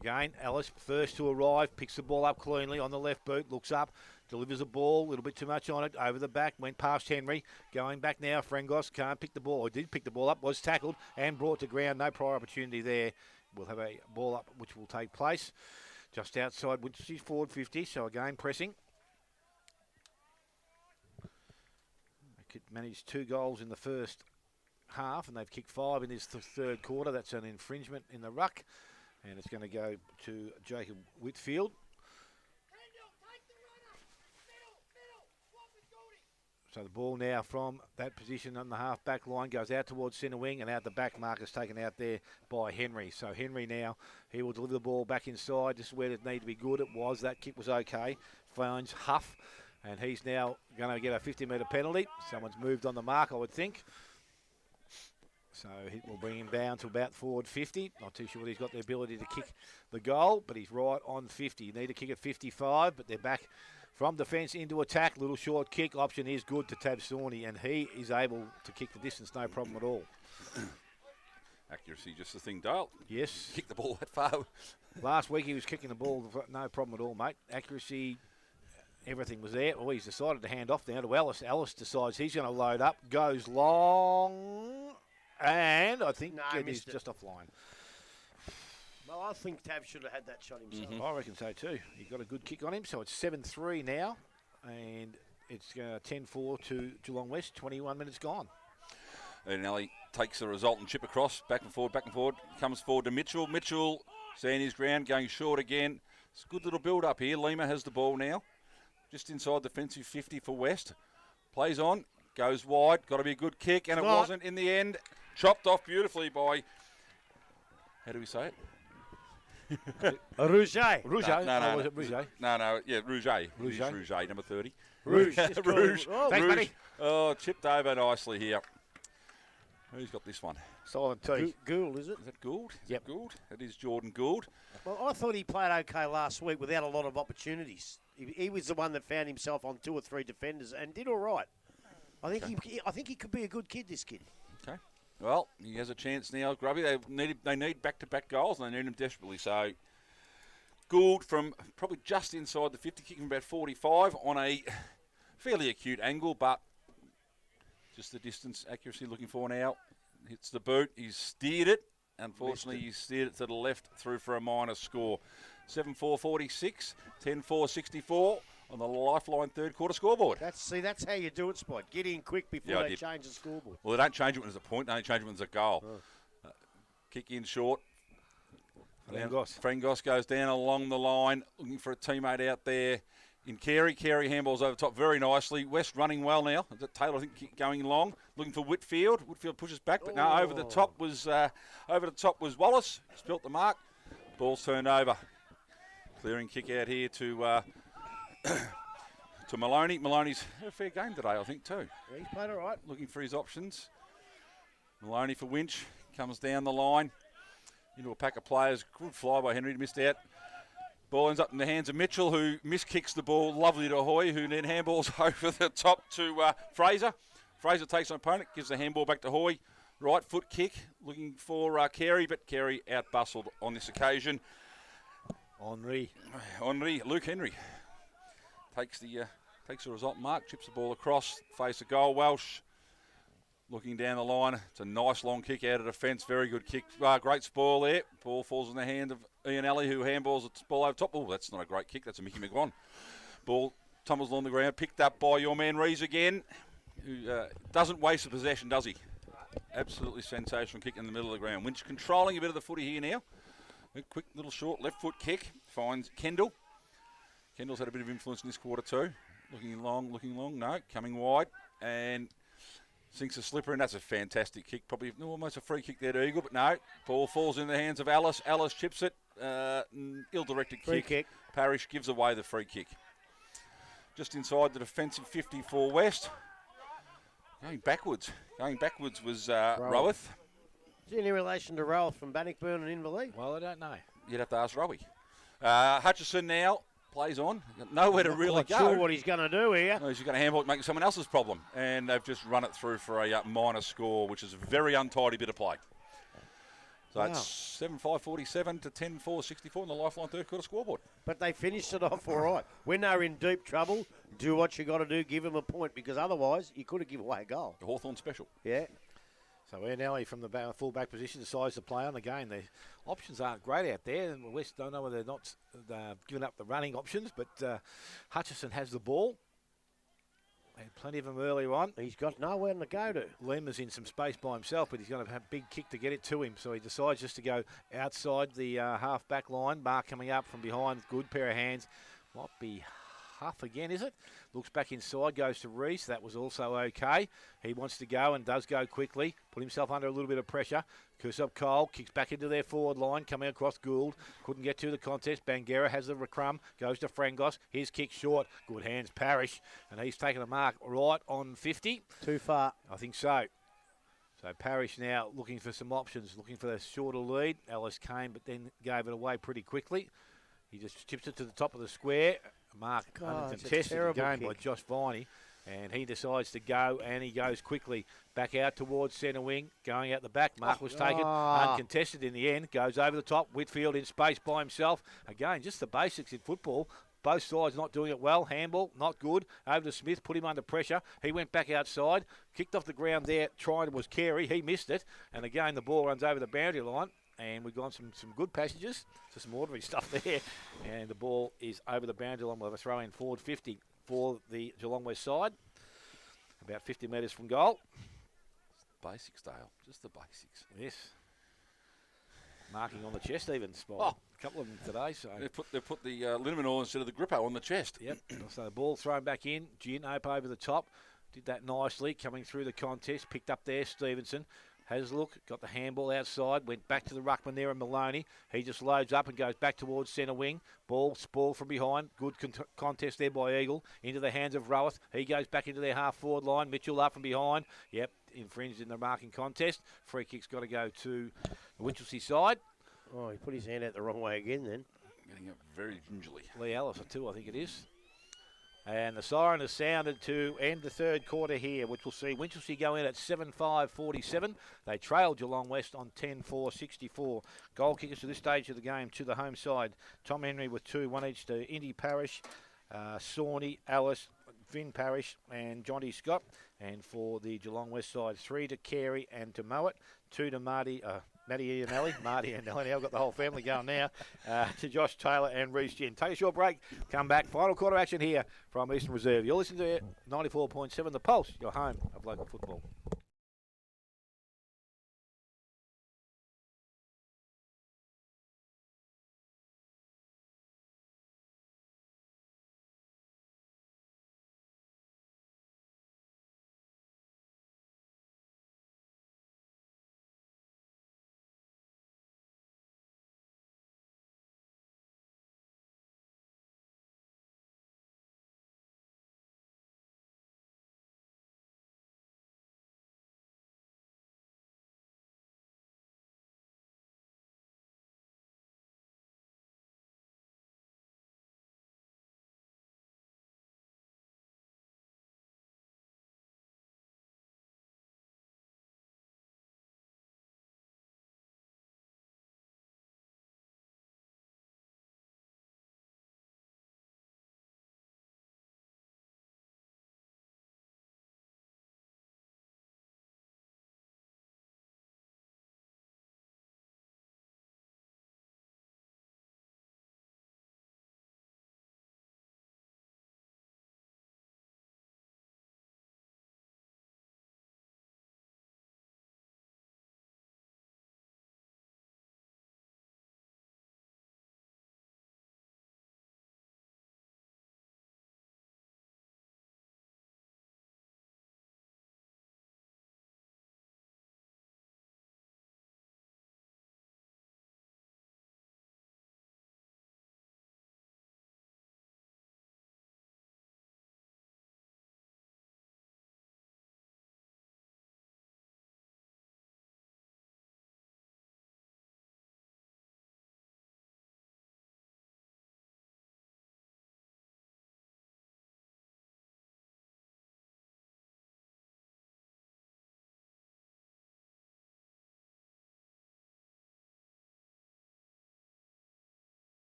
Again, Ellis first to arrive, picks the ball up cleanly on the left boot, looks up, delivers a ball, a little bit too much on it, over the back, went past Henry. Going back now, Frangos can't pick the ball. He did pick the ball up, was tackled and brought to ground. No prior opportunity there. We'll have a ball up which will take place just outside Winchelsea's forward 50, so again pressing. Managed 2 goals in the first half, and they've kicked 5 in this third quarter. That's an infringement in the ruck, and it's going to go to Jacob Whitfield. So the ball now from that position on the half-back line goes out towards centre wing, and out the back marker's taken out there by Henry. So Henry now, he will deliver the ball back inside. This is where it needed to be good. It was. That kick was okay. Finds Huff. And he's now going to get a 50-metre penalty. Someone's moved on the mark, I would think. So it will bring him down to about forward 50. Not too sure whether he's got the ability to kick the goal, but he's right on 50. You need to kick at 55, but they're back from defence into attack. Little short kick. Option is good to Tab Sawney, and he is able to kick the distance, no problem at all. Accuracy, just the thing, Dale. Yes. Kick the ball that far. Last week he was kicking the ball, no problem at all, mate. Accuracy... Everything was there. Oh, he's decided to hand off now to Ellis. Ellis decides he's going to load up, goes long, and I think it is just offline. Well, I think Tab should have had that shot himself. I reckon so too. He got a good kick on him, so it's 7-3 now, and it's 10-4 to Geelong West. 21 minutes gone. And Nelly takes the resultant chip across, back and forward, comes forward to Mitchell. Mitchell standing his ground, going short again. It's a good little build-up here. Lima has the ball now. Just inside defensive 50 for West. Plays on, goes wide, got to be a good kick, and it wasn't in the end. Chopped off beautifully by, how do we say it? Rouget. Rouget. No. Was it Rouget? No, yeah, Rouget. Rouget, number 30. Rouge. Rouge. Oh, thanks, buddy. Oh, chipped over nicely here. Who's got this one? Silent T. Gould, is it? Is that Gould? Yep. Gould. It is Jordan Gould. Well, I thought he played okay last week without a lot of opportunities. He was the one that found himself on 2 or 3 defenders and did all right. I think he could be a good kid, this kid. Okay. Well, he has a chance now, Grubby. They need back-to-back goals, and they need them desperately. So, Gould from probably just inside the 50, kicking about 45 on a fairly acute angle, but just the distance accuracy looking for now. Hits the boot. He's steered it. Unfortunately, he steered it to the left through for a minor score. 7-4-46, 10-4-64 on the Lifeline third quarter scoreboard. That's how you do it, Spot. Get in quick before they change the scoreboard. Well, they don't change it when there's a point. They only change it when there's a goal. Kick in short. Frangos goes down along the line, looking for a teammate out there in Carey. Carey handballs over top very nicely. West running well now. Taylor, I think, going long, looking for Whitfield. Whitfield pushes back, but no, over the top was Wallace. Spilt the mark. Ball's turned over. Clearing kick out here to Maloney. Maloney's had a fair game today, I think, too. Yeah, he's played all right. Looking for his options. Maloney for Winch. Comes down the line. Into a pack of players. Good fly by Henry. Missed out. Ball ends up in the hands of Mitchell, who miskicks the ball. Lovely to Hoy, who then handballs over the top to Fraser. Fraser takes an opponent, gives the handball back to Hoy. Right foot kick, looking for Carey, but Carey out-bustled on this occasion. Luke Henry takes the result mark, chips the ball across, face a goal. Welsh looking down the line. It's a nice long kick out of defence. Very good kick. Great spoil there. Ball falls in the hand of Ian Alley, who handballs the ball over top. Oh, that's not a great kick. That's a Mickey McGuan. Ball tumbles along the ground. Picked up by your man Rees again, who doesn't waste a possession, does he? Absolutely sensational kick in the middle of the ground. Winch controlling a bit of the footy here now. A quick little short left foot kick. Finds Kendall. Kendall's had a bit of influence in this quarter too. Looking long. No, coming wide. And sinks a slipper, and that's a fantastic kick. Probably almost a free kick there to Eagle, but no. Ball falls in the hands of Alice. Alice chips it. Ill-directed kick. Parrish gives away the free kick. Just inside the defensive 50 for West. Going backwards was Roweth. Is there any relation to Roweth from Bannockburn and Inverleigh? Well, I don't know. You'd have to ask Rowie. Hutchison now plays on. Got nowhere to really go. Not sure what he's going to do here. No, he's going to handball it, make it someone else's problem. And they've just run it through for a minor score, which is a very untidy bit of play. So it's 7-5-47 to 10-4-64 on the Lifeline third quarter scoreboard. But they finished it off all right. When they're in deep trouble, do what you got to do, give them a point, because otherwise you could have given away a goal. The Hawthorn special. Yeah. So Ian Alley from the full back position decides to play on. Again, the options aren't great out there, and West don't know whether they're not giving up the running options, but Hutchison has the ball. Had plenty of them earlier on. He's got nowhere to go to. Lima's in some space by himself, but he's going to have a big kick to get it to him. So he decides just to go outside the half-back line. Mark coming up from behind. Good pair of hands. Might be Huff again, is it? Looks back inside, goes to Reese. That was also okay. He wants to go and does go quickly. Put himself under a little bit of pressure. Kusup Cole kicks back into their forward line, coming across Gould. Couldn't get to the contest. Bangera has the recrum, goes to Frangos. His kick short. Good hands, Parrish. And he's taken a mark right on 50. Too far. I think so. So Parrish now looking for some options, looking for the shorter lead. Ellis came, but then gave it away pretty quickly. He just chips it to the top of the square. Mark uncontested again by Josh Viney, and he decides to go, and he goes quickly back out towards centre wing, going out the back. Mark was taken uncontested in the end, goes over the top. Whitfield in space by himself. Again, just the basics in football. Both sides not doing it well. Handball, not good. Over to Smith, put him under pressure. He went back outside, kicked off the ground there, trying was Carey. He missed it, and again the ball runs over the boundary line. And we've gone some good passages to some ordinary stuff there. And the ball is over the boundary line. We'll have a throw in forward 50 for the Geelong West side. About 50 metres from goal. Basics, Dale. Just the basics. Yes. Marking on the chest even, Spot. A couple of them today. So They put the liniment oil instead of the grippo on the chest. Yep. So the ball thrown back in. Gin up over the top. Did that nicely, coming through the contest. Picked up there, Stevenson. Has a look, got the handball outside, went back to the ruckman there and Maloney. He just loads up and goes back towards centre wing. Ball spoiled from behind. Good contest there by Eagle. Into the hands of Roweth. He goes back into their half-forward line. Mitchell up from behind. Yep, infringed in the marking contest. Free kick's got to go to the Winchelsea side. Oh, he put his hand out the wrong way again then. Getting up very gingerly. Lee Ellis, too, I think it is. And the siren has sounded to end the third quarter here, which we'll see Winchelsea go in at 7-5-47. They trail Geelong West on 10-4-64. Goal kickers to this stage of the game to the home side. Tom Henry with 2, 1 each to Indy Parrish, Sawney, Alice, Vin Parrish and Johnny Scott. And for the Geelong West side, 3 to Carey and to Mowat, 2 to Matty and Ellie. Marty and Ellie now got the whole family going now. To Josh Taylor and Reece Ginn. Take a short break. Come back. Final quarter action here from Eastern Reserve. You're listening to 94.7 The Pulse, your home of local football.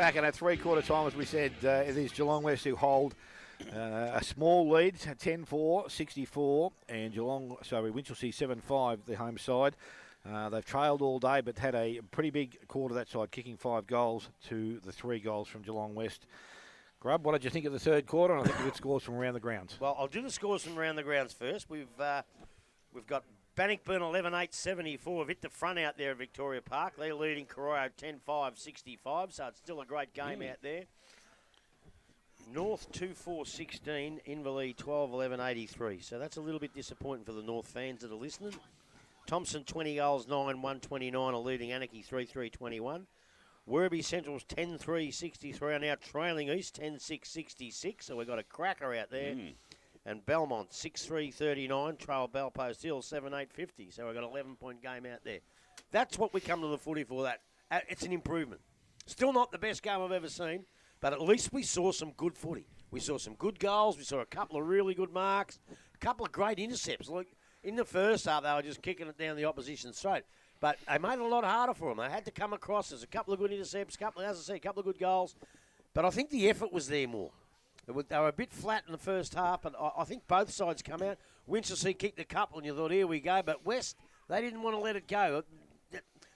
back in at three-quarter time, as we said, it is Geelong West who hold a small lead, 10-4, 64, and Winchelsea 7-5, the home side. They've trailed all day, but had a pretty big quarter that side, kicking 5 goals to the 3 goals from Geelong West. Grub, what did you think of the third quarter? And I think the good scores from around the grounds. Well, I'll do the scores from around the grounds first. We've got Bannockburn 11-8-74. Hit the front out there at Victoria Park. They're leading Corio 10-5-65, so it's still a great game out there. North 2-4-16, Inverleigh 12-11-83. So that's a little bit disappointing for the North fans that are listening. Thompson 20 goals, 9-1-29 are leading Anarchy 3-3-21. Werribee Central's 10-3-63 are now trailing East 10-6-66. So we've got a cracker out there. And Belmont 6-3-39, trail Bellpost Hill 7-8-50. So we've got an 11-point game out there. That's what we come to the footy for. That it's an improvement. Still not the best game I've ever seen. But at least we saw some good footy. We saw some good goals. We saw a couple of really good marks. A couple of great intercepts. Look, in the first half, they were just kicking it down the opposition's throat. But they made it a lot harder for them. They had to come across. There's a couple of good intercepts, a couple of good goals. But I think the effort was there more. They were a bit flat in the first half, but I think both sides come out. Winchelsea kicked a couple, and you thought, here we go. But West, they didn't want to let it go.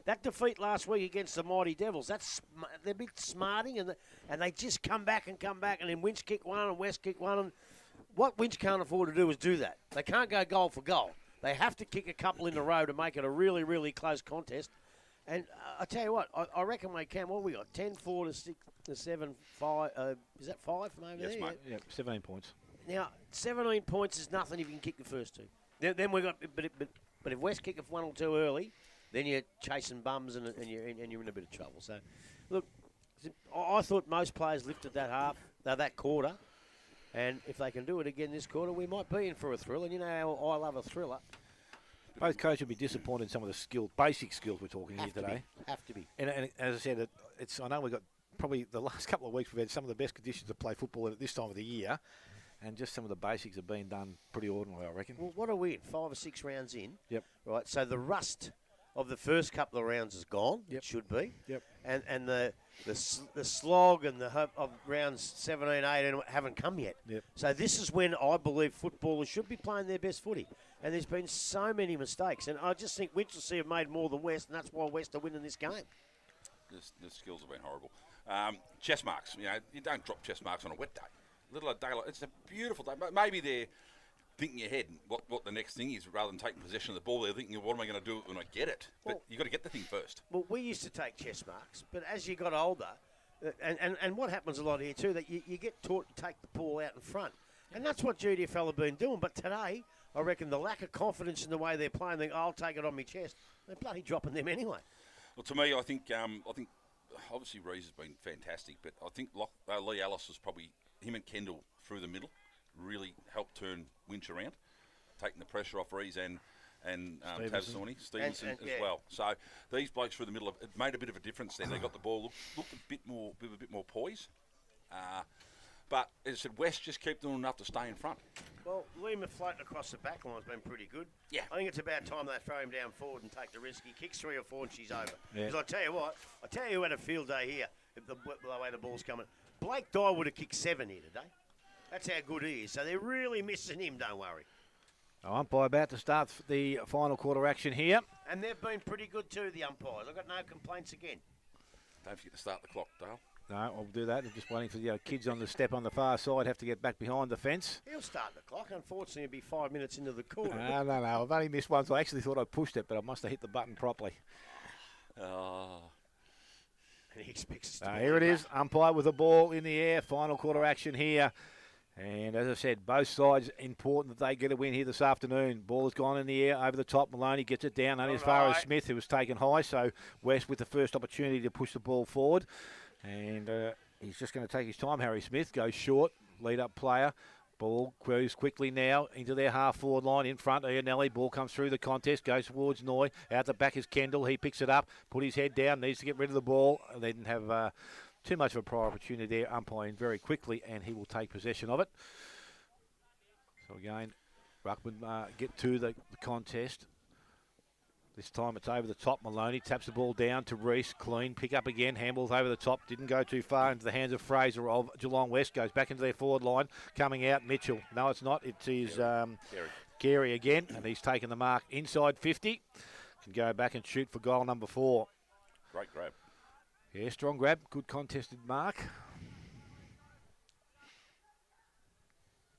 That defeat last week against the Mighty Devils, they're a bit smarting, and they just come back, and then Winch kick one and West kick one. And what Winch can't afford to do is do that. They can't go goal for goal. They have to kick a couple in a row to make it a really, really close contest. And I tell you what, I reckon they can. What have we got? 10-4 to 7-5. Is that 5 from over there? Yes, mate. Yeah, 17 points. Now, 17 points is nothing if you can kick the first two. Then we got, but if West kick 1 or 2 early, then you're chasing bums and you're in a bit of trouble. So, look, I thought most players lifted that quarter, and if they can do it again this quarter, we might be in for a thrill. And you know how I love a thriller. Both coaches will be disappointed in some of the basic skills we're talking here today. Have to be. And as I said, I know we've got probably the last couple of weeks we've had some of the best conditions to play football at this time of the year, and just some of the basics have been done pretty ordinarily, I reckon. Well, what are we in? 5 or 6 rounds in? Yep. Right, so the rust of the first couple of rounds is gone. Yep. It should be. Yep. And the slog and of rounds 17, 18 haven't come yet. Yep. So this is when I believe footballers should be playing their best footy. And there's been so many mistakes. And I just think Winchelsea have made more than West, and that's why West are winning this game. The skills have been horrible. Chest marks. You don't drop chest marks on a wet day. Little a day like it's a beautiful day. Maybe they're thinking ahead what the next thing is rather than taking possession of the ball. They're thinking, what am I going to do when I get it? But you've got to get the thing first. Well, we used to take chest marks, but as you got older, and what happens a lot here too, that you get taught to take the ball out in front. And that's what GDFNL have been doing. But today, I reckon the lack of confidence in the way they're playing, I'll take it on my chest, they're bloody dropping them anyway. Well, to me, I think obviously Rees has been fantastic, but I think Lee Ellis was probably, him and Kendall through the middle, really helped turn Winch around, taking the pressure off Rees and Stevenson as well. So these blokes through the middle, it made a bit of a difference then. They got the ball, looked a bit more poise. But as I said, West just kept doing enough to stay in front. Well, Lima floating across the back line has been pretty good. Yeah. I think it's about time they throw him down forward and take the risk. He kicks 3 or 4 and she's over. Yeah. Because I tell you who had a field day here, the way the ball's coming. Blake Dye would have kicked 7 here today. That's how good he is. So they're really missing him, don't worry. Umpire about to start the final quarter action here. And they've been pretty good too, the umpires. I've got no complaints again. Don't forget to start the clock, Dale. No, I'll do that. I'm just waiting for the kids on the step on the far side have to get back behind the fence. He'll start the clock. Unfortunately, it'll be 5 minutes into the quarter. No. I've only missed one, so I actually thought I pushed it, but I must have hit the button properly. And he expects us to Here it is. Umpire with the ball in the air. Final quarter action here. And as I said, both sides important that they get a win here this afternoon. Ball has gone in the air over the top. Maloney gets it down only as far as Smith, who was taken high. So West with the first opportunity to push the ball forward. And he's just going to take his time. Harry Smith goes short, lead-up player. Ball goes quickly now into their half-forward line in front. Iannelli, ball comes through the contest, goes towards Noy. Out the back is Kendall. He picks it up, put his head down, needs to get rid of the ball. They didn't have too much of a prior opportunity there, umpiring very quickly, and he will take possession of it. So again, Ruckman get to the contest. This time it's over the top. Maloney taps the ball down to Reese. Clean. Pick up again. Handballs over the top. Didn't go too far into the hands of Fraser of Geelong West. Goes back into their forward line. Coming out, Mitchell. No, it's not. It is Carey again. And he's taken the mark inside 50. Can go back and shoot for goal number 4. Great grab. Yeah, strong grab. Good contested mark.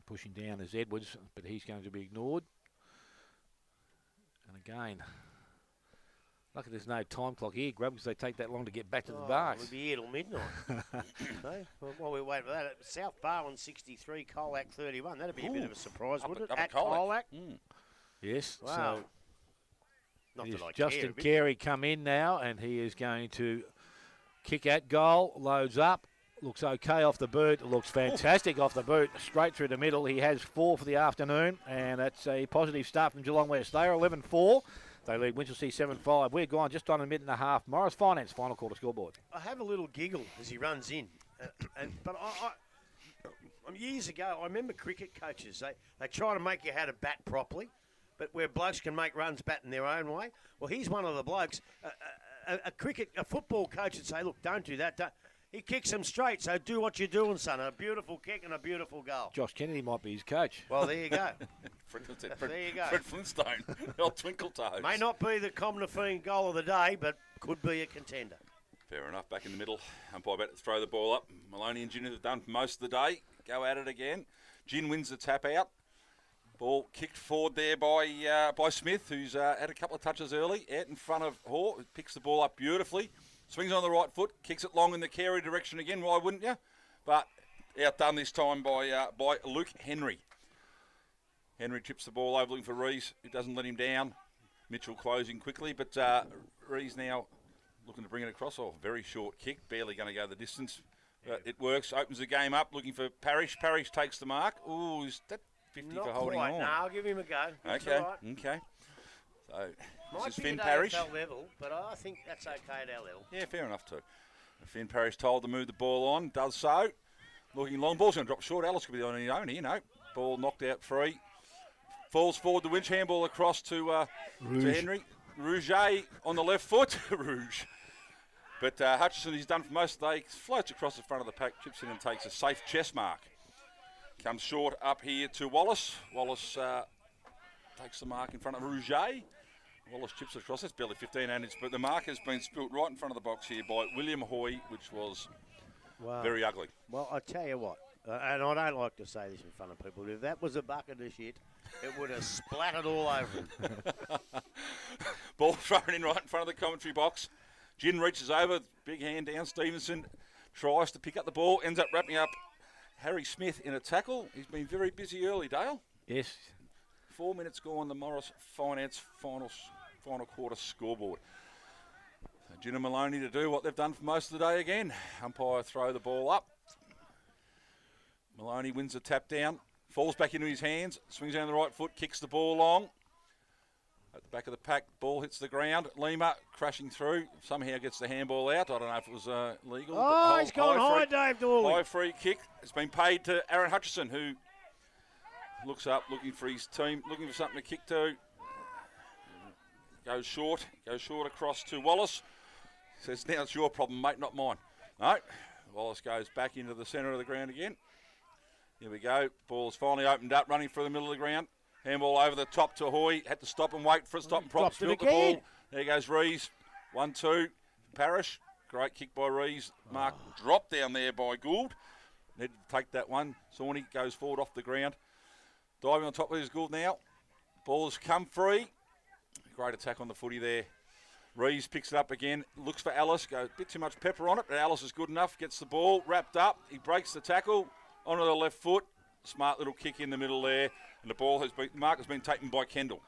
Pushing down is Edwards, but he's going to be ignored. And again, lucky there's no time clock here, Grub, because they take that long to get back to the bars. We'll be here till midnight. So, while we wait for that, South Barwon 63, Colac 31. That'd be a bit of a surprise, wouldn't it? At Colac. Yes. Wow. So Not that I Justin care, Carey come in now, and he is going to kick at goal. Loads up. Looks okay off the boot. Looks fantastic off the boot. Straight through the middle. He has 4 for the afternoon, and that's a positive start from Geelong West. They are 11-4. They lead Winchelsea 7-5. We're gone just on a minute and a half. Morris Finance, final quarter scoreboard. I have a little giggle as he runs in. But years ago, I remember cricket coaches. They try to make you how to bat properly, but where blokes can make runs batting their own way. Well, he's one of the blokes. A football coach would say, look, don't do that. He kicks them straight, so do what you're doing, son. A beautiful kick and a beautiful goal. Josh Kennedy might be his coach. Well, there you go. There you go. Fred Flintstone. Old Twinkle Toes. May not be the Comnafine goal of the day, but could be a contender. Fair enough. Back in the middle. Umpire about to throw the ball up. Maloney and Gin have done most of the day. Go at it again. Gin wins the tap out. Ball kicked forward there by Smith, who's had a couple of touches early. Out in front of Hoare, who picks the ball up beautifully. Swings on the right foot, kicks it long in the Carey direction again. Why wouldn't you? But outdone this time by Luke Henry. Henry chips the ball over looking for Rees. He doesn't let him down. Mitchell closing quickly, but Rees now looking to bring it across. Oh, very short kick, barely going to go the distance. But it works, opens the game up, looking for Parrish. Parrish takes the mark. Ooh, is that 50 Not for holding quite. on? No, I'll give him a go. That's Okay, all right. okay. So, Might this is be Finn at Parrish. AFL level, but I think that's okay at our level. Yeah, fair enough too. Finn Parrish told to move the ball on, does so. Looking long, ball's going to drop short. Alice could be on his own here, no. Ball knocked out free. Falls forward the Winch, handball across to Henry. Rouget on the left foot. Rouge. But Hutchison, he's done for most of the day, floats across the front of the pack, chips in and takes a safe chest mark. Comes short up here to Wallace. Wallace takes the mark in front of Rouget. Wallace chips it across. That's barely 15 inches, but the mark has been spilt right in front of the box here by William Hoy, which was very ugly. Well, I tell you what, and I don't like to say this in front of people, but if that was a bucket of shit, it would have splattered all over him. Ball thrown in right in front of the commentary box. Gin reaches over, big hand down. Stevenson tries to pick up the ball, ends up wrapping up Harry Smith in a tackle. He's been very busy early, Dale. Yes. 4 minutes gone, the Morris Finance final quarter scoreboard. So Gin and Maloney to do what they've done for most of the day again. Umpire throw the ball up. Maloney wins the tap down, falls back into his hands, swings down the right foot, kicks the ball long. At the back of the pack, ball hits the ground. Lima crashing through, somehow gets the handball out. I don't know if it was legal. Oh, he's gone high, Dave Dawley. High free kick. It's been paid to Aaron Hutchison, who looks up, looking for his team, looking for something to kick to. Goes short across to Wallace. Says, now it's your problem, mate, not mine. No, Wallace goes back into the centre of the ground again. Here we go. Ball's finally opened up, running through the middle of the ground. Handball over the top to Hoy. Had to stop and wait for it. Stop and prop. Spilt the ball. There goes Rees. 1-2. Parrish. Great kick by Rees. Mark dropped down there by Gould. Needed to take that one. Sawney goes forward off the ground. Diving on top of his Gould now. Ball's come free. Great attack on the footy there. Rees picks it up again. Looks for Alice. Goes a bit too much pepper on it, but Alice is good enough. Gets the ball wrapped up. He breaks the tackle onto the left foot. Smart little kick in the middle there. And the mark has been taken by Kendall.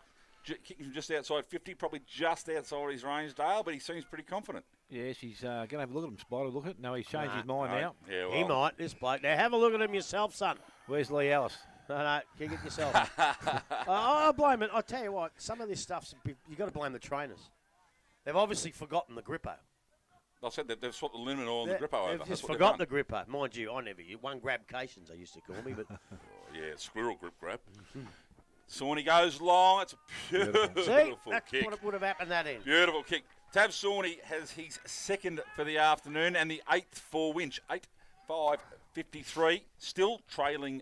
Kicking from just outside 50, probably just outside his range, Dale, but he seems pretty confident. Yes, he's going to have a look at him, Spider. Look at it. No, he's changed his mind now. Yeah, well, he might, this bloke. Now, have a look at him yourself, son. Where's Lee Ellis? No, kick it yourself. I blame it. I tell you what, some of this stuff's, you've got to blame the trainers. They've obviously forgotten the grippo. I said that they've swapped the liniment oil and the grippo over. They've just forgot the grippo. Mind you, I never used one grabcations, they used to call me. But yeah, squirrel grip grab. Sawney goes long. It's a beautiful See, that's kick. what would have happened that end. Beautiful kick. Tav Sawney has his second for the afternoon and the 8th for Winch. 8-5-53. Still trailing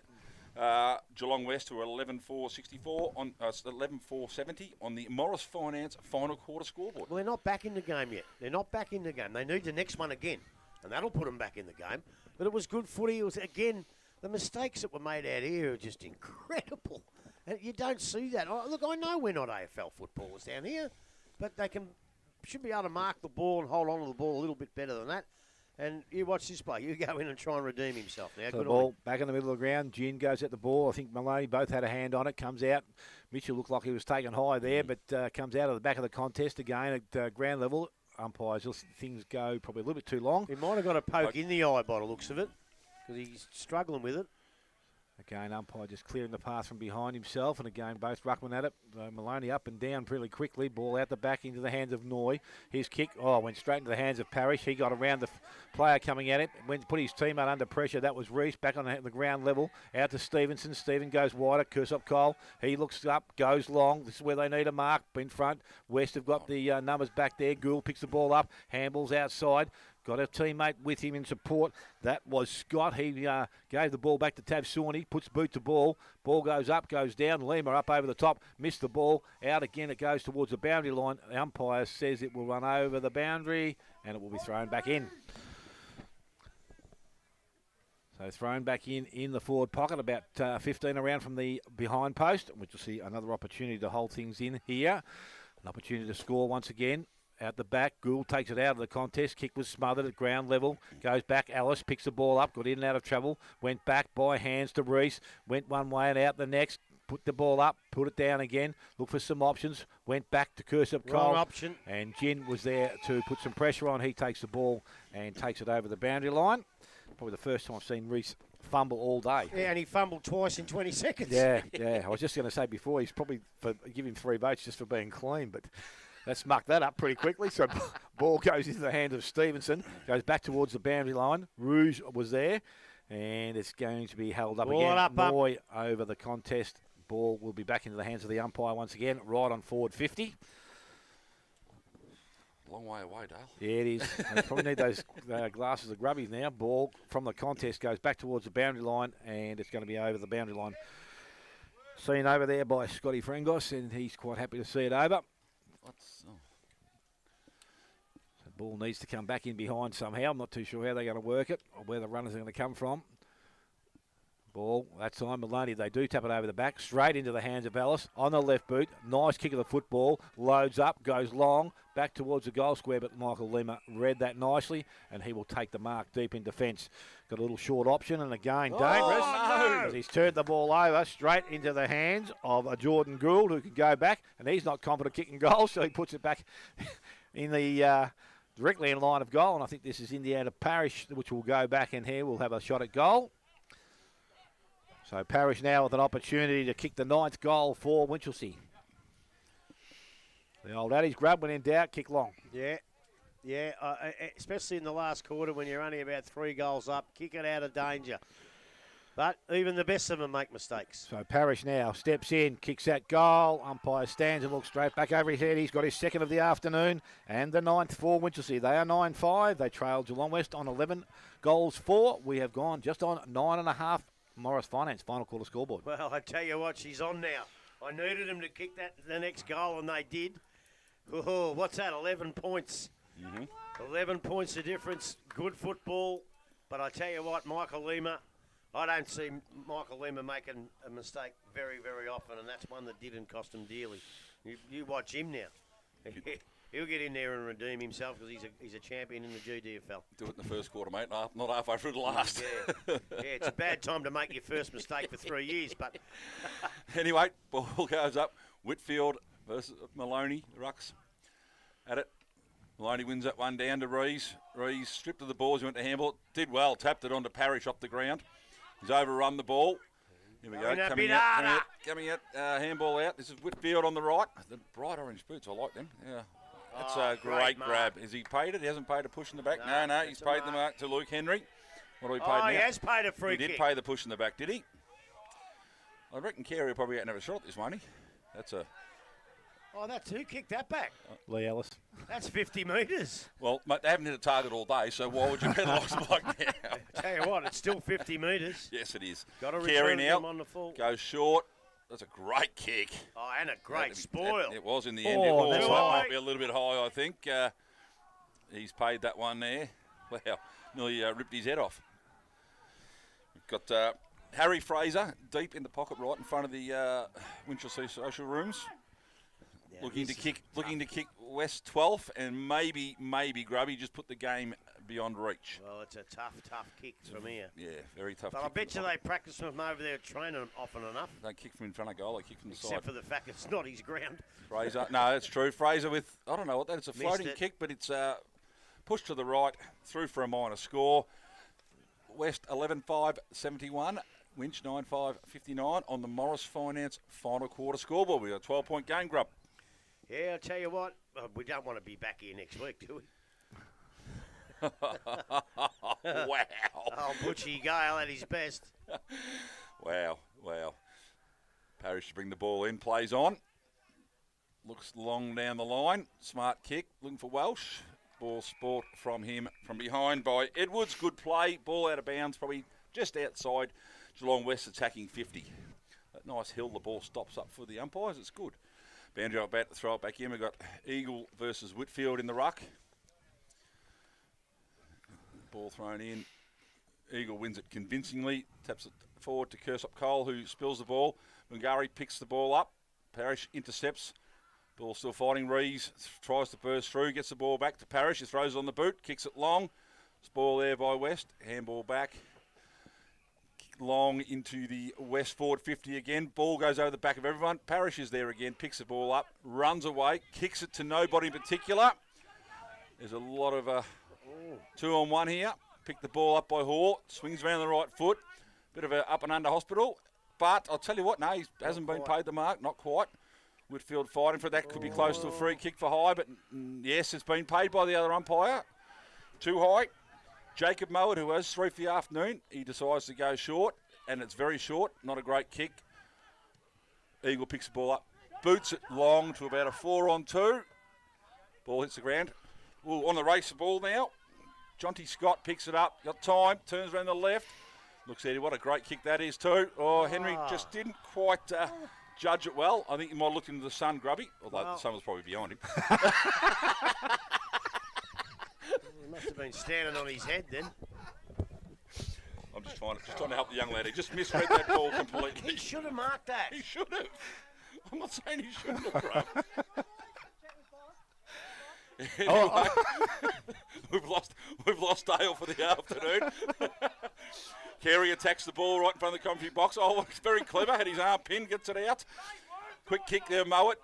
Geelong West, who are 11-4-64 on 11-4-70 on the Morris Finance final quarter scoreboard. Well, they're not back in the game yet. They're not back in the game. They need the next one again, and that'll put them back in the game. But it was good footy. It was, again, the mistakes that were made out here are just incredible. And you don't see that. Look, I know we're not AFL footballers down here, but they should be able to mark the ball and hold on to the ball a little bit better than that. And you watch this play. You go in and try and redeem himself. Now, So good the ball on back in the middle of the ground. Gin goes at the ball. I think Maloney both had a hand on it. Comes out. Mitchell looked like he was taken high there, but comes out of the back of the contest again at ground level. Umpires, things go probably a little bit too long. He might have got a poke in the eye by the looks of it, because he's struggling with it. Again, umpire just clearing the path from behind himself, and again, both ruckman at it. Maloney up and down pretty quickly. Ball out the back into the hands of Noy. His kick, went straight into the hands of Parrish. He got around the player coming at it. Went put his teammate under pressure. That was Reese back on the ground level. Out to Stevenson. Steven goes wider. Kursop Cole. He looks up, goes long. This is where they need a mark in front. West have got the numbers back there. Gould picks the ball up. Handballs outside. Got a teammate with him in support. That was Scott. He gave the ball back to Tav Sawney. Puts boot to ball. Ball goes up, goes down. Lima up over the top. Missed the ball. Out again. It goes towards the boundary line. The umpire says it will run over the boundary and it will be thrown back in. So thrown back in the forward pocket, about 15 around from the behind post, which will see another opportunity to hold things in here. An opportunity to score once again. Out the back, Gould takes it out of the contest. Kick was smothered at ground level. Goes back, Ellis picks the ball up, got in and out of trouble. Went back by hands to Reese. Went one way and out the next. Put the ball up, put it down again. Look for some options. Went back to Kursop Cole. Wrong option. And Gin was there to put some pressure on. He takes the ball and takes it over the boundary line. Probably the first time I've seen Reese fumble all day. Yeah, and he fumbled twice in 20 seconds. Yeah. I was just going to say before, he's probably give him 3 votes just for being clean, but let's muck that up pretty quickly. So ball goes into the hands of Stevenson, goes back towards the boundary line. Rouge was there, and it's going to be held up ball again. Up. Moy over the contest. Ball will be back into the hands of the umpire once again, right on forward 50. Long way away, Dale. Yeah, it is. They probably need those glasses of grubbies now. Ball from the contest goes back towards the boundary line, and it's going to be over the boundary line. Seen over there by Scotty Frangos, and he's quite happy to see it over. So the ball needs to come back in behind somehow. I'm not too sure how they're going to work it or where the runners are going to come from. Ball, that time Maloney, they do tap it over the back, straight into the hands of Ellis on the left boot. Nice kick of the football, loads up, goes long, back towards the goal square, but Michael Lima read that nicely, and he will take the mark deep in defence. Got a little short option, and again, dangerous. As he's turned the ball over straight into the hands of a Jordan Gould, who can go back, and he's not confident kicking goals, so he puts it back in the directly in line of goal, and I think this is Indiana Parrish, which will go back in here. We'll have a shot at goal. So Parrish now with an opportunity to kick the 9th goal for Winchelsea. The old adage, grub when in doubt, kick long. Yeah, especially in the last quarter when you're only about 3 goals up, kick it out of danger. But even the best of them make mistakes. So Parrish now steps in, kicks that goal. Umpire stands and looks straight back over his head. He's got his second of the afternoon and the 9th for Winchelsea. They are 9-5. They trail Geelong West on 11 goals for. We have gone just on 9.5. Morris Finance final quarter scoreboard. Well, I tell you what, she's on now. I needed them to kick the next goal, and they did. Oh, what's that? 11 points. 11 points of difference. Good football. But I tell you what, Michael Lima, I don't see Michael Lima making a mistake very, very often, and that's one that didn't cost him dearly. You watch him now. He'll get in there and redeem himself because he's a champion in the GDFL. Do it in the first quarter, mate, not halfway through the last. Yeah, it's a bad time to make your first mistake for 3 years, but... Anyway, ball goes up. Whitfield versus Maloney, the rucks at it. Maloney wins that one down to Rees. Rees stripped of the balls, he went to handball. Did well, tapped it onto Parrish off the ground. He's overrun the ball. Here we go, coming out, handball out. This is Whitfield on the right. The bright orange boots, I like them. Yeah. That's a great grab. Has he paid it? He hasn't paid a push in the back? No, he's paid the mark to Luke Henry. What do we pay now? He has paid a free kick. He did pay the push in the back, did he? I reckon Carey will probably have a shot at this, won't he? That's a... Oh, that's who kicked that back. Lee Ellis. That's 50 metres. Well, mate, they haven't hit a target all day, so why would you penalise them like now? Tell you what, it's still 50 metres. Yes, it is. Got to Carey return now them on the full. goes short. That's a great kick. Oh, and a great spoil. It was in the end. Oh, That that's might high. be a little bit high, I think. He's paid that one there. Wow, nearly ripped his head off. We've got Harry Fraser deep in the pocket right in front of the Winchelsea social rooms. Yeah, Looking this to is kick West 12th, and maybe Grubby just put the game beyond reach. Well, it's a tough kick from here. Yeah, very tough. But I kick bet from you the they practice with him over there training often enough. They kick from in front of goal. They kick from the Except side. for the fact it's not his ground. Fraser, no, that's true. Fraser with, I don't know what that is. It's a Missed floating it. kick, but it's pushed to the right, through for a minor score. West 11-5-71, Winch 9-5-59 on the Morris Finance final quarter scoreboard. We've got a 12-point game, Grub. Yeah, I'll tell you what, we don't want to be back here next week, do we? Wow. Oh, Butchie Gale at his best. Wow. Parrish to bring the ball in, plays on. Looks long down the line. Smart kick, looking for Welsh. Ball sport from him from behind by Edwards. Good play. Ball out of bounds, probably just outside. Geelong West attacking 50. That nice hill, the ball stops up for the umpires. It's good. Boundary up bat to throw it back in. We've got Eagle versus Whitfield in the ruck. Ball thrown in. Eagle wins it convincingly. Taps it forward to Kersop Cole, who spills the ball. Mungari picks the ball up. Parrish intercepts. Ball still fighting. Rees tries to burst through. Gets the ball back to Parrish. He throws it on the boot. Kicks it long. Spoil there by West. Handball back. Kick long into the West forward 50 again. Ball goes over the back of everyone. Parrish is there again. Picks the ball up. Runs away. Kicks it to nobody in particular. There's a lot of 2-on-1 here. Picked the ball up by Hoare. Swings around the right foot. Bit of a up and under hospital. But I'll tell you what, no, he hasn't been paid the mark. Not quite. Whitfield fighting for that. Could be close to a free kick for high. But yes, it's been paid by the other umpire. Too high. Jacob Mowat, who has 3 for the afternoon, he decides to go short. And it's very short. Not a great kick. Eagle picks the ball up. Boots it long to about a 4-on-2. Ball hits the ground. Ooh, on the race ball now. Jonty Scott picks it up. Got time. Turns around the left. Looks at it. What a great kick that is too. Oh, Henry just didn't quite judge it well. I think he might have looked into the sun, Grubby. Although the sun was probably behind him. He must have been standing on his head then. I'm just trying to help the young lad. He just misread that ball completely. He should have marked that. He should have. I'm not saying he shouldn't have, Grub. Anyway, we've lost Dale for the afternoon. Carey attacks the ball right in front of the commentary box. Oh, it's very clever. Had his arm pinned, gets it out. Quick kick there, Mowat.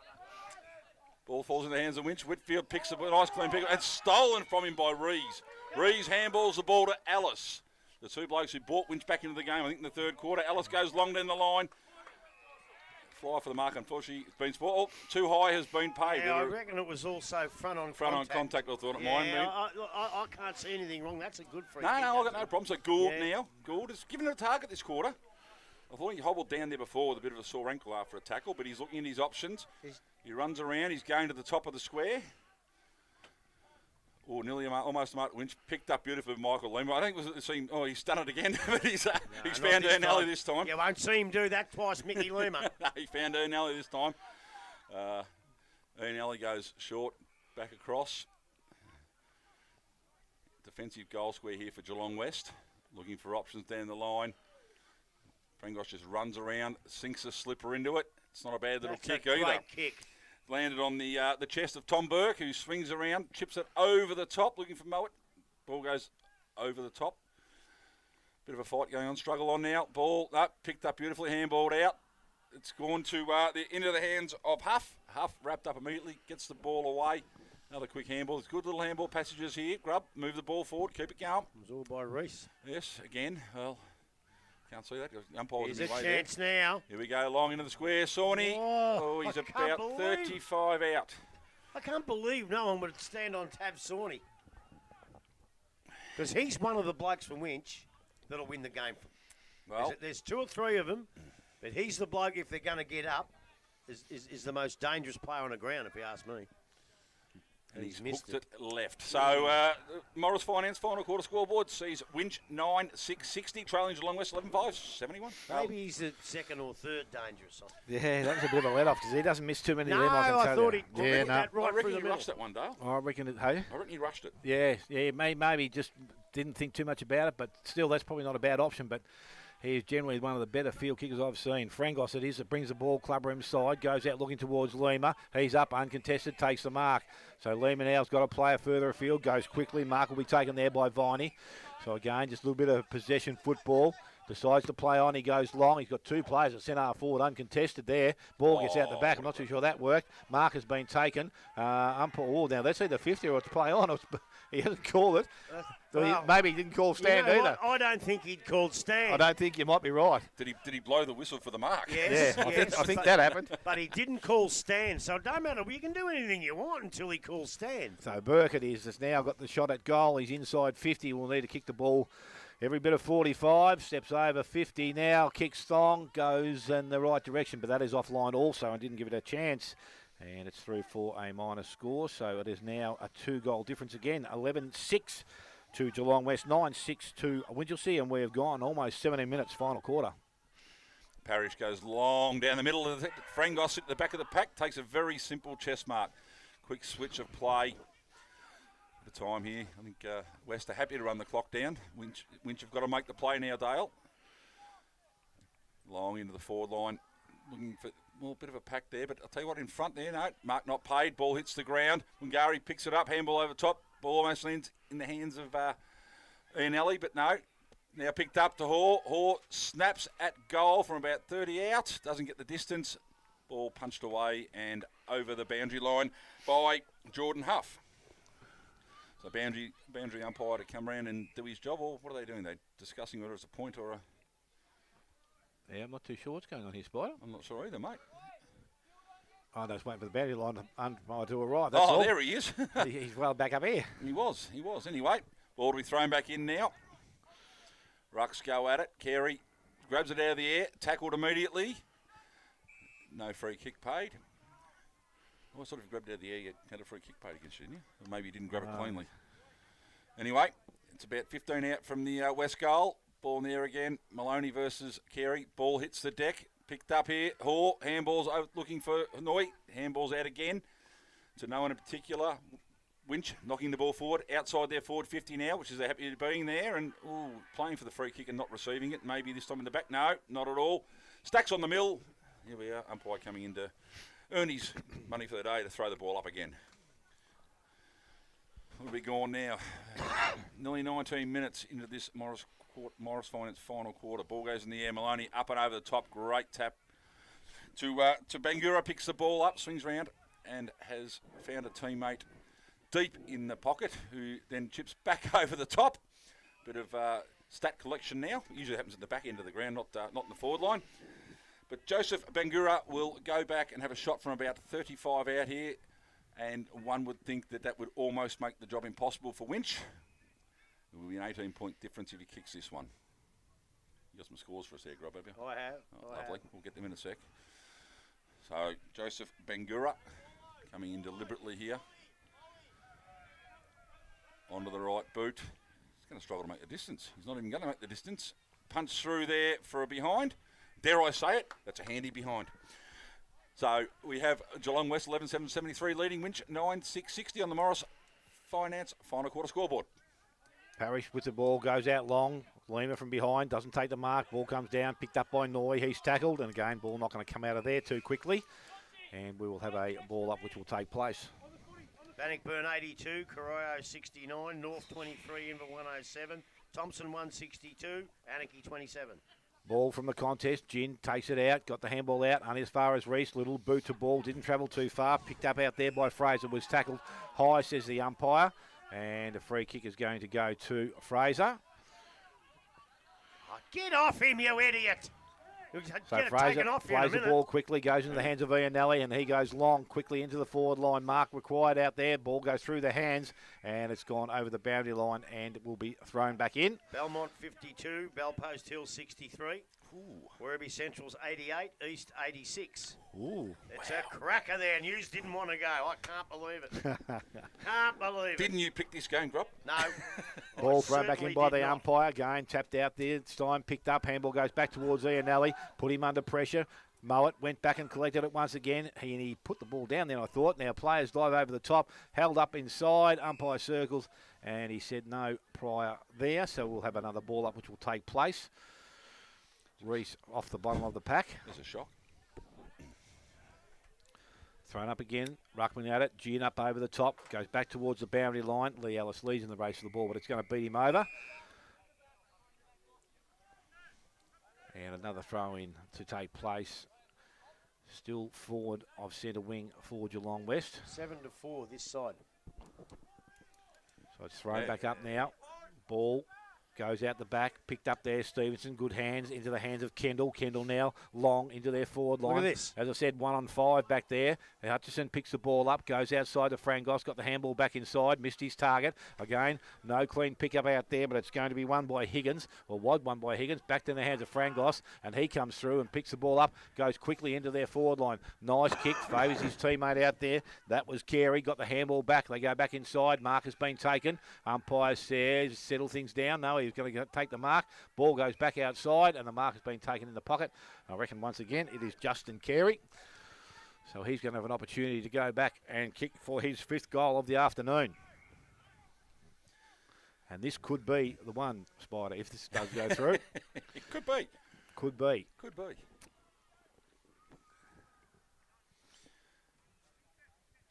Ball falls in the hands of Winch. Whitfield picks a nice clean pick. It's stolen from him by Rees. Rees handballs the ball to Ellis. The two blokes who brought Winch back into the game, I think in the third quarter. Ellis goes long down the line. Fly for the mark, unfortunately. It's been spoiled. Too high has been paid. Yeah, I reckon it was also front on contact, I thought it might have been. I can't see anything wrong. That's a good free No, kick. I've got no problem. So Gould Yeah. now. Gould is given it a target this quarter. I thought he hobbled down there before with a bit of a sore ankle after a tackle, but he's looking at his options. He runs around. He's going to the top of the square. Oh, nearly almost a mark. Winch picked up beautifully with Michael Lima. I think he's done it again, but he's found Ernally this time. You won't see him do that twice, Mickey Lima. He found Ernally this time. Ernally goes short, back across. Defensive goal square here for Geelong West. Looking for options down the line. Prengosh just runs around, sinks a slipper into it. It's not a bad little kick either. Great kick. Landed on the chest of Tom Burke, who swings around, chips it over the top, looking for Mowat. Ball goes over the top. Bit of a fight going on, struggle on now. Ball picked up beautifully, handballed out. It's gone to into the hands of Huff. Huff wrapped up immediately, gets the ball away. Another quick handball. It's good little handball passages here. Grub, move the ball forward, keep it going. It was all by Reese. Yes, again, well, can't see that. Umpire There's was a way chance there. now. Here we go, long into the square. Sawney. Oh, He's I can't about believe- 35 out. I can't believe no one would stand on Tav Sawney. Because he's one of the blokes from Winch that'll win the game. Well, There's 2 or 3 of them. But he's the bloke, if they're going to get up, is the most dangerous player on the ground, if you ask me. And he's missed it left. So, Morris Finance final quarter scoreboard sees Winch 9-6-60, trailing Geelong West 11-5, 71. Maybe he's the second or third dangerous. Yeah, that was a bit of a let-off because he doesn't miss too many No, of them. I thought he yeah, that right I reckon through the he middle. rushed that one, Dale. I reckon it, hey? I reckon he rushed it. Yeah, maybe just didn't think too much about it, but still, that's probably not a bad option. But he is generally one of the better field kickers I've seen. Frangos it is that brings the ball, clubber inside, goes out looking towards Lima. He's up uncontested, takes the mark. So Lima now's got a player further afield, goes quickly. Mark will be taken there by Viney. So again, just a little bit of possession football. Decides to play on. He goes long. He's got two players at centre forward uncontested there. Ball gets out the back. I'm not too sure that worked. Mark has been taken. Now let's see the 50 or to play on. He hasn't called it. Maybe he didn't call stand either. I don't think he'd called stand. I don't think you might be right. Did he blow the whistle for the mark? Yes, Yeah, yes, I think that happened. But he didn't call stand, so it don't matter. You can do anything you want until he calls stand. So Burkett has now got the shot at goal. He's inside 50. Will need to kick the ball every bit of 45. Steps over 50 now. Kicks thong. Goes in the right direction, but that is offline also and didn't give it a chance. And it's through for a minor score. So it is now a 2-goal difference again. 11-6 to Geelong West. 9-6 to Winchelsea. And we have gone almost 17 minutes final quarter. Parrish goes long down the middle of it. Frangos at the back of the pack. Takes a very simple chest mark. Quick switch of play. The time here, I think West are happy to run the clock down. Winch have got to make the play now, Dale. Long into the forward line, looking for a bit of a pack there, but I'll tell you what, in front there, no, Mark not paid, ball hits the ground. Wangari picks it up, handball over top, ball almost lands in the hands of Ian Ellie, but no, now picked up to Hoare. Hoare snaps at goal from about 30 out, doesn't get the distance, ball punched away and over the boundary line by Jordan Huff. So boundary umpire to come around and do his job, or what are they doing? They're discussing whether it's a point or a... Yeah, I'm not too sure what's going on here, Spider. I'm not sure either, mate. I just waiting for the boundary line umpire to arrive. That's all. There he is. He's well back up here. He was. Anyway, ball to be thrown back in now. Rucks go at it. Carey grabs it out of the air, tackled immediately. No free kick paid. I thought if you grabbed it out of the air, you had a free kick paid against you, didn't you? Or maybe you didn't grab it cleanly. Anyway, it's about 15 out from the West goal. Ball in the air again. Maloney versus Carey. Ball hits the deck. Picked up here. Hoare. Handball's looking for Hanoi. Handball's out again. To no one in particular. Winch knocking the ball forward. Outside their forward 50 now, which is they're happy to being there. And playing for the free kick and not receiving it. Maybe this time in the back. No, not at all. Stacks on the mill. Here we are. Umpire coming in to earn his money for the day to throw the ball up again. We'll be gone now. Nearly 19 minutes into this Morris Finance final quarter. Ball goes in the air. Maloney up and over the top. Great tap to Bangura. Picks the ball up, swings round, and has found a teammate deep in the pocket, who then chips back over the top. Bit of stat collection now. Usually happens at the back end of the ground, not in the forward line. But Joseph Bangura will go back and have a shot from about 35 out here. And one would think that would almost make the job impossible for Winch. It will be an 18-point difference if he kicks this one. You got some scores for us there, Grob, have you? I have. Lovely. We'll get them in a sec. So, Joseph Bangura coming in deliberately here. Onto the right boot. He's going to struggle to make the distance. He's not even going to make the distance. Punch through there for a behind. Dare I say it? That's a handy behind. So we have Geelong West 11-7-73 leading Winch 9-6-60 on the Morris Finance final quarter scoreboard. Parrish with the ball, goes out long. Lima from behind, doesn't take the mark. Ball comes down, picked up by Noy. He's tackled, and again, ball not going to come out of there too quickly. And we will have a ball up which will take place. Bannockburn 82, Corio 69, North 23, Inver 107, Thompson 162, Anarchy 27. Ball from the contest. Gin takes it out. Got the handball out. Only as far as Reese. Little boot to ball. Didn't travel too far. Picked up out there by Fraser. Was tackled high, says the umpire. And a free kick is going to go to Fraser. Oh, get off him, you idiot! So Get it Fraser taken off you plays in a the minute. ball quickly. Goes into the hands of Iannelli. And he goes long quickly into the forward line. Mark required out there. Ball goes through the hands. And it's gone over the boundary line. And it will be thrown back in. Belmont 52, Belpost Hill 63. Werribee Central's 88, East 86. Ooh. It's a cracker there. News didn't want to go. I can't believe it. Can't believe it. Didn't you pick this game, Grop? No. Ball thrown back in by the umpire. Again, tapped out there. Stein picked up. Handball goes back towards Ian Alley. Put him under pressure. Mowat went back and collected it once again. He put the ball down then, I thought. Now players dive over the top. Held up inside. Umpire circles. And he said no prior there. So we'll have another ball up which will take place. Reese off the bottom of the pack. There's a shock. Thrown up again. Ruckman at it. Gin up over the top. Goes back towards the boundary line. Lee Ellis leads in the race for the ball, but it's going to beat him over. And another throw in to take place. Still forward of centre wing for Geelong West. 7-4 this side. So it's thrown back up now. Ball goes out the back. Picked up there. Stevenson. Good hands into the hands of Kendall. Kendall now long into their forward line. Look at this. As I said, 1-on-5 back there. Hutchison picks the ball up. Goes outside to Frangos. Got the handball back inside. Missed his target. Again, no clean pickup out there, but it's going to be won by Higgins. Or was won by Higgins. Back to the hands of Frangos. And he comes through and picks the ball up. Goes quickly into their forward line. Nice kick. Favours his teammate out there. That was Carey. Got the handball back. They go back inside. Mark has been taken. Umpire says settle things down. No, he's going to take the mark. Ball goes back outside and the mark has been taken in the pocket. I reckon once again it is Justin Carey. So he's going to have an opportunity to go back and kick for his 5th goal of the afternoon. And this could be the one, Spider, if this does go through. It could be. Could be. Could be.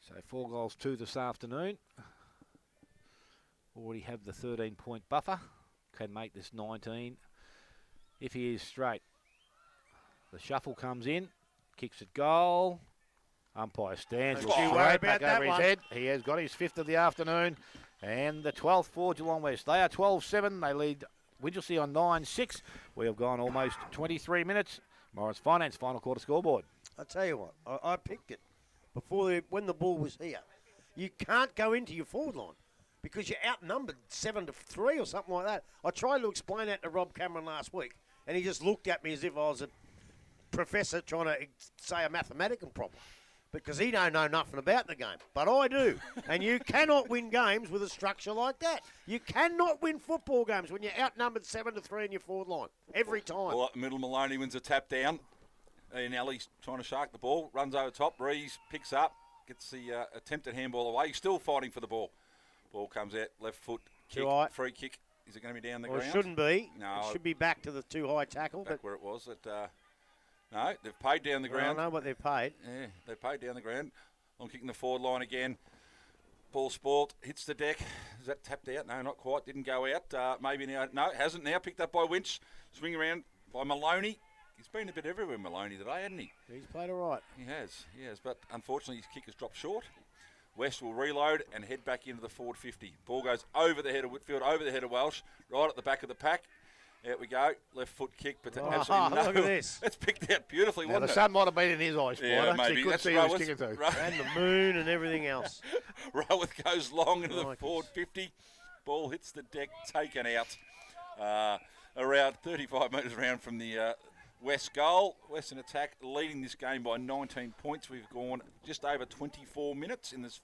So 4 goals, 2 this afternoon. Already have the 13-point buffer. Can make this 19 if he is straight. The shuffle comes in, kicks it goal. Umpire stands. Don't you worry about back that over his one. head. He has got his 5th of the afternoon and the 12th for Geelong West. They are 12-7. They lead Winchelsea on 9-6. We have gone almost 23 minutes. Morris Finance final quarter scoreboard. I tell you what, I picked it when the ball was here. You can't go into your forward line because you're outnumbered 7-3 or something like that. I tried to explain that to Rob Cameron last week, and he just looked at me as if I was a professor trying to say a mathematical problem because he don't know nothing about the game. But I do, and you cannot win games with a structure like that. You cannot win football games when you're outnumbered 7-3 in your forward line every time. Well, up the middle, Maloney wins a tap down. Ian Alley's trying to shark the ball, runs over top. Rees picks up, gets the attempted handball away. He's still fighting for the ball. Ball comes out, left foot, kick, free kick. Is it going to be down the ground? It shouldn't be. No. It should be back to the too high tackle. Back where it was. No, they've paid down the ground. I know what they've paid. Yeah, they paid down the ground. Long kicking the forward line again. Ball sport, hits the deck. Is that tapped out? No, not quite. Didn't go out. Maybe now. No, it hasn't now. Picked up by Winch. Swing around by Maloney. He's been a bit everywhere, Maloney, today, hasn't he? He's played all right. He has. But unfortunately his kick has dropped short. West will reload and head back into the forward 50. Ball goes over the head of Whitfield, over the head of Welsh, right at the back of the pack. Out we go. Left foot kick, but absolutely no. Look at this. It's picked out beautifully, Now, wasn't the it? sun might have been in his eyes, Yeah, Spider. maybe. He could That's see right. who was kicking to. And the moon and everything else. Roweth goes long into the Like forward 50. Ball hits the deck, taken out. Around 35 metres round from the West goal. Western attack leading this game by 19 points. We've gone just over 24 minutes in this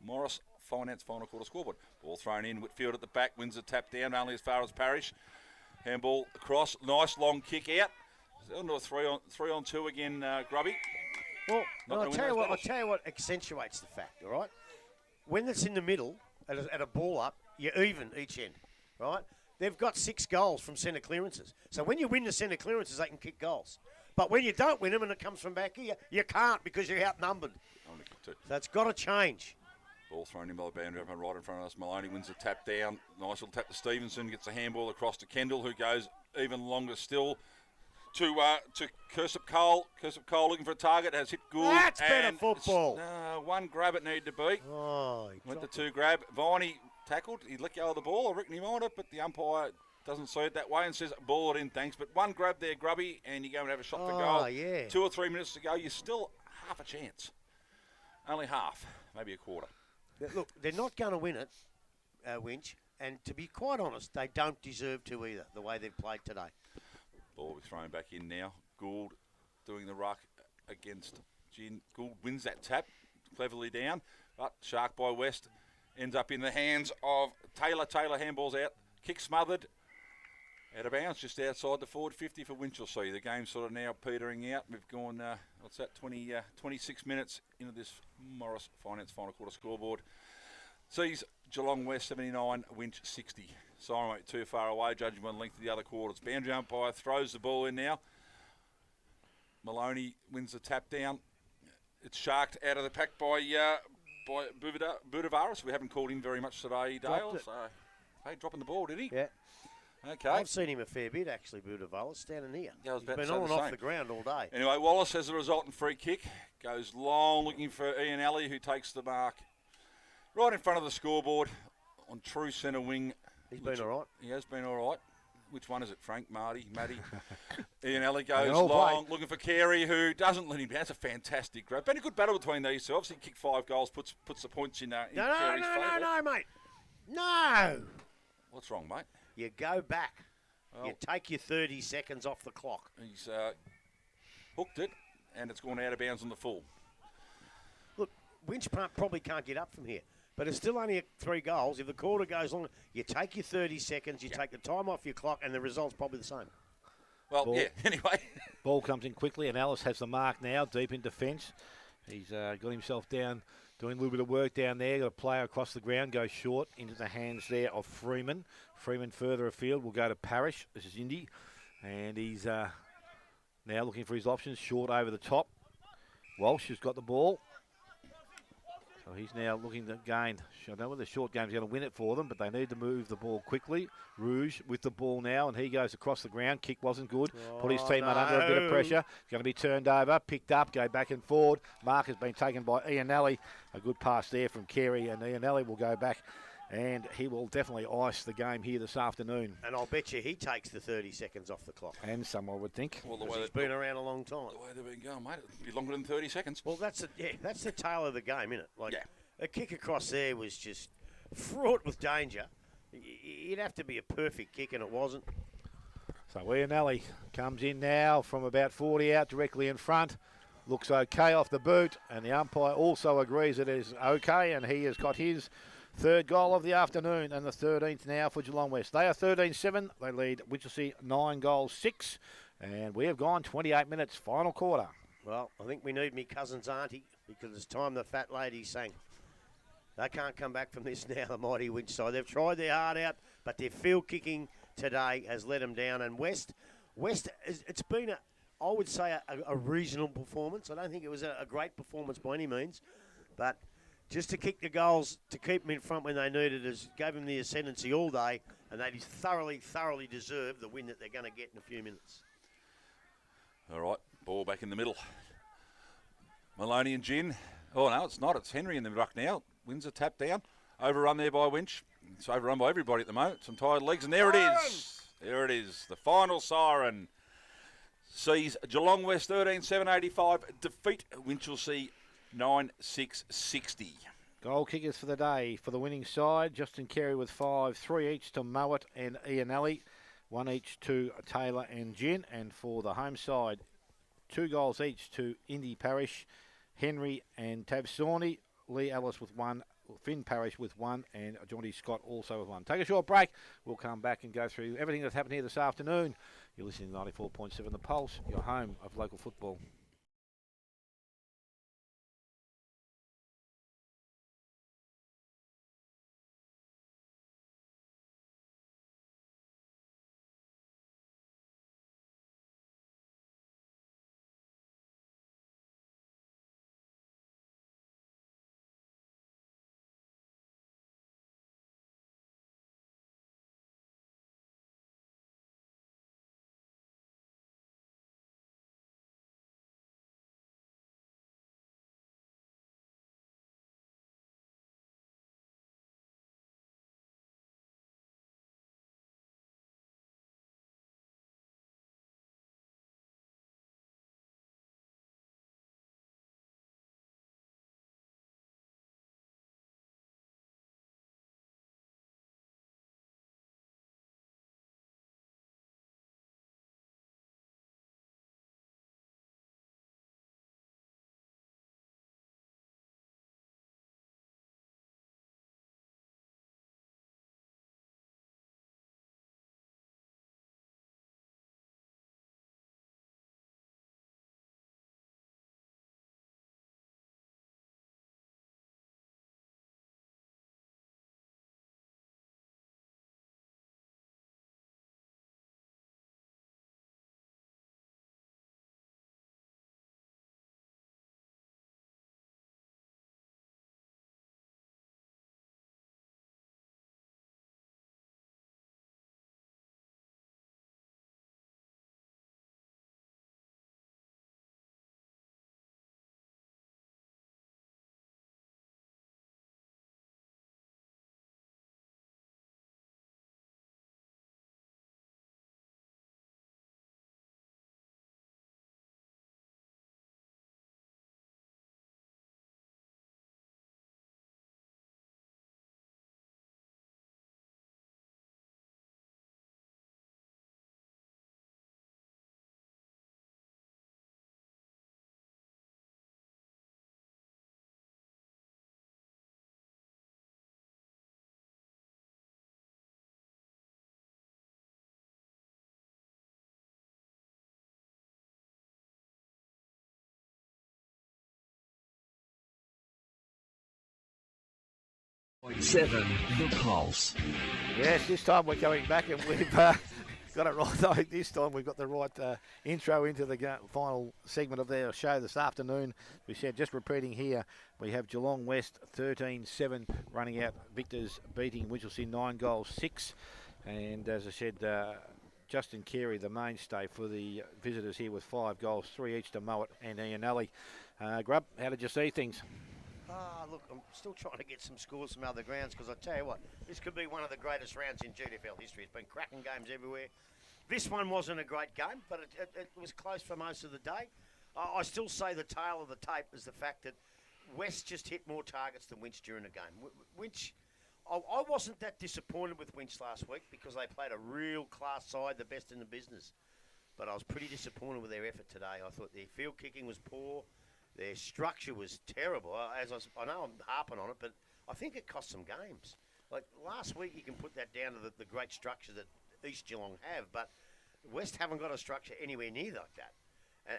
Morris Finance final quarter scoreboard. Ball thrown in. Whitfield at the back wins the tap down only as far as Parrish. Handball across. Nice long kick out. Onto a 3-on-2 again, Grubby. Well, Not I'll gonna win those tell you what accentuates the fact, all right? When it's in the middle, at a ball up, you're even each end, right? They've got 6 goals from centre clearances. So when you win the centre clearances, they can kick goals. But when you don't win them and it comes from back here, you can't because you're outnumbered. So it's got to change. Ball thrown in by the boundary up right in front of us. Maloney wins the tap down. Nice little tap to Stevenson. Gets the handball across to Kendall, who goes even longer still to Kirsup Cole. Kirsup Cole looking for a target. Has hit good. That's better football. One grab it needed to be. Oh, Went to 2 grab. Viney tackled. He let go of the ball. I reckon he might have, but the umpire doesn't see it that way and says, ball it in, thanks. But one grab there, Grubby, and you go and have a shot for goal. Oh, yeah. 2 or 3 minutes to go. You're still half a chance. Only half, maybe a quarter. Look, they're not going to win it, Winch, and to be quite honest, they don't deserve to either, the way they've played today. Ball will be thrown back in now. Gould doing the ruck against Gin. Gould wins that tap cleverly down, but Shark by West ends up in the hands of Taylor. Taylor handballs out, kick smothered. Out of bounds, just outside the forward 50 for Winchelsea. The game's sort of now petering out. We've gone, 26 minutes into this Morris Finance final quarter scoreboard. Sees Geelong West 79, Winch 60. Siren went too far away, judging by the length of the other quarters. Boundary umpire throws the ball in now. Maloney wins the tap down. It's sharked out of the pack by Budavaris. We haven't called him very much today, Dale. So, hey, dropping the ball, did he? Yeah. Okay. I've seen him a fair bit, actually, Budavaris, standing here. Yeah, I was He's about been to say on and the off same. the ground all day. Anyway, Wallace has the resultant free kick. Goes long, looking for Ian Alley, who takes the mark right in front of the scoreboard on true centre wing. He's been all right. He has been all right. Which one is it, Frank, Matty? Ian Alley goes all long, looking for Carey, who doesn't let him down. It's a fantastic grab. Been a good battle between these two. Obviously, kicked 5 goals, puts the points in Carey's favour. No, mate. No. What's wrong, mate? You go back. Well, You take your 30 seconds off the clock. He's hooked it, and it's gone out of bounds on the full. Look, Winch probably can't get up from here. But it's still only 3 goals. If the quarter goes long, you take your 30 seconds, you take the time off your clock, and the result's probably the same. Well, Ball. yeah, anyway. Ball comes in quickly, and Ellis has the mark now, deep in defence. He's got himself down, doing a little bit of work down there. Got a player across the ground, goes short into the hands there of Freeman. Freeman further afield will go to Parrish. This is Indy. And he's now looking for his options, short over the top. Walsh has got the ball. So he's now looking to gain. I don't know whether the short game's going to win it for them, but they need to move the ball quickly. Rouge with the ball now, and he goes across the ground. Kick wasn't good. Put his teammate under a bit of pressure. It's going to be turned over, picked up, go back and forward. Mark has been taken by Ian Alley. A good pass there from Carey, and Ian Alley will go back, and he will definitely ice the game here this afternoon. And I'll bet you he takes the 30 seconds off the clock. And some, I would think. Well, the 'Cause way he's been around a long time. the way they've been going, mate, it'll be longer than 30 seconds. Well, that's the tail of the game, isn't it? Like, Yeah. a kick across there was just fraught with danger. It'd have to be a perfect kick, and it wasn't. So Ian Alley comes in now from about 40 out, directly in front. Looks okay off the boot, and the umpire also agrees it is okay, and he has got his 3rd goal of the afternoon, and the 13th now for Geelong West. They are 13-7. They lead Winchelsea 9-6, and we have gone 28 minutes, final quarter. Well, I think we need me cousin's auntie, because it's time the fat lady sang. They can't come back from this now, the mighty Winch side. They've tried their heart out, but their field kicking today has let them down. And West, it's been, I would say, a reasonable performance. I don't think it was a great performance by any means, but just to kick the goals, to keep them in front when they needed us, gave them the ascendancy all day, and they just thoroughly deserve the win that they're going to get in a few minutes. All right, ball back in the middle. Maloney and Gin. Oh, no, it's not. It's Henry in the ruck now. Wins a tap down. Overrun there by Winch. It's overrun by everybody at the moment. Some tired legs, and there it is. There it is. The final siren sees Geelong West 13-7-85 defeat Winchelsea 9-6-60. Goal kickers for the day for the winning side. Justin Carey with 5, 3 each to Mowat and Ian Alley, 1 each to Taylor and Gin. And for the home side, 2 goals each to Indy Parrish, Henry and Tav Sawney. Lee Ellis with 1, Finn Parrish with 1, and Jonty Scott also with 1. Take a short break. We'll come back and go through everything that's happened here this afternoon. You're listening to 94.7 The Pulse, your home of local football. 7, The Pulse. Yes, this time we're going back and we've got it right. I think this time we've got the right intro into the final segment of their show this afternoon. We said, just repeating here, we have Geelong West 13-7 running out victors, beating Winchelsea 9-6. And as I said, Justin Carey, the mainstay for the visitors here with 5 goals, 3 each to Mowat and Ian Alley. Grub, how did you see things? Look, I'm still trying to get some scores from other grounds because I tell you what, this could be one of the greatest rounds in GDFL history. It's been cracking games everywhere. This one wasn't a great game, but it was close for most of the day. I still say the tail of the tape is the fact that West just hit more targets than Winch during the game. Winch, I wasn't that disappointed with Winch last week because they played a real class side, the best in the business. But I was pretty disappointed with their effort today. I thought their field kicking was poor. Their structure was terrible. I know I'm harping on it, but I think it cost some games. Like last week, you can put that down to the great structure that East Geelong have, but West haven't got a structure anywhere near like that.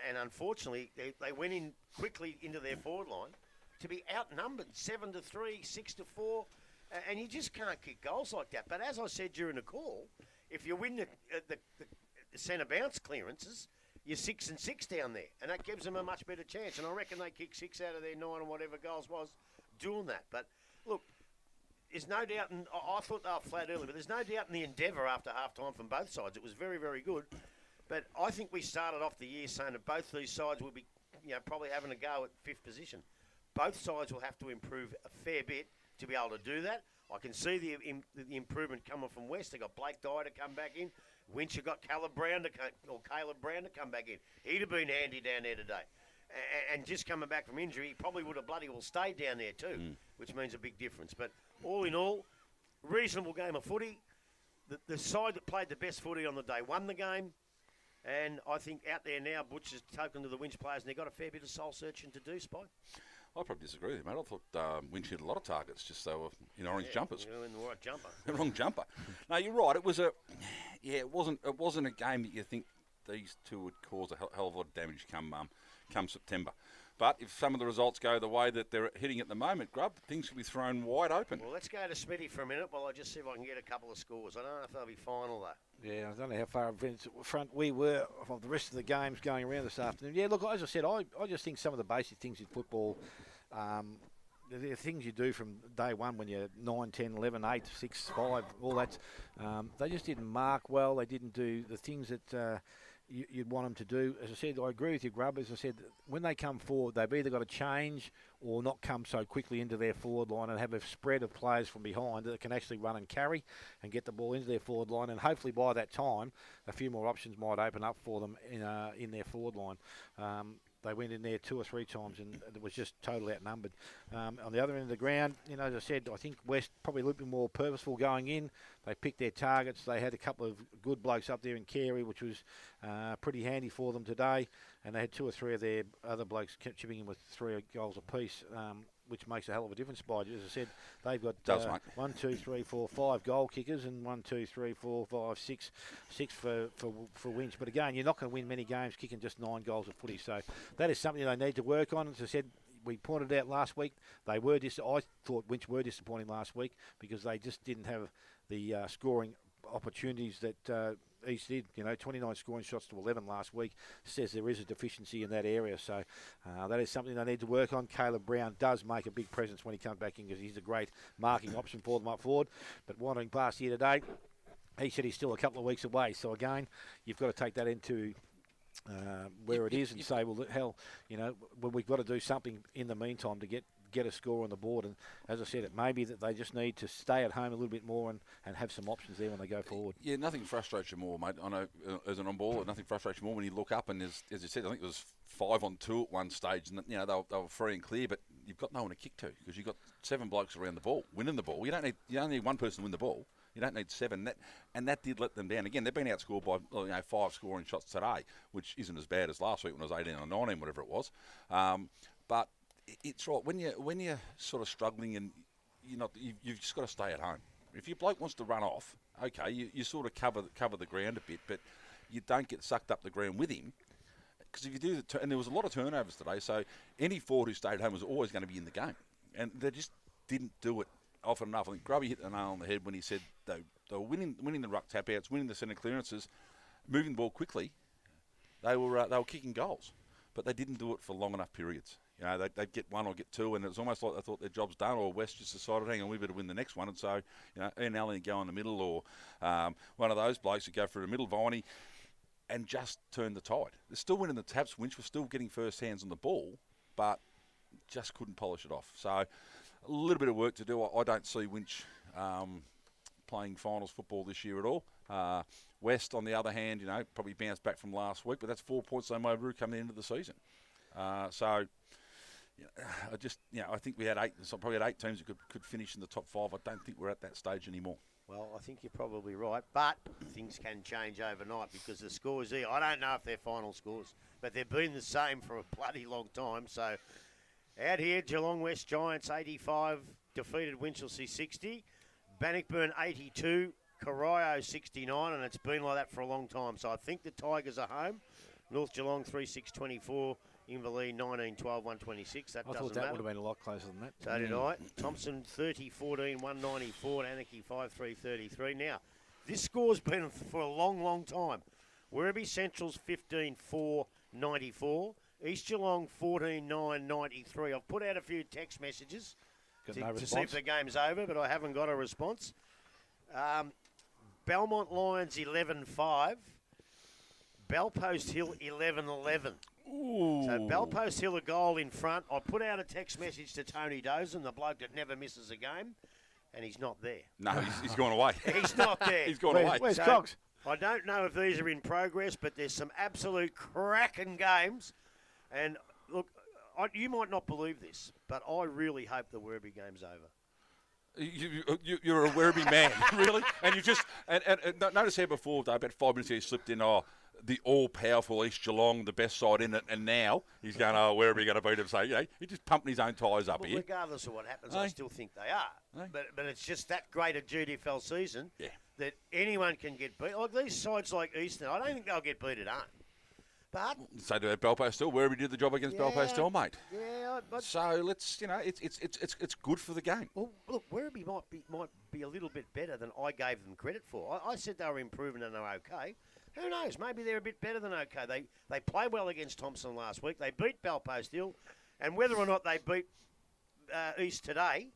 And unfortunately, they went in quickly into their forward line to be outnumbered 7-3, 6-4, and you just can't kick goals like that. But as I said during the call, if you win the centre bounce clearances, you're 6-6 down there, and that gives them a much better chance. And I reckon they kicked 6 out of their 9 or whatever goals was doing that. But look, there's no doubt, and I thought they were flat early, but there's no doubt in the endeavour after half-time from both sides. It was very, very good. But I think we started off the year saying that both these sides will be, probably having a go at 5th position. Both sides will have to improve a fair bit to be able to do that. I can see the improvement coming from West. They got Blake Dyer to come back in. Winch got Caleb Brown to come back in. He'd have been handy down there today. And just coming back from injury, he probably would have bloody well stayed down there too, which means a big difference. But all in all, reasonable game of footy. The side that played the best footy on the day won the game. And I think out there now, Butch is talking to the Winch players, and they've got a fair bit of soul searching to do, Spike. I probably disagree with you, mate. I thought Winch hit a lot of targets, just they were in orange jumpers. In the right jumper. The wrong jumper. No, you're right. It wasn't a game that you think these two would cause a hell of a lot of damage come September. But if some of the results go the way that they're hitting at the moment, Grub, things could be thrown wide open. Well, let's go to Smitty for a minute while I just see if I can get a couple of scores. I don't know if they'll be final, though. Yeah, I don't know how far in front we were of the rest of the games going around this afternoon. Yeah, look, as I said, I just think some of the basic things in football, the things you do from day one when you're 9, 10, 11, 8, 6, 5, all that, they just didn't mark well. They didn't do the things that you'd want them to do. As I said, I agree with you, Grub. As I said, when they come forward, they've either got to change or not come so quickly into their forward line and have a spread of players from behind that can actually run and carry and get the ball into their forward line. And hopefully by that time, a few more options might open up for them in their forward line. They went in there 2 or 3 times and it was just totally outnumbered. On the other end of the ground, as I said, I think West probably a little bit more purposeful going in. They picked their targets. They had a couple of good blokes up there in Carey, which was pretty handy for them today. And they had 2 or 3 of their other blokes chipping in with 3 goals apiece, which makes a hell of a difference. By as I said, they've got 1, 2, 3, 4, 5 goal kickers and 1, 2, 3, 4, 5, 6 for Winch. But again, you're not going to win many games kicking just 9 goals of footy. So that is something they need to work on. As I said, we pointed out last week, I thought Winch were disappointing last week because they just didn't have the scoring opportunities that East did. 29 scoring shots to 11 last week says there is a deficiency in that area. So that is something they need to work on. Caleb Brown does make a big presence when he comes back in because he's a great marking option for them up forward. But wandering past here today, he said he's still a couple of weeks away. So again, you've got to take that into where it is and say, well, hell, we've got to do something in the meantime to get a score on the board. And as I said, it may be that they just need to stay at home a little bit more and have some options there when they go forward. Yeah, nothing frustrates you more, mate. I know as an on-baller, nothing frustrates you more when you look up and as you said, I think it was 5 on 2 at one stage and they were free and clear, but you've got no one to kick to because you've got 7 blokes around the ball, winning the ball. You don't need one person to win the ball. You don't need 7. That did let them down. Again, they've been outscored by 5 scoring shots today, which isn't as bad as last week when it was 18 or 19, whatever it was. But it's right when you're sort of struggling and you've just got to stay at home. If your bloke wants to run off, okay, you sort of cover the ground a bit, but you don't get sucked up the ground with him. Because if you do, and there was a lot of turnovers today, so any forward who stayed home was always going to be in the game, and they just didn't do it often enough. I think Grubby hit the nail on the head when he said they were winning the ruck tap outs, winning the centre clearances, moving the ball quickly. They were kicking goals, but they didn't do it for long enough periods. They'd get one or get two, and it was almost like they thought their job's done, or West just decided, hang on, we better win the next one. And so, Ian Allen would go in the middle, or one of those blokes would go through the middle, Viney, and just turn the tide. They're still winning the taps. Winch was still getting first hands on the ball, but just couldn't polish it off. So a little bit of work to do. I don't see Winch playing finals football this year at all. West, on the other hand, probably bounced back from last week, but that's 4 points they made coming into the season. I think we had probably had 8 teams that could finish in the top 5. I don't think we're at that stage anymore. Well, I think you're probably right, but things can change overnight because the scores here, I don't know if they're final scores, but they've been the same for a bloody long time. So out here, Geelong West Giants 85, defeated Winchelsea 60, Bannockburn 82, Corio 69, and it's been like that for a long time. So I think the Tigers are home. North Geelong 3-6-24, Inverleigh 19-12, 126. That I doesn't thought that matter. would have been a lot closer than that. So did I. Thompson 30-14, 194, and Anarchy 5-3-33. Now, this score's been for a long, long time. Werribee Central's 15-4, 94. East Geelong 14-9, 93. I've put out a few text messages to see if the game's over, but I haven't got a response. Belmont Lions 11-5. Bellpost Hill 11-11. So Bellpost Hill a goal in front. I put out a text message to Tony Dozen, the bloke that never misses a game, and he's not there. No, he's gone away. He's not there. He's gone away. Where's Cox? I don't know if these are in progress, but there's some absolute cracking games. And look, you might not believe this, but I really hope the Werribee game's over. You're a Werribee man, really? And you just and notice here before, though, about 5 minutes ago, he slipped in, the all-powerful East Geelong, the best side in it, and now he's going, Werribee going to beat him. So, he's just pumping his own tyres up here. Regardless of what happens, I still think they are. But it's just that great a GDFL season that anyone can get beat. Like these sides like Eastern, I don't think they'll get beat at home. But so do Bellpost Hill. Werribee did the job against Bellpost Hill, mate. Yeah, but so let's, it's good for the game. Well, look, Werribee might be a little bit better than I gave them credit for. I said they were improving and they're okay. Who knows? Maybe they're a bit better than okay. They played well against Thompson last week. They beat Bellpost Hill, and whether or not they beat East today,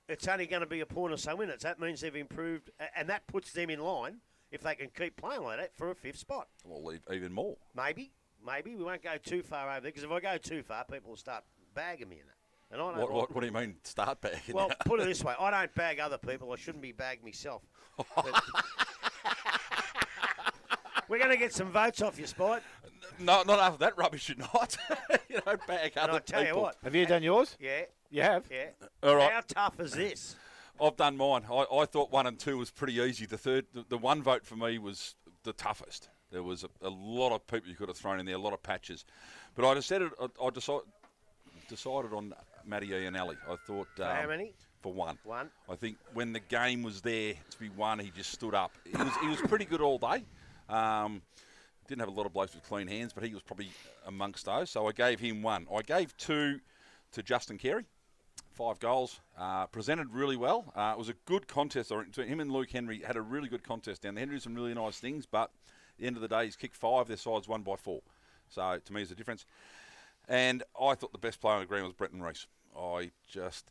it's only going to be a point or so in it. So that means they've improved, and that puts them in line. If they can keep playing like that, for a 5th spot. Well, even more. Maybe. We won't go too far over there, because if I go too far, people will start bagging me in it. And I don't what do you mean, start bagging? Well, put it this way. I don't bag other people. I shouldn't be bagged myself. We're going to get some votes off you, Spite. No, not after that rubbish, you're not. You don't bag other people. And I tell you what. Have you done yours? Yeah. You have? Yeah. All right. How tough is this? I've done mine. I thought 1 and 2 was pretty easy. The one vote for me was the toughest. There was a lot of people you could have thrown in there, a lot of patches. But I decided on Matty Iannelli. I thought... For how many? For 1. 1. I think when the game was there to be won, he just stood up. He was pretty good all day. Didn't have a lot of blokes with clean hands, but he was probably amongst those. So I gave him 1. I gave 2 to Justin Carey. 5 goals, presented really well. It was a good contest. Him and Luke Henry had a really good contest down there. Henry did some really nice things, but at the end of the day, he's kicked 5. Their side's won by 4. So to me, it's a difference. And I thought the best player on the ground was Brenton Reese.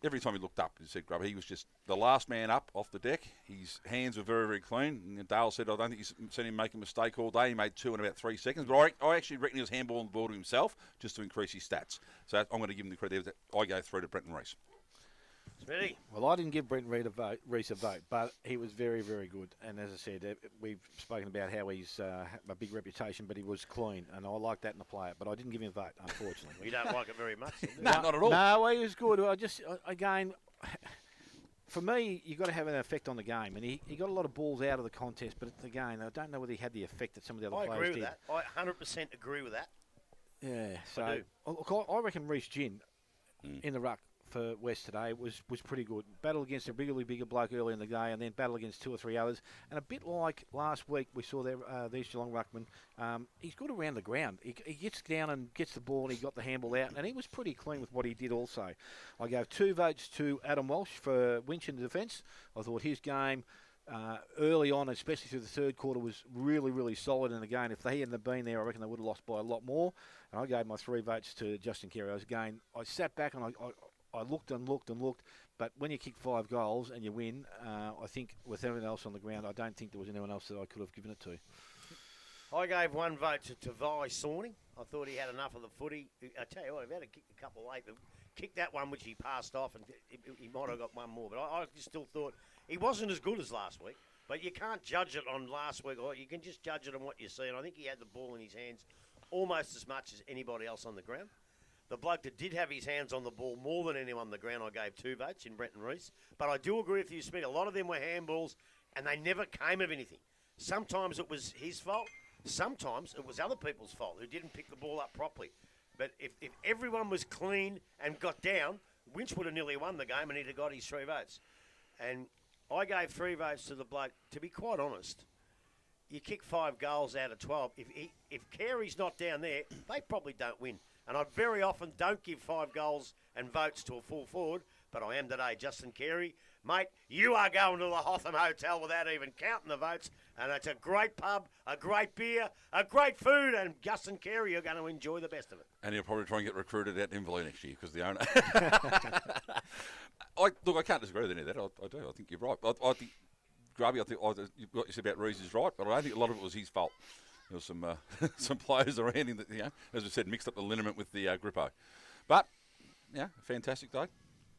Every time he looked up, he said, Grub, he was just the last man up off the deck. His hands were very, very clean. And Dale said, I don't think he's seen him make a mistake all day. He made 2 in about 3 seconds. But I actually reckon he was handballing the ball to himself just to increase his stats. So I'm going to give him the credit. I go through to Brenton Reese. Smitty. Well, I didn't give Brenton Reese a vote, but he was very, very good. And as I said, we've spoken about how he's a big reputation, but he was clean, and I like that in a player. But I didn't give him a vote, unfortunately. You don't like it very much, do you? No, not at all. No, he was good. Again, for me, you've got to have an effect on the game. And he got a lot of balls out of the contest, but again, I don't know whether he had the effect that some of the other players did. I agree with that. I 100% agree with that. Yeah, I so I reckon Reece Ginn in the ruck for West today was pretty good. Battle against a bigger bloke early in the game, and then battle against 2 or 3 others. And a bit like last week, we saw the East Geelong ruckman. He's good around the ground. He gets down and gets the ball, and he got the handball out, and he was pretty clean with what he did also. I gave 2 votes to Adam Walsh for Winch in the defence. I thought his game early on, especially through the third quarter, was really, really solid. And again, if they hadn't been there, I reckon they would have lost by a lot more. And I gave my 3 votes to Justin Carey. I sat back and I looked and looked and looked, but when you kick 5 goals and you win, I think with everyone else on the ground, I don't think there was anyone else that I could have given it to. I gave 1 vote to Tavai Sawney. I thought he had enough of the footy. I tell you what, if he had to kick a couple late, kicked that one which he passed off, and he might have got one more. But I just still thought he wasn't as good as last week. But you can't judge it on last week. Or you can just judge it on what you see. And I think he had the ball in his hands almost as much as anybody else on the ground. The bloke that did have his hands on the ball more than anyone on the ground, I gave 2 votes in Brenton Reese. But I do agree with you, Smith. A lot of them were handballs, and they never came of anything. Sometimes it was his fault. Sometimes it was other people's fault who didn't pick the ball up properly. But if everyone was clean and got down, Winch would have nearly won the game, and he'd have got his 3 votes. And I gave 3 votes to the bloke. To be quite honest, you kick 5 goals out of 12. If Carey's not down there, they probably don't win. And I very often don't give 5 goals and votes to a full forward, but I am today. Justin Carey, mate, you are going to the Hotham Hotel without even counting the votes, and it's a great pub, a great beer, a great food, and Justin Carey, you're going to enjoy the best of it. And he'll probably try and get recruited out in Inverloch next year because the owner. I can't disagree with any of that. I do. I think you're right. I think, Grubby, what you said about Rees is right, but I don't think a lot of it was his fault. There was some players around him that, as we said, mixed up the liniment with the grippo. But, a fantastic day.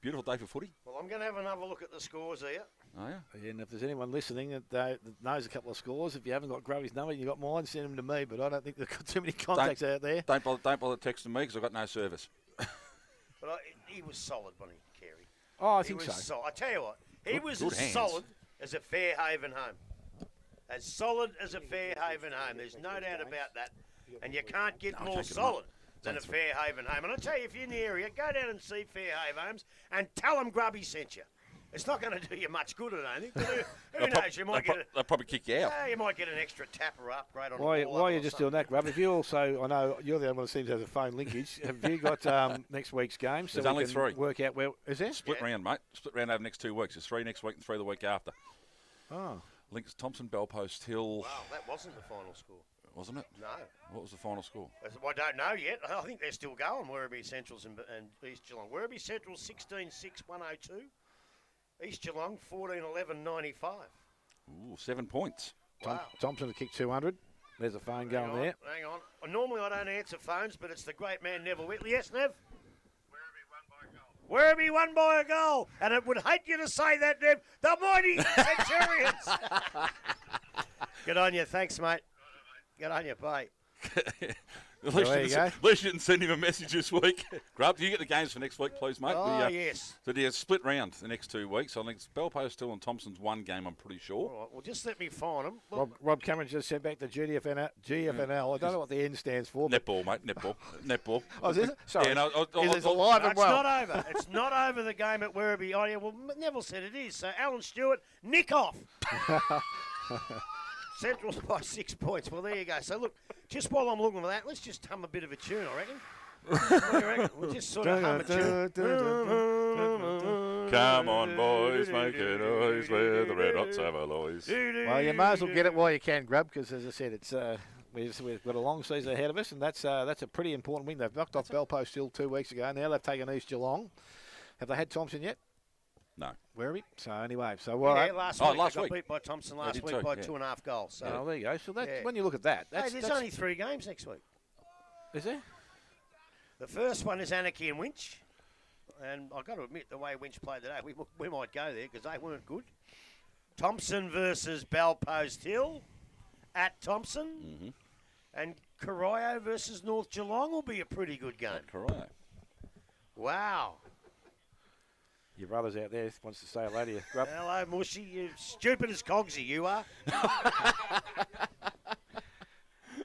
Beautiful day for footy. Well, I'm going to have another look at the scores here. Oh, yeah. And if there's anyone listening that knows a couple of scores, if you haven't got Grubby's number and you've got mine, send them to me. But I don't think they've got too many contacts out there. Don't bother texting me because I've got no service. But he was solid, wasn't he, Carey? Oh, I think so. I tell you what, he was as hands. solid as a Fairhaven home. As solid as a Fairhaven home. There's no doubt about that. And you can't get more solid than a Fairhaven home. And I tell you, if you're in the area, go down and see Fairhaven homes and tell them Grubby sent you. It's not going to do you much good, I don't think. But who knows? You might they'll probably kick you out. You might get an extra tapper upgrade on Why are you just doing that, Grub? If you also, I know you're the only one who seems to have a phone linkage. Have you got next week's game? So there's only 3. Work out where is there? Split round, mate. Split round over the next 2 weeks. There's 3 next week and 3 the week after. Oh. Links Thompson, Bellpost Hill. Wow, that wasn't the final score. Wasn't it? No. What was the final score? I don't know yet. I think they're still going, Werribee Centrals and East Geelong. Werribee Central 16-6-102. East Geelong 14-11-95. Ooh, 7 points. Wow. Thompson to kick 200. There's a phone going there. Hang on. Normally I don't answer phones, but it's the great man Neville Whitley. Yes, Nev? Werribee won by a goal. And it would hate you to say that, Nev. The mighty Centurions. Good on you. Thanks, mate. Good on you. Bye. At least you didn't send him a message this week. Grub, do you get the games for next week, please, mate? Yes. So do you split round the next 2 weeks? I think it's Bellpost Hill and Thompson's 1 game, I'm pretty sure. All right, well, just let me find them. Rob Cameron just sent back the GDFNL. I don't know what the N stands for. Netball, mate. Netball. Oh, is it? Sorry. Yeah, no, it's alive and well. It's not over. It's not over, the game at Werribee. Oh, yeah, well, Neville said it is. So, Alan Stewart, nick off. Central's by 6 points. Well, there you go. So, look, just while I'm looking for that, let's just hum a bit of a tune, I reckon. What do you reckon? We'll just sort of hum a tune. Come on, boys, make a noise where the Red Hot Saveloys. Well, you may as well get it while you can, Grub, because, as I said, it's we've got a long season ahead of us, and that's a pretty important win. They've knocked off Bellpost Hill 2 weeks ago. Now they've taken East Geelong. Have they had Thompson yet? No. Werribee. So anyway, last week last they got week. beat by Thompson by 2.5 goals. So there you go. So when you look at that, there's only 3 games next week. Is there? The first one is Anarchy and Winch, and I've got to admit the way Winch played today, we might go there because they weren't good. Thompson versus Bellpost Hill at Thompson, and Corio versus North Geelong will be a pretty good game. Corio. Wow. Your brother's out there wants to say hello to you. Grub. Hello, Mushy. You stupid as Cogsy, you are.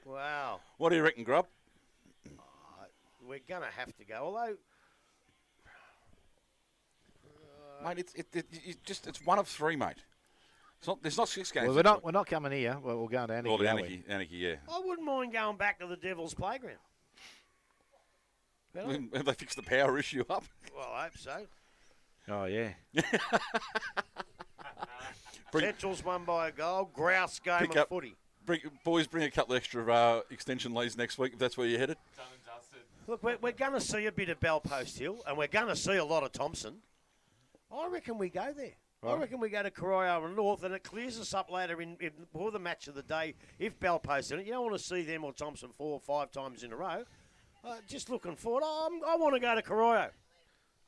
Wow. What do you reckon, Grub? We're going to have to go. Although, Mate, it's one of 3, mate. There's not 6 games. Well, we're not coming here. We're going to Anarchy. Well, Anarchy, yeah. I wouldn't mind going back to the Devil's Playground. Have they fixed the power issue up? Well, I hope so. Oh, yeah. Central's won by a goal. Grouse game of footy. Boys, bring a couple extra extension leads next week if that's where you're headed. Done and dusted. Look, we're going to see a bit of Belpost Hill, and we're going to see a lot of Thompson. I reckon we go there. Right. I reckon we go to Corio North, and it clears us up later for the match of the day. If Belpost in it, you don't want to see them or Thompson 4 or 5 times in a row. Just looking forward. I want to go to Corio.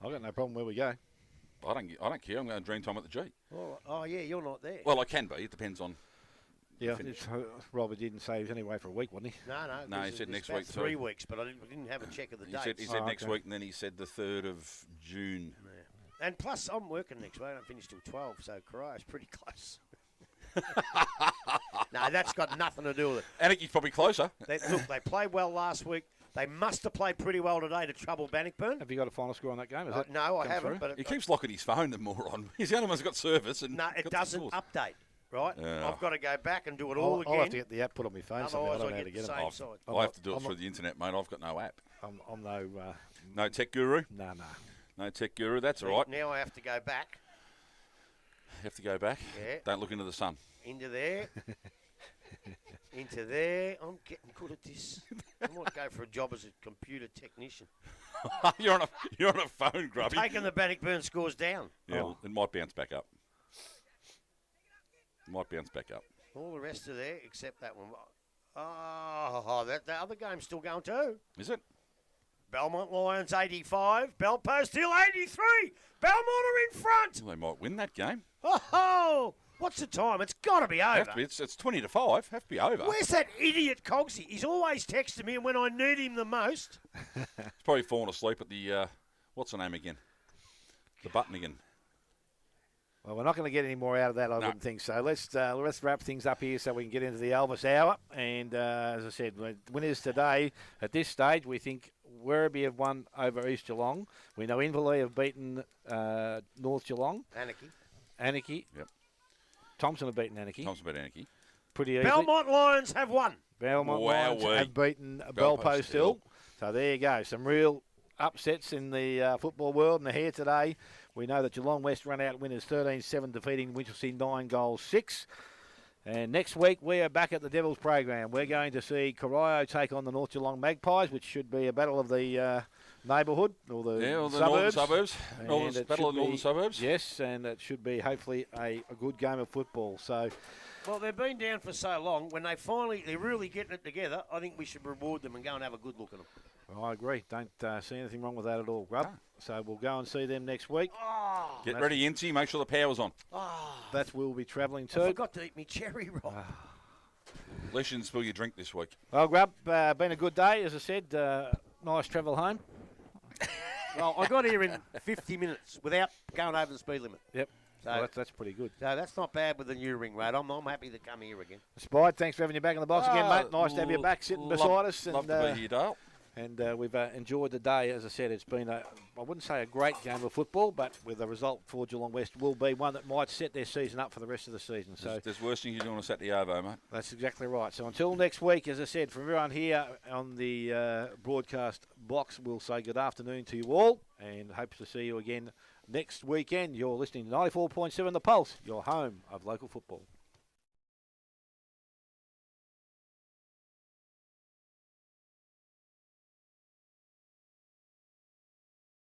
I've got no problem where we go. I don't care. I'm going to Dreamtime at the G. Oh, yeah, you're not there. Well, I can be. It depends on. Yeah, Robert didn't say he was only away for a week, wasn't he? No, he said next week. 3 weeks, but I didn't have a check of the dates. He said next week, and then he said the 3rd of June. Yeah. And plus, I'm working next week. I don't finish till 12, so Corio's pretty close. No, that's got nothing to do with it. Anarchy's probably closer. They played well last week. They must have played pretty well today to trouble Bannockburn. Have you got a final score on that game? No, I haven't. But he keeps locking his phone, the moron. He's the only one who's got service. No, it doesn't update. Right, I've got to go back and do it all again. I'll have to get the app put on my phone. Otherwise, I get the same side. I have to do it through the internet, mate. I've got no app. I'm no. No tech guru. No. No tech guru. That's all right. Now I have to go back. You have to go back. Yeah. Don't look into the sun. Into there. Into there. I'm getting good at this. I might go for a job as a computer technician. You're on a phone, Grubby. Taking the Bannockburn scores down. Yeah, It might bounce back up. All the rest of there, except that one. Oh, the other game's still going too. Is it? Belmont Lions 85, Belpost Hill 83. Belmont are in front. Well, they might win that game. Oh, what's the time? It's got to be over. It's 20-5. Have to be over. Where's that idiot Cogsy? He's always texting me, and when I need him the most. He's probably fallen asleep at the, what's the name again? The button again. Well, we're not going to get any more out of that, I wouldn't think so. Let's wrap things up here so we can get into the Elvis Hour. And as I said, winners today, at this stage, we think Werribee have won over East Geelong. We know Inverleigh have beaten North Geelong. Anarchy. Yep. Thompson have beaten Anarchy. Pretty easily. Belmont Lions have won. Belmont Lions have beaten Belpost Hill. So there you go. Some real upsets in the football world. And here today, we know that Geelong West run out winners 13-7, defeating Winchelsea 9-6. And next week, we are back at the Devils program. We're going to see Corio take on the North Geelong Magpies, which should be a battle of the neighbourhood or the northern suburbs. Battle of the northern suburbs. Yes, and it should be hopefully a good game of football. So, well, they've been down for so long. When they're really getting it together, I think we should reward them and go and have a good look at them. Well, I agree. Don't see anything wrong with that at all, Grub. No. So we'll go and see them next week. Oh, Get ready, Incy. Make sure the power's on. That's where we'll be travelling to. I forgot to eat me cherry roll. At least you didn't spill your drink this week. Well, Grub, been a good day, as I said. Nice travel home. Well, I got here in 50 minutes without going over the speed limit. Yep. So well, that's pretty good. So that's not bad with the new ring road. I'm happy to come here again. Spide, thanks for having you back in the box again, mate. Nice to have you back sitting beside us. Love to be here, Dale. And we've enjoyed the day. As I said, it's been, I wouldn't say a great game of football, but with a result for Geelong West will be one that might set their season up for the rest of the season. So there's worse things you do on a Saturday over, mate. That's exactly right. So until next week, as I said, from everyone here on the broadcast box, we'll say good afternoon to you all and hope to see you again next weekend. You're listening to 94.7 The Pulse, your home of local football.